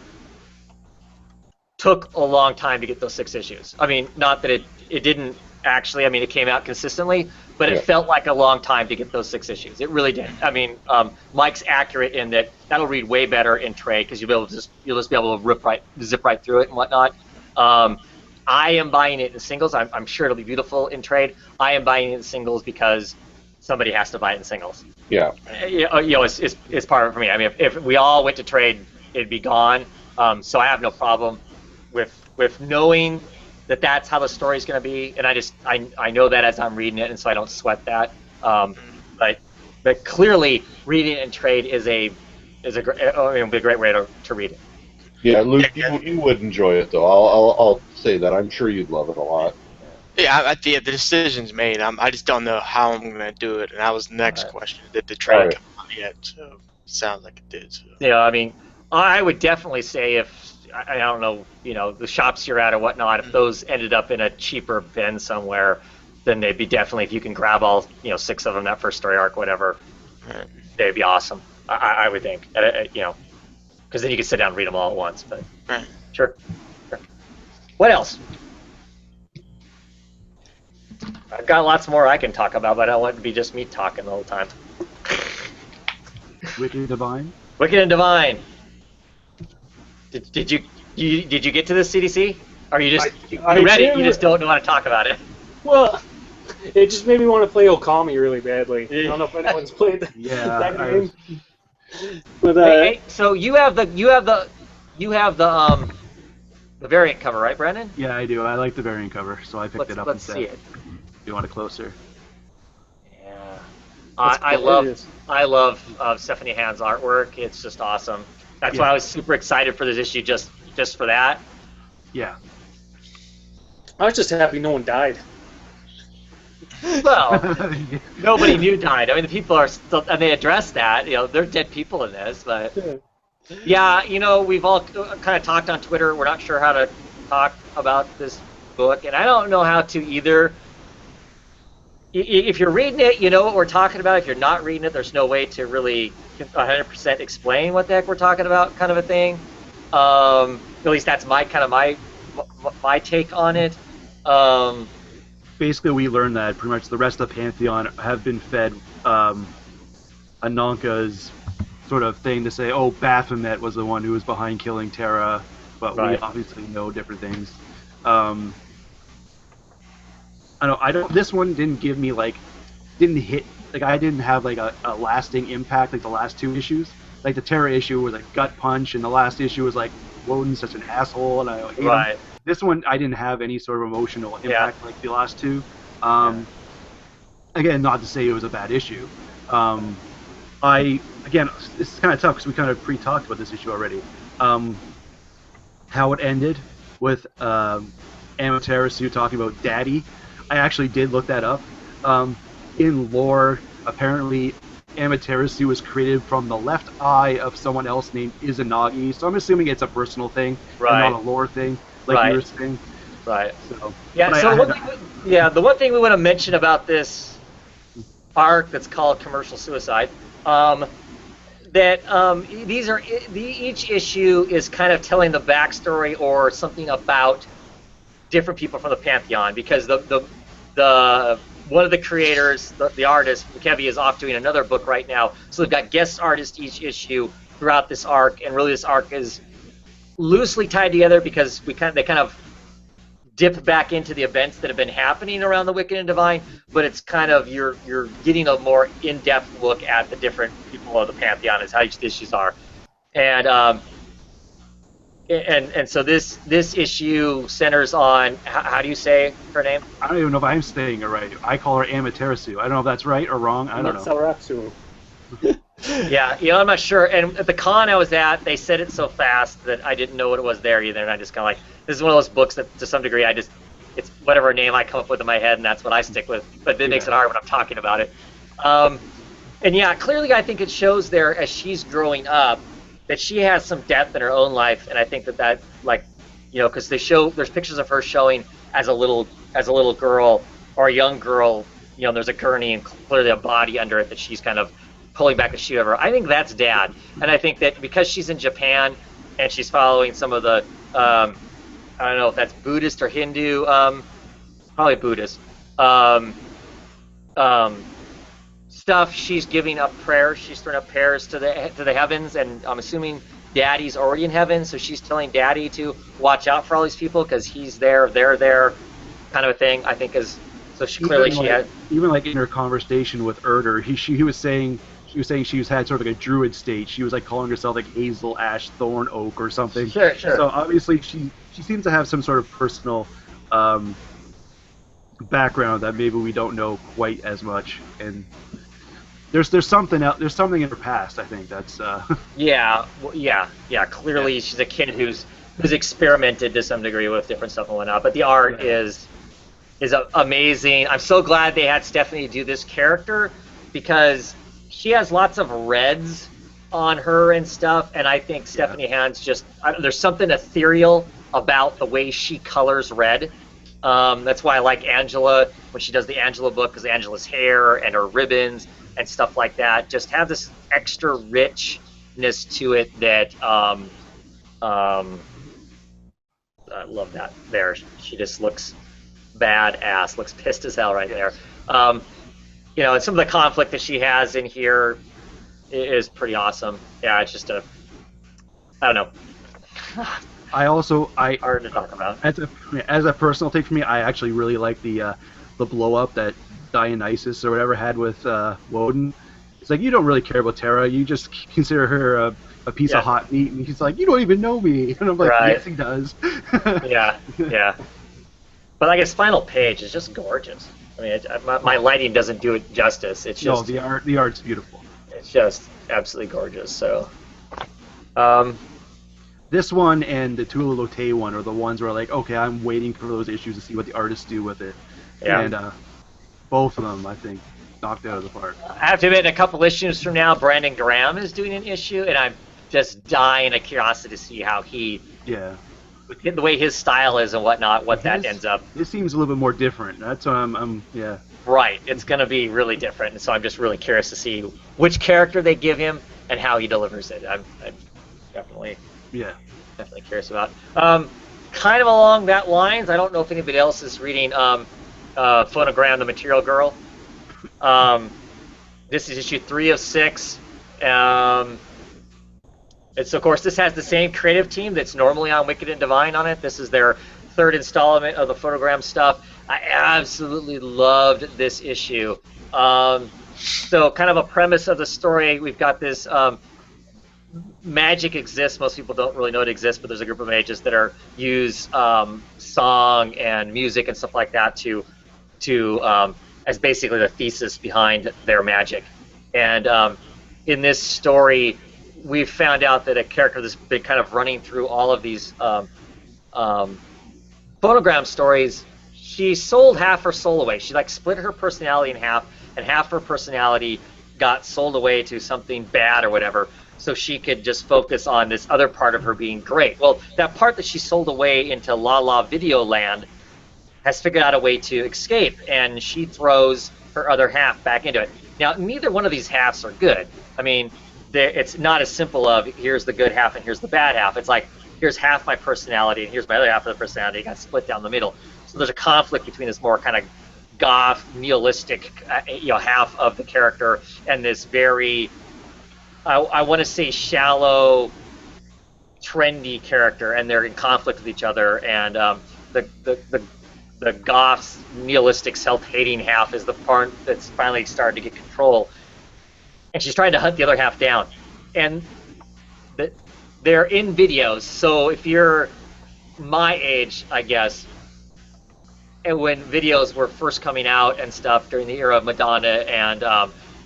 took a long time to get those 6 issues. I mean, not that it didn't actually. I mean, it came out consistently, but it felt like a long time to get those 6 issues. It really did. I mean, Mike's accurate in that that'll read way better in trade because you'll just be able to zip right through it and whatnot. I am buying it in singles. I'm sure it'll be beautiful in trade. I am buying it in singles because somebody has to buy it in singles. Yeah. It's part of it for me. I mean, if we all went to trade, it'd be gone. So I have no problem with knowing that that's how the story's going to be, and I know that as I'm reading it, and so I don't sweat that. But clearly, reading it in trade is a great way to read it. Yeah, Luke, you would enjoy it though. I'll say that. I'm sure you'd love it a lot. Yeah, the decision's made. I just don't know how I'm going to do it, and that was the next question. Did the trade come out yet? So it sounds like it did. So. Yeah, I mean, I would definitely say if I don't know, the shops you're at or whatnot, if those ended up in a cheaper bin somewhere, then they'd be definitely, if you can grab all 6 of them, that first story arc, whatever, they'd be awesome. I would think, because then you could sit down and read them all at once. But sure. What else? I've got lots more I can talk about, but I don't want it to be just me talking the whole time. Wicked and Divine. Wicked and Divine. Did you get to the CDC? Or you just you read it? You just don't know how to talk about it. Well, it just made me want to play Okami really badly. I don't know if anyone's played that game. But hey, so you have the variant cover, right, Brandon? Yeah, I do. I like the variant cover, so I picked it up instead. Let's see it. You want it closer? Yeah. I love Stephanie Hand's artwork. It's just awesome. That's why I was super excited for this issue, just for that. Yeah. I was just happy no one died. Well, nobody new died. I mean, the people are still, and they addressed that. They're dead people in this, but yeah, we've all kind of talked on Twitter. We're not sure how to talk about this book, and I don't know how to either. If you're reading it, you know what we're talking about. If you're not reading it, there's no way to really 100% explain what the heck we're talking about, kind of a thing. At least that's my take on it. Basically, we learned that pretty much the rest of the Pantheon have been fed Ananka's sort of thing to say, oh, Baphomet was the one who was behind killing Terra, but we obviously know different things. This one didn't give me didn't hit, I didn't have a lasting impact like the last 2 issues. Like the Terra issue was a gut punch, and the last issue was Woden's such an asshole, and I hate him. This one I didn't have any sort of emotional impact like the last 2. Again, not to say it was a bad issue. Again, this is kind of tough because we kind of pre-talked about this issue already. How it ended with Amaterasu talking about Daddy. I actually did look that up. In lore, apparently Amaterasu was created from the left eye of someone else named Izanagi, so I'm assuming it's a personal thing, and not a lore thing, like you were saying. Right. So, the one thing we want to mention about this arc that's called Commercial Suicide, each issue is kind of telling the backstory or something about different people from the Pantheon, because the one of the creators, the artist, Kevi, is off doing another book right now. So they've got guest artists each issue throughout this arc, and really this arc is loosely tied together because they kind of dip back into the events that have been happening around the Wicked and Divine, but it's kind of you're getting a more in-depth look at the different people of the Pantheon as how each of the issues are, and so this issue centers on how do you say her name? I don't even know if I'm saying it right. I call her Amaterasu. I don't know if that's right or wrong. I don't know. Saraxu. Yeah, I'm not sure. And at the con I was at, they said it so fast that I didn't know what it was there either, and I just kind of like, this is one of those books that, to some degree, it's whatever name I come up with in my head, and that's what I stick with. But it makes it hard when I'm talking about it. And yeah, clearly, I think it shows there as she's growing up that she has some depth in her own life, and I think that like, because there's pictures of her showing as a little girl or a young girl. There's a gurney and clearly a body under it that she's kind of pulling back a sheet over. I think that's Dad, and I think that because she's in Japan and she's following some of the I don't know if that's Buddhist or Hindu, probably Buddhist stuff. She's giving up prayers. She's throwing up prayers to the heavens, and I'm assuming Daddy's already in heaven, so she's telling Daddy to watch out for all these people because he's there, they're there, kind of a thing. I think is so. She clearly had even like in her conversation with Erder, he was saying. She was saying she's had sort of like a druid state. She was like calling herself like Hazel Ash Thorn Oak or something. Sure. So obviously she seems to have some sort of personal background that maybe we don't know quite as much. And there's something out. There's something in her past. I think that's. Yeah. Clearly, she's a kid who's experimented to some degree with different stuff and whatnot. But the art is amazing. I'm so glad they had Stephanie do this character because she has lots of reds on her and stuff, and I think Stephanie Hand's there's something ethereal about the way she colors red. That's why I like Angela when she does the Angela book, because Angela's hair and her ribbons and stuff like that just have this extra richness to it that I love that. There, she just looks badass, looks pissed as hell right there. And some of the conflict that she has in here is pretty awesome. Yeah, it's just I don't know. Hard to talk about. As a personal take for me, I actually really like the blow up that Dionysus or whatever had with Woden. It's like, you don't really care about Terra, you just consider her a piece of hot meat, and he's like, you don't even know me, and I'm like, yes, he does. yeah. But like his final page is just gorgeous. I mean, my lighting doesn't do it justice. It's just the art's beautiful. It's just absolutely gorgeous. So, this one and the Tula Lotte one are the ones where like, okay, I'm waiting for those issues to see what the artists do with it. Yeah. And both of them, I think, knocked out of the park. I have to admit, in a couple issues from now, Brandon Graham is doing an issue, and I'm just dying of curiosity to see how he. Yeah. The way his style is and whatnot, that ends up. It seems a little bit more different. That's what I'm yeah. Right, it's going to be really different, and so I'm just really curious to see which character they give him and how he delivers it. I'm definitely curious about. Kind of along that lines, I don't know if anybody else is reading Phonogram, the Material Girl. This is issue 3 of 6. And so, of course, this has the same creative team that's normally on Wicked and Divine on it. This is their third installment of the Phonogram stuff. I absolutely loved this issue. So kind of a premise of the story, we've got this magic exists. Most people don't really know it exists, but there's a group of mages that use song and music and stuff like that to as basically the thesis behind their magic. And in this story, we've found out that a character that's been kind of running through all of these phonogram stories, she sold half her soul away. She like split her personality in half, and half her personality got sold away to something bad or whatever, so she could just focus on this other part of her being great. Well, that part that she sold away into La La Video Land has figured out a way to escape, and she throws her other half back into it. Now, neither one of these halves are good. I mean, it's not as simple of here's the good half and here's the bad half. It's like here's half my personality and here's my other half of the personality. It got split down the middle. So there's a conflict between this more kind of goth, nihilistic, half of the character and this very, I want to say, shallow, trendy character, and they're in conflict with each other. And the goth's nihilistic, self-hating half is the part that's finally started to get control. And she's trying to hunt the other half down. And they're in videos, so if you're my age, I guess, and when videos were first coming out and stuff during the era of Madonna and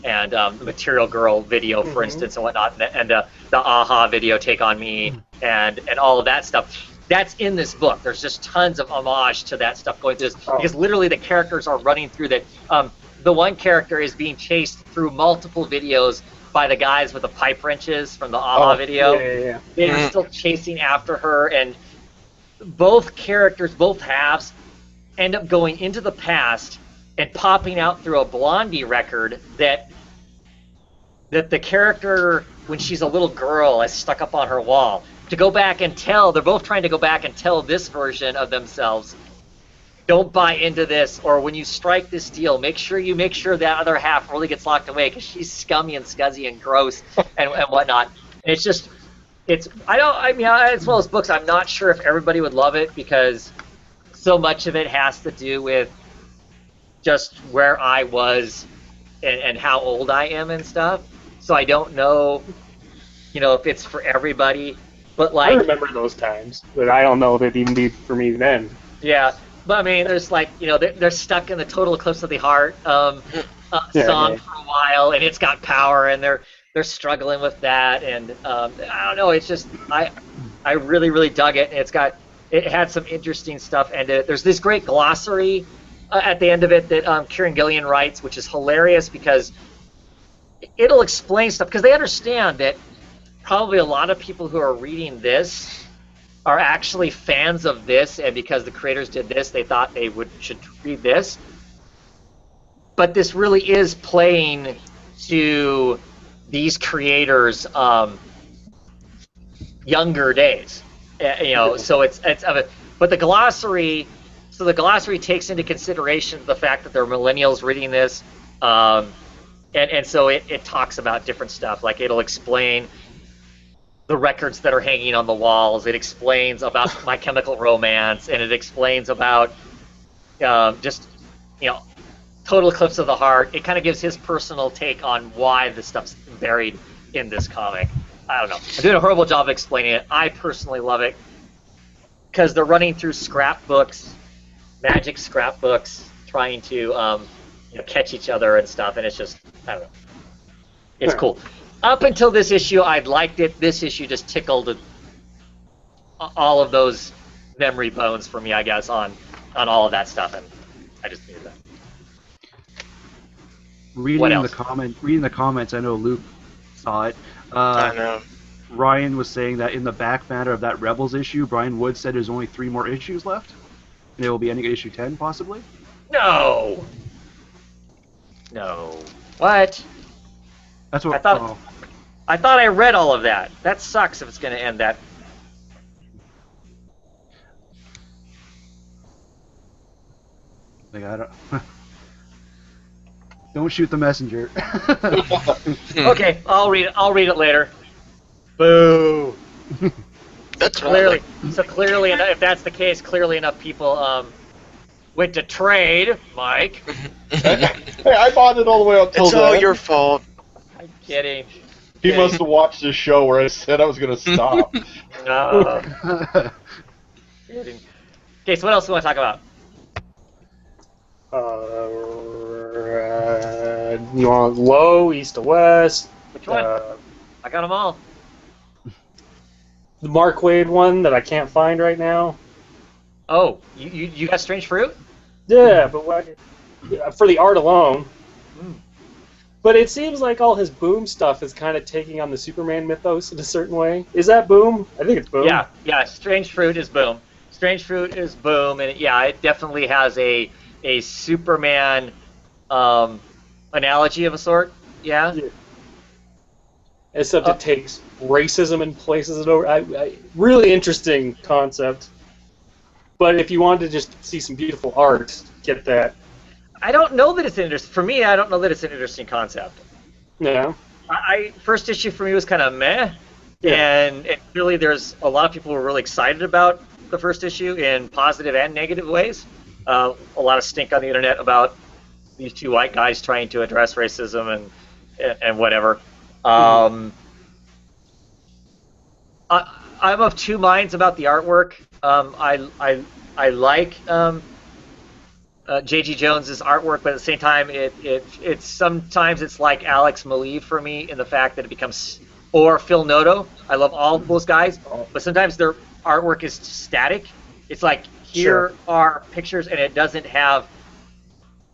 and the Material Girl video, for instance, and whatnot, and the Aha video, Take on Me, and all of that stuff. That's in this book. There's just tons of homage to that stuff going through this, because literally the characters are running through that. The one character is being chased through multiple videos by the guys with the pipe wrenches from the Aha video. Yeah. They're still chasing after her, and both characters, both halves, end up going into the past and popping out through a Blondie record that the character, when she's a little girl, is stuck up on her wall. To go back and tell, they're both trying to go back and tell this version of themselves, don't buy into this, or when you strike this deal, make sure that other half really gets locked away, because she's scummy and scuzzy and gross and whatnot. And it's just, as well as books, I'm not sure if everybody would love it, because so much of it has to do with just where I was and how old I am and stuff. So I don't know, if it's for everybody. But I remember those times, but I don't know if it'd even be for me then. Yeah, but I mean, there's they're stuck in the Total Eclipse of the Heart song for a while, and it's got power, and they're struggling with that, and I don't know. It's just I really, really dug it, and it had some interesting stuff, and there's this great glossary at the end of it that Kieran Gillian writes, which is hilarious, because it'll explain stuff, because they understand that probably a lot of people who are reading this are actually fans of this, and because the creators did this, they thought they should read this. But this really is playing to these creators' younger days, So it's but the glossary. So the glossary takes into consideration the fact that they're millennials reading this, and so it talks about different stuff. Like, it'll explain the records that are hanging on the walls. It explains about My Chemical Romance, and it explains about Total Eclipse of the Heart. It kind of gives his personal take on why this stuff's buried in this comic. I don't know. I'm doing a horrible job of explaining it. I personally love it because they're running through scrapbooks, magic scrapbooks, trying to catch each other and stuff, and it's just, I don't know. It's cool. Up until this issue, I'd liked it. This issue just tickled all of those memory bones for me, I guess, on all of that stuff, and I just needed that. Reading the comments, I know Luke saw it. I know. Ryan was saying that in the back matter of that Rebels issue, Brian Wood said there's only 3 more issues left, and it will be ending at issue 10, possibly? No! What? That's what I thought I read all of that. That sucks if it's going to end that. Like, I don't. Don't shoot the messenger. Okay, I'll read it later. Boo. That's clearly. So clearly, if that's the case, clearly enough people went to trade, Mike. Hey, I bought it all the way up till It's all your fault. I'm kidding. He must have watched the show where I said I was going to stop. No. Kidding. Okay, so what else do you want to talk about? You want low, east to west? Which one? I got them all. The Mark Wade one that I can't find right now. Oh, you got Strange Fruit? Yeah, but for the art alone. But it seems like all his Boom stuff is kind of taking on the Superman mythos in a certain way. Is that Boom? I think it's Boom. Yeah. Strange Fruit is Boom. Strange Fruit is Boom, and it definitely has a Superman analogy of a sort. Yeah. Except it takes racism and places it over. Really interesting concept. But if you wanted to just see some beautiful art, get that. I don't know that it's interesting. For me, I don't know that it's an interesting concept. Yeah. First issue for me was kind of meh, and really there's a lot of people who were really excited about the first issue in positive and negative ways. A lot of stink on the internet about these 2 white guys trying to address racism and whatever. I'm of 2 minds about the artwork. I like J.G. Jones's artwork, but at the same time, it's sometimes it's like Alex Maleev for me in the fact that it becomes, or Phil Noto. I love all of those guys, but sometimes their artwork is static. It's like here are pictures, and it doesn't have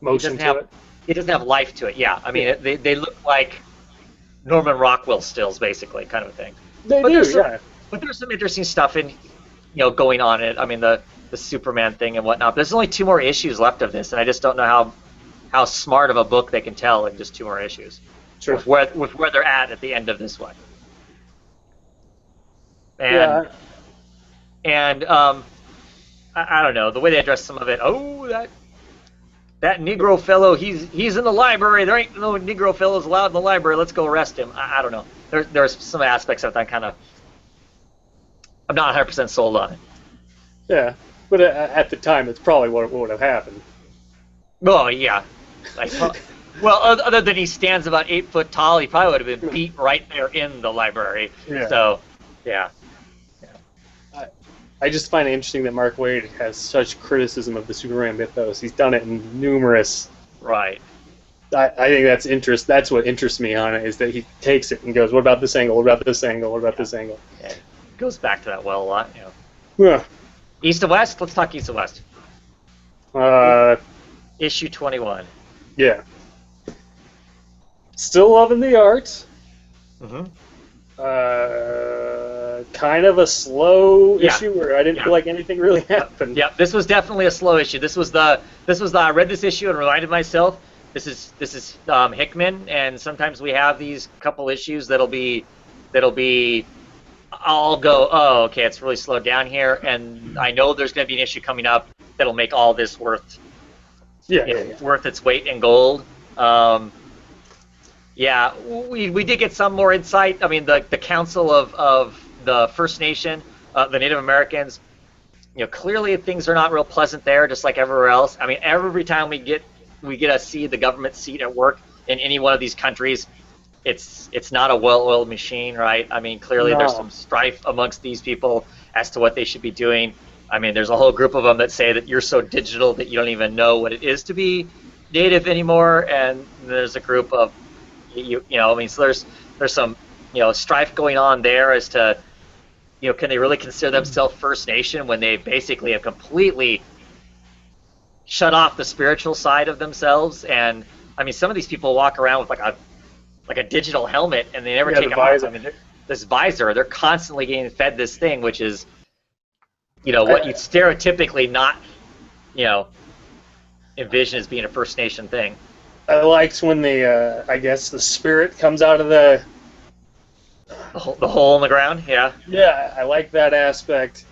motion to it. It doesn't have life to it. Yeah, I mean, they look like Norman Rockwell stills, basically, kind of a thing. But there's some interesting stuff in, going on in it. I mean, the Superman thing and whatnot. But there's only 2 more issues left of this, and I just don't know how smart of a book they can tell in just 2 more issues. Sure. With where they're at the end of this one. And I don't know, the way they address some of it. Oh, that Negro fellow, he's in the library. There ain't no Negro fellows allowed in the library. Let's go arrest him. I don't know. There's some aspects of that I'm not 100% sold on it. Yeah, but at the time, it's probably what would have happened. Oh, yeah. Other than he stands about 8 foot tall, he probably would have been beat right there in the library. Yeah. So, yeah. I just find it interesting that Mark Waid has such criticism of the Superman mythos. He's done it in numerous. Right. I think that's what interests me on it, is that he takes it and goes, what about this angle? What about this angle? What about this angle? Yeah. It goes back to that well a lot. Yeah. East to West? Let's talk East to West. Issue 21. Yeah. Still loving the art. Mm-hmm. Kind of a slow issue where I didn't feel like anything really happened. Yeah, this was definitely a slow issue. This was I read this issue and reminded myself, this is Hickman, and sometimes we have these couple issues that'll be I'll go, oh, okay, it's really slowed down here, and I know there's going to be an issue coming up that'll make all this worth its weight in gold. Yeah, we did get some more insight. I mean, the Council of the First Nation, the Native Americans, clearly things are not real pleasant there, just like everywhere else. I mean, every time we get to see the government seat at work in any one of these countries, it's not a well-oiled machine, right? I mean, clearly there's some strife amongst these people as to what they should be doing. I mean, there's a whole group of them that say that you're so digital that you don't even know what it is to be native anymore, and there's a group of so there's some strife going on there as to can they really consider themselves First Nation when they basically have completely shut off the spiritual side of themselves. And I mean, some of these people walk around with like a digital helmet and they never take it off. I mean, this visor, they're constantly getting fed this thing, which is what you'd stereotypically not envision as being a First Nation thing. I liked when I guess the spirit comes out of the hole in the ground. Yeah. Yeah, I like that aspect.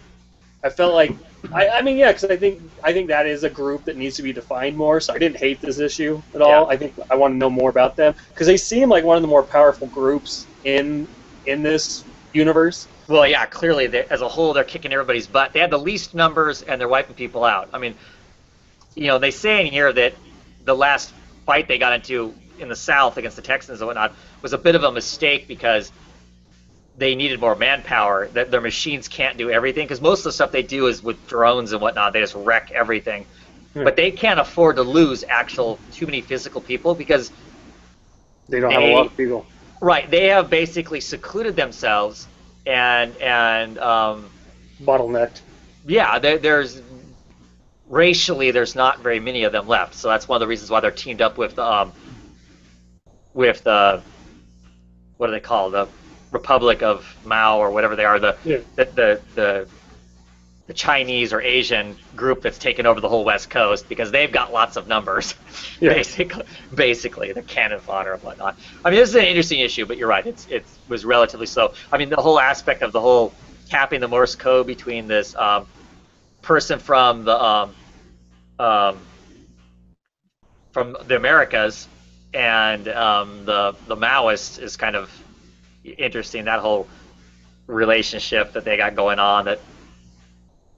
I felt like because I think that is a group that needs to be defined more. So I didn't hate this issue at all. I think I want to know more about them because they seem like one of the more powerful groups in this universe. Well, yeah, clearly as a whole they're kicking everybody's butt. They had the least numbers and they're wiping people out. I mean, they say in here that the last fight they got into in the South against the Texans and whatnot was a bit of a mistake because they needed more manpower. That their machines can't do everything because most of the stuff they do is with drones and whatnot. They just wreck everything, but they can't afford to lose too many physical people because they don't have a lot of people. Right, they have basically secluded themselves and bottlenecked. Yeah, there's racially there's not very many of them left, so that's one of the reasons why they're teamed up with the what do they call the Republic of Mao or whatever they are, the Chinese or Asian group that's taken over the whole West Coast because they've got lots of numbers. Basically the cannon fodder and whatnot. I mean, this is an interesting issue, but you're right, it was relatively slow. I mean, the whole aspect of the whole tapping the Morse code between this person from the Americas and the Maoists is kind of interesting. That whole relationship that they got going on, that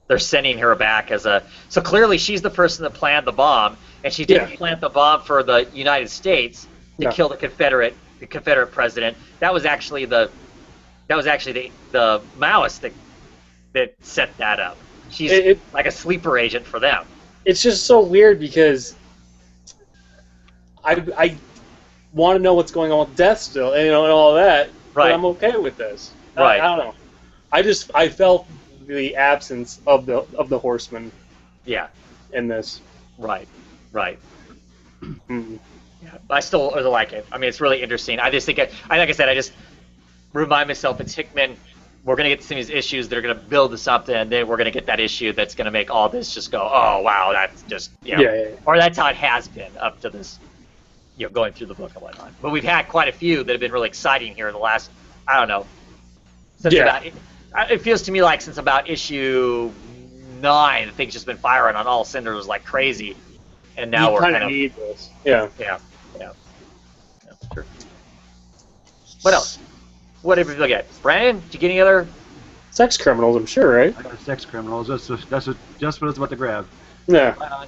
they're sending her back so clearly she's the person that planned the bomb, and she didn't plant the bomb for the United States to kill the Confederate president. That was actually the Maoists that set that up. She's like a sleeper agent for them. it's just so weird because I want to know what's going on with Death still, and, and all that. Right. But I'm okay with this. Right. I don't know. I felt the absence of the Horseman. Yeah. In this. Right. Right. Mm. Yeah. I still really like it. I mean, it's really interesting. I just think, like I said, I just remind myself it's Hickman. We're going to get some of these issues that are going to build to something, and then we're going to get that issue that's going to make all this just go, oh, wow, that's just, yeah. Or that's how it has been up to this, going through the book and whatnot. But we've had quite a few that have been really exciting here in the last, I don't know, since it feels to me like since about issue 9, things just been firing on all cylinders like crazy, and now we're kind of need this. Yeah. Sure. What else? What did we look at? Brandon, did you get any other? Sex criminals, I'm sure, right? I got sex criminals. That's what I was about to grab. Yeah.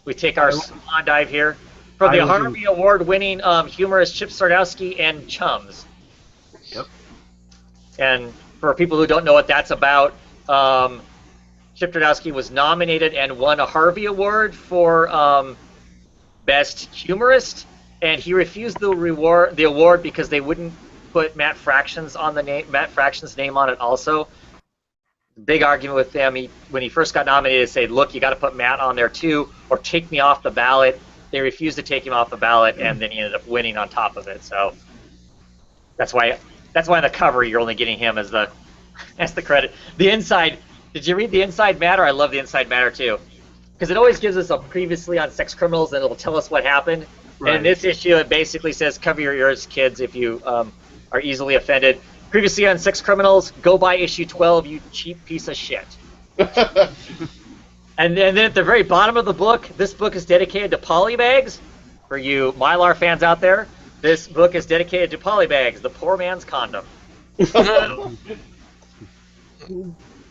We take our swan dive here from the Harvey Award-winning humorist Chip Sardowski and Chums. Yep. And for people who don't know what that's about, Chip Sardowski was nominated and won a Harvey Award for Best Humorist, and he refused the award because they wouldn't put Matt Fraction's name on it also. Big argument with them. When he first got nominated, they said, look, you got to put Matt on there too, or take me off the ballot. They refused to take him off the ballot, and then he ended up winning on top of it. So that's why on the cover you're only getting him as the credit. The inside, did you read the Inside Matter? I love the Inside Matter too, because it always gives us a previously on sex criminals, and it'll tell us what happened. Right. And in this issue, it basically says, cover your ears, kids, if you are easily offended. Previously on sex criminals, go buy issue 12, you cheap piece of shit. And then at the very bottom of the book, this book is dedicated to polybags. For you Mylar fans out there, this book is dedicated to polybags, the poor man's condom.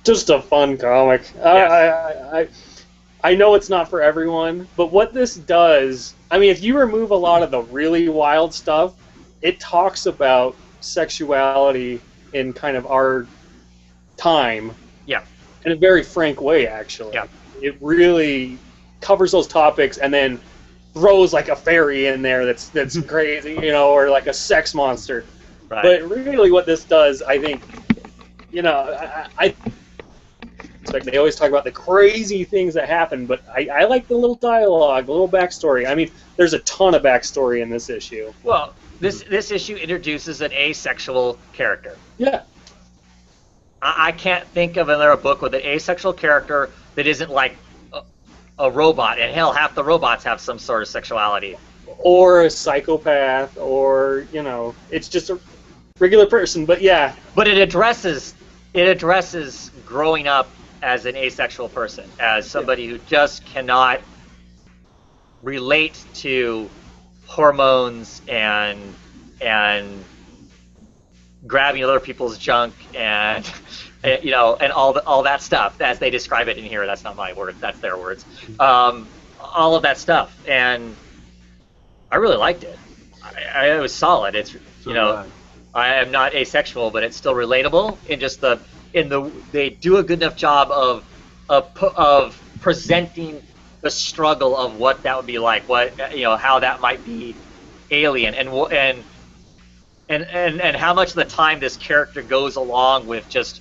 Just a fun comic. Yes. I know it's not for everyone, but what this does, I mean, if you remove a lot of the really wild stuff, it talks about sexuality in kind of our time. Yeah. In a very frank way, actually. Yeah. It really covers those topics and then throws like a fairy in there that's crazy, or like a sex monster. Right. But really what this does, I think, I they always talk about the crazy things that happen, but I like the little dialogue, the little backstory. I mean, there's a ton of backstory in this issue. Well, this issue introduces an asexual character. Yeah. I can't think of another book with an asexual character that isn't like a robot. And hell, half the robots have some sort of sexuality. Or a psychopath, or, it's just a regular person, but yeah. But it addresses growing up as an asexual person, as somebody who just cannot relate to hormones and grabbing other people's junk and and all that stuff as they describe it in here. That's not my word. That's their words. All of that stuff, and I really liked it. It was solid. It's I am not asexual, but it's still relatable in just they do a good enough job of presenting the struggle of what that would be like, how that might be alien, and how much of the time this character goes along with just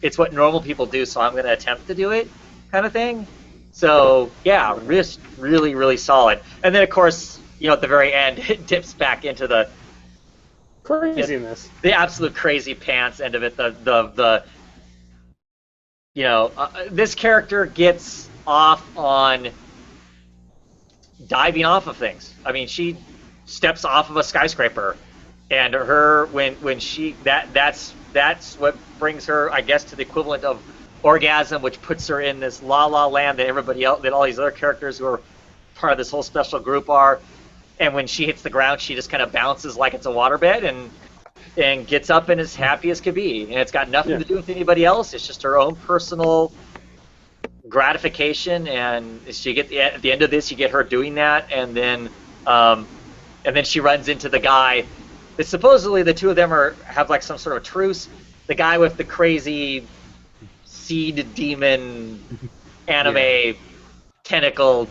it's what normal people do, so I'm going to attempt to do it, kind of thing. So yeah, really, really solid. And then of course, at the very end, it dips back into the craziness, the absolute crazy pants end of it. This character gets off on diving off of things. I mean, she steps off of a skyscraper, and that's what brings her, I guess, to the equivalent of orgasm, which puts her in this la la land that everybody else, that all these other characters who are part of this whole special group are. And when she hits the ground, she just kind of bounces like it's a waterbed and gets up and is happy as could be. And it's got nothing to do with anybody else. It's just her own personal gratification. And at the end of this, you get her doing that, and then she runs into the guy. That supposedly the two of them have like some sort of truce. The guy with the crazy seed demon anime tentacled.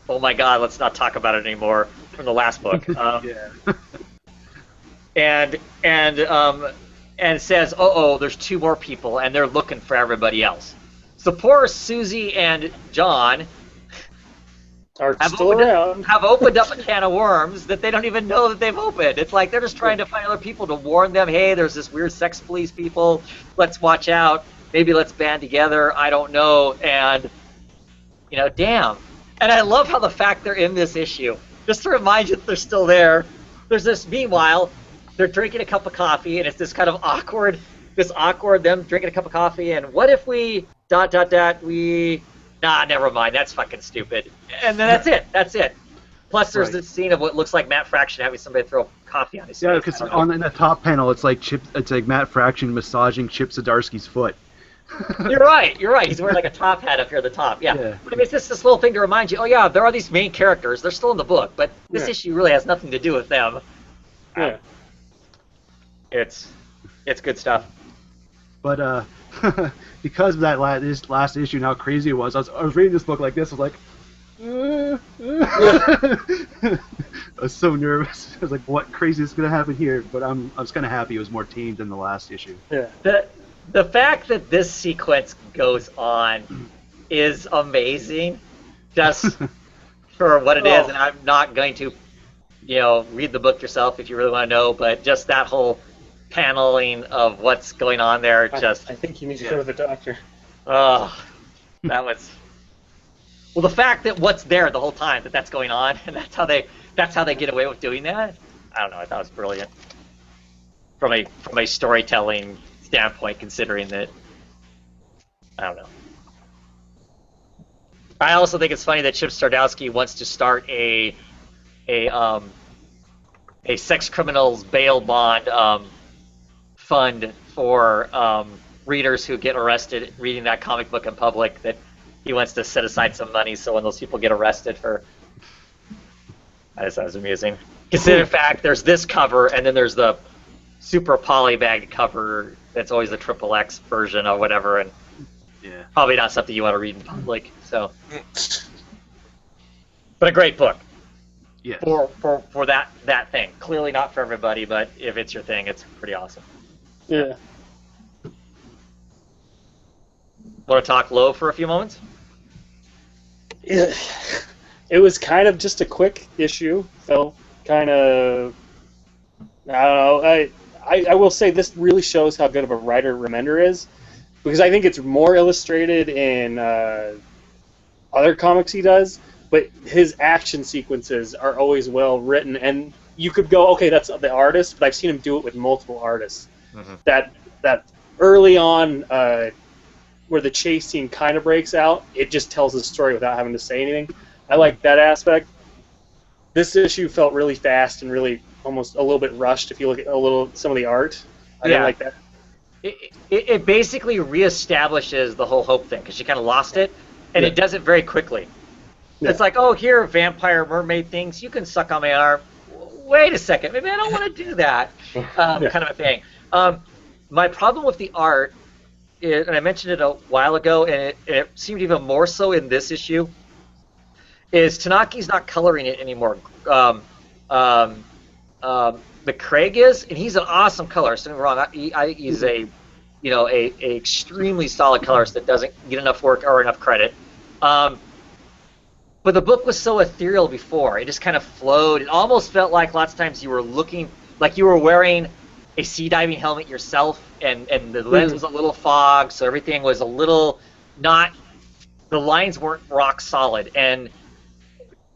Oh my God, let's not talk about it anymore from the last book. Yeah. And says, oh, there's 2 more people, and they're looking for everybody else. So poor Susie and John Are still around. have opened up a can of worms that they don't even know that they've opened. It's like they're just trying to find other people to warn them, hey, there's this weird sex police people. Let's watch out. Maybe let's band together. I don't know. And, damn. And I love how the fact they're in this issue, just to remind you that they're still there. There's this, meanwhile, they're drinking a cup of coffee, and it's this kind of awkward, them drinking a cup of coffee, and what if we, nah, never mind, that's fucking stupid. And then that's it. Plus there's this scene of what looks like Matt Fraction having somebody throw coffee on his face. Yeah, because in the top panel, it's like Matt Fraction massaging Chip Zdarsky's foot. You're right. He's wearing like a top hat up here at the top. Yeah. But I mean, it's just this little thing to remind you, oh yeah, there are these main characters. They're still in the book, but this issue really has nothing to do with them. Yeah. It's good stuff. But because of that this last issue and how crazy it was, I was reading this book like this. I was like, I was so nervous. I was like, what crazy is going to happen here? But I was kind of happy it was more tamed than the last issue. Yeah. The fact that this sequence goes on is amazing, just for what it is. And I'm not going to, read the book yourself if you really want to know. But just that whole paneling of what's going on there, I think you need to go to the doctor. Oh, that was. Well, the fact that what's there the whole time, that's going on, and that's how they get away with doing that. I don't know. I thought it was brilliant from a storytelling standpoint, considering that. I don't know. I also think it's funny that Chip Zdarsky wants to start a sex criminals bail bond fund for readers who get arrested reading that comic book in public. That he wants to set aside some money so when those people get arrested for. I just thought it was amusing. Consider the fact there's this cover and then there's the super polybag cover that's always the XXX version or whatever, and probably not something you want to read in public. So, but a great book. Yeah. For that thing. Clearly not for everybody, but if it's your thing, it's pretty awesome. Yeah. Want to talk low for a few moments? Yeah. It was kind of just a quick issue. Felt kind of. I don't know. I will say this really shows how good of a writer Remender is, because I think it's more illustrated in other comics he does, but his action sequences are always well written, and you could go, okay, that's the artist, but I've seen him do it with multiple artists. Mm-hmm. That early on, where the chase scene kind of breaks out, it just tells the story without having to say anything. I like that aspect. This issue felt really fast and really almost a little bit rushed if you look at some of the art. I didn't like that. It basically reestablishes the whole Hope thing, because she kind of lost it, and it does it very quickly. It's like, oh, here, vampire mermaid things, you can suck on my arm. Wait a second, maybe I don't want to do that, kind of a thing. My problem with the art, and I mentioned it a while ago, and it seemed even more so in this issue, is Tanaki's not coloring it anymore. McCraig is, and he's an awesome colorist. Don't get me wrong. He's a extremely solid colorist that doesn't get enough work or enough credit. But the book was so ethereal before. It just kind of flowed. It almost felt like lots of times you were looking like you were wearing a sea diving helmet yourself, and the lens was a little fogged, so everything was a little not. The lines weren't rock solid, and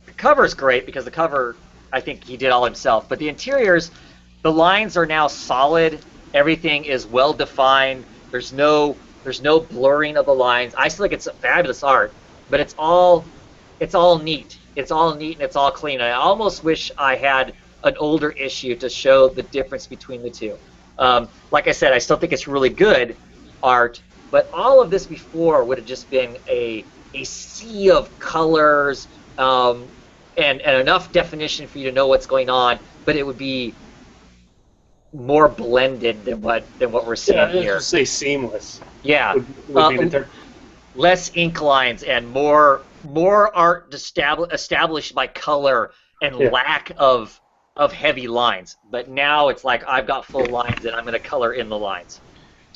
the cover's great because the cover, I think he did all himself. But the interiors, the lines are now solid. Everything is well defined. There's no blurring of the lines. I still think it's fabulous art, but it's all neat. It's all neat and it's all clean. I almost wish I had an older issue to show the difference between the two. Like I said, I still think it's really good art, but all of this before would have just been a sea of colors and enough definition for you to know what's going on, but it would be more blended than what we're seeing here. Say seamless. Yeah. Would be the term. Less ink lines and more more art established by color and lack of heavy lines. But now it's like I've got full lines and I'm going to color in the lines.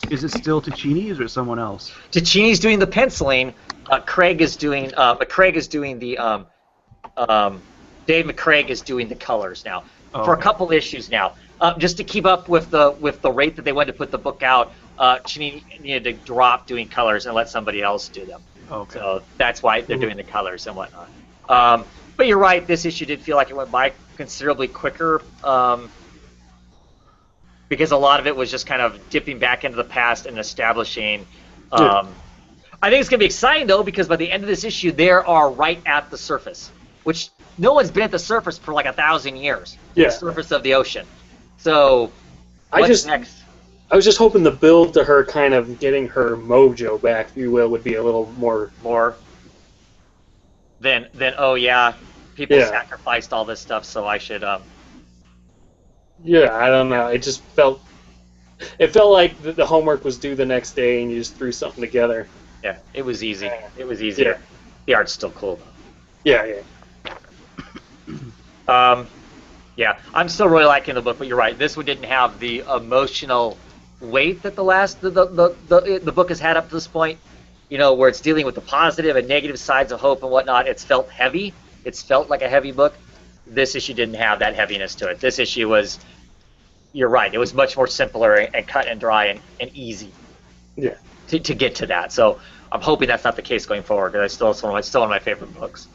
Is it still Ticini's or someone else? Ticini's doing the penciling. Craig is doing. McCraig is doing the. Dave McCraig is doing the colors now for a couple issues now. Just to keep up with the rate that they wanted to put the book out, Ticini needed to drop doing colors and let somebody else do them. Okay. So that's why they're doing the colors and whatnot. But you're right. This issue did feel like it went by considerably quicker. Because a lot of it was just kind of dipping back into the past and establishing. I think it's going to be exciting, though, because by the end of this issue, they are right at the surface, which no one's been at the surface for like 1,000 years. Yeah. The surface of the ocean. So, what's next? I was just hoping the build to her kind of getting her mojo back, if you will, would be a little more than oh yeah, people sacrificed all this stuff, so I should Yeah, I don't know. It just felt like the homework was due the next day, and you just threw something together. Yeah, it was easy. It was easier. Yeah. The art's still cool though. Yeah. Yeah, I'm still really liking the book, but you're right. This one didn't have the emotional weight that the book has had up to this point. You know, where it's dealing with the positive and negative sides of hope and whatnot. It's felt heavy. It's felt like a heavy book. This issue didn't have that heaviness to it. This issue was, you're right, it was much more simpler and cut and dry and easy. Yeah. To get to that. So I'm hoping that's not the case going forward, because it's still one of my favorite books.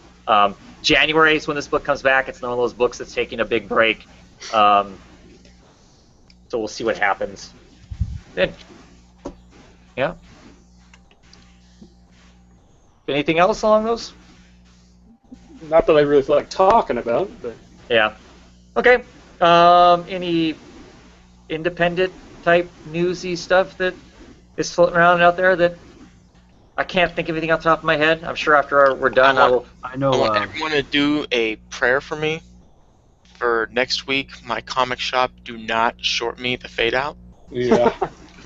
January is when this book comes back. It's one of those books that's taking a big break. So we'll see what happens then. Yeah. Anything else along those? Not that I really feel like talking about, but yeah. Okay. Any independent type newsy stuff that is floating around out there that I can't think of anything off the top of my head? I'm sure after we're done, I want everyone to do a prayer for me for next week. My comic shop, do not short me the fade out. Yeah.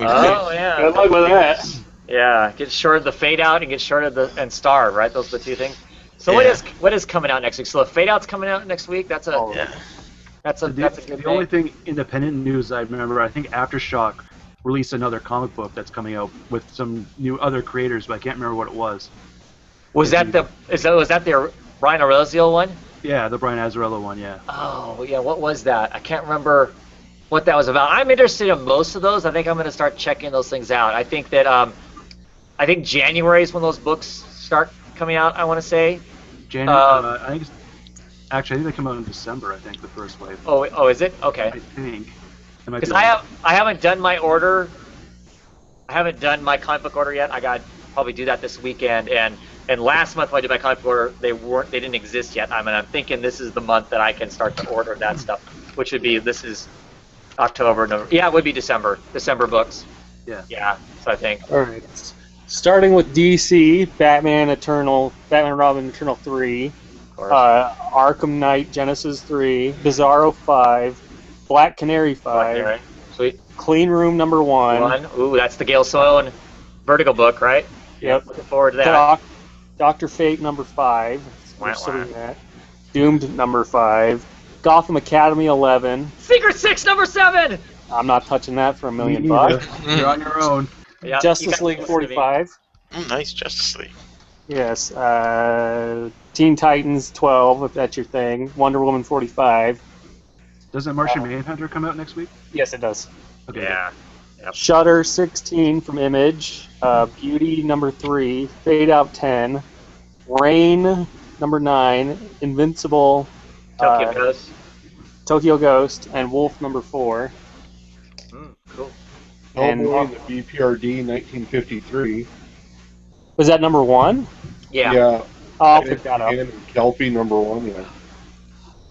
Oh yeah. good luck with that. Yeah, get shorted the fade out and get shorted and starve, right? Those are the two things. So what is coming out next week? So the fade out's coming out next week. That's a good The only thing independent news I remember, I think Aftershock released another comic book that's coming out with some new other creators, but I can't remember what it was. Was that the Brian Aurelio one? Yeah, the Brian Azzarello one. Yeah. Oh yeah, what was that? I can't remember what that was about. I'm interested in most of those. I think I'm going to start checking those things out. I think that I think January is when those books start coming out. I want to say. January. I think they come out in December. I think the first wave. Oh, is it? Okay. I think. Because I haven't done my order. I haven't done my comic book order yet. I got to probably do that this weekend. And last month when I did my comic book order, they didn't exist yet. I'm thinking this is the month that I can start to order that stuff, which would be this is October, November. Yeah, it would be December books. Yeah. Yeah. So I think. All right. Starting with DC, Batman and Robin Eternal 3, Arkham Knight Genesis 3, Bizarro 5, Black Canary 5, Sweet. Clean Room number 1. Ooh, that's the Gail Soil Vertigo book, right? Yep. Looking forward to that. Dr. Fate number 5. Wah, wah. That. Doomed number 5. Gotham Academy 11. Secret 6 number 7. I'm not touching that for $1 million. You're on your own. Yeah, Justice League 45. Nice Justice League. Yes. Teen Titans 12, if that's your thing. Wonder Woman 45. Doesn't Martian Manhunter come out next week? Yes, it does. Okay. Yeah. Yep. Shudder 16 from Image. Beauty number 3. Fade Out 10. Rain number 9. Invincible. Tokyo Ghost. And Wolf number 4. Cool. And Hellboy, the BPRD 1953. was that number 1? Yeah. Yeah. I'll pick that up. And Kelpie number 1.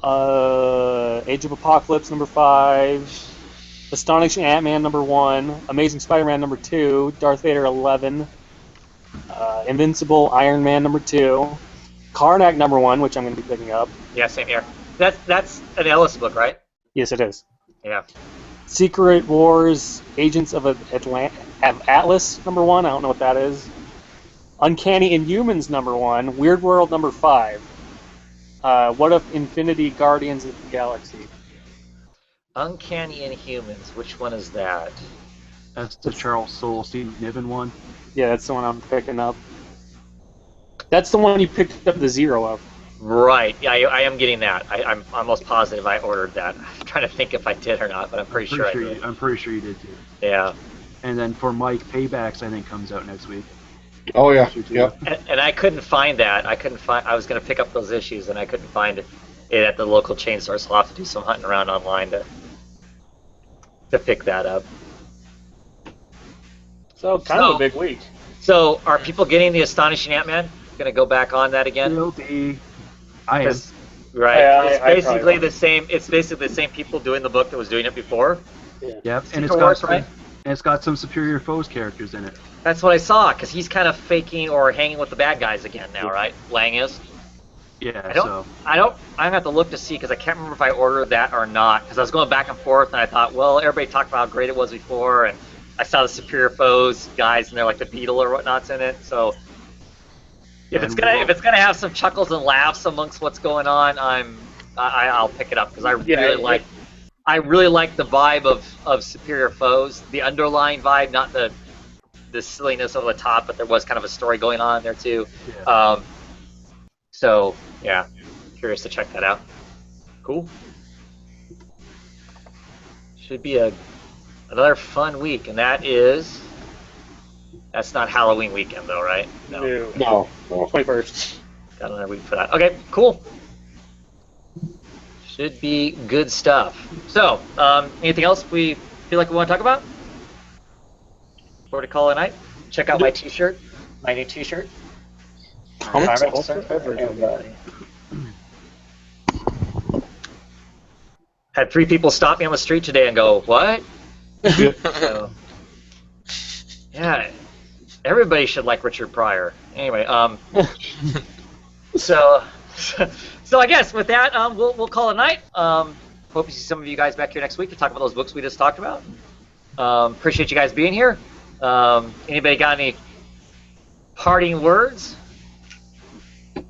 Yeah. Age of Apocalypse number 5. Astonishing Ant-Man number 1. Amazing Spider-Man number 2. Darth Vader 11. Invincible Iron Man number 2. Karnak number 1, which I'm going to be picking up. Yeah, same here. That's an Ellis book, right? Yes, it is. Yeah. Secret Wars Agents of Atlas number 1. I don't know what that is. Uncanny Inhumans #1, Weird World #5. What if Infinity Guardians of the Galaxy? Uncanny Inhumans. Which one is that? That's the Charles Soule, Steve Niven one. Yeah, that's the one I'm picking up. That's the one you picked up the 0 of. Right. Yeah, I am getting that. I'm almost positive I ordered that. I'm trying to think if I did or not, but I'm pretty sure I did. I'm pretty sure you did too. Yeah. And then for Mike, Paybacks I think comes out next week. Oh yeah, yep. And I couldn't find that. I was going to pick up those issues, and I couldn't find it at the local chain store, so I'll have to do some hunting around online to pick that up. So, kind of a big week. So, are people getting the Astonishing Ant-Man? Going to go back on that again? Guilty. I am. Right. Yeah, it's I basically probably the same. It's basically the same people doing the book that was doing it before. Yep, and Secret Wars, and it's got some Superior Foes characters in it. That's what I saw, because he's kind of faking or hanging with the bad guys again now, right? Lang is. Yeah, I'm gonna have to look to see, because I can't remember if I ordered that or not, because I was going back and forth, and I thought, well, everybody talked about how great it was before, and I saw the Superior Foes guys, and they're like the Beetle or whatnot's in it, so if it's gonna have some chuckles and laughs amongst what's going on, I'll pick it up, because I really like the vibe of Superior Foes, the underlying vibe, not the silliness over the top, but there was kind of a story going on there too. Yeah. So yeah, curious to check that out. Cool. Should be another fun week, and that's not Halloween weekend though, right? No. 21st. Got another week for that. Okay, cool. Should be good stuff. So, anything else we feel like we want to talk about before we call it a night? Check out my T-shirt, my new T-shirt. Had 3 people stop me on the street today and go, "What?" So, yeah, everybody should like Richard Pryor. Anyway, so I guess with that, we'll call it a night. Hope to see some of you guys back here next week to talk about those books we just talked about. Appreciate you guys being here. Anybody got any parting words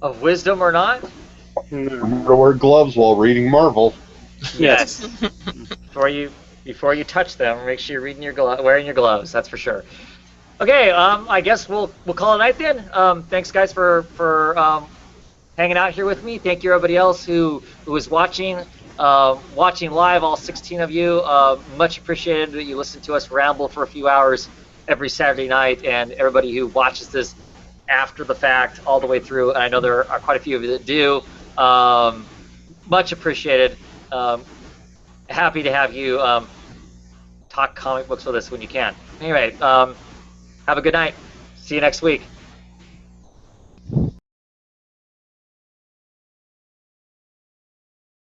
of wisdom or not? Remember to wear gloves while reading Marvel. Yes. Before you touch them, make sure you're wearing your gloves. That's for sure. Okay. I guess we'll call it a night then. Thanks guys for hanging out here with me. Thank you everybody else who was watching live, all 16 of you. Much appreciated that you listened to us ramble for a few hours every Saturday night, and everybody who watches this after the fact all the way through, and I know there are quite a few of you that do. Much appreciated. Happy to have you talk comic books with us when you can. Anyway, have a good night. See you next week.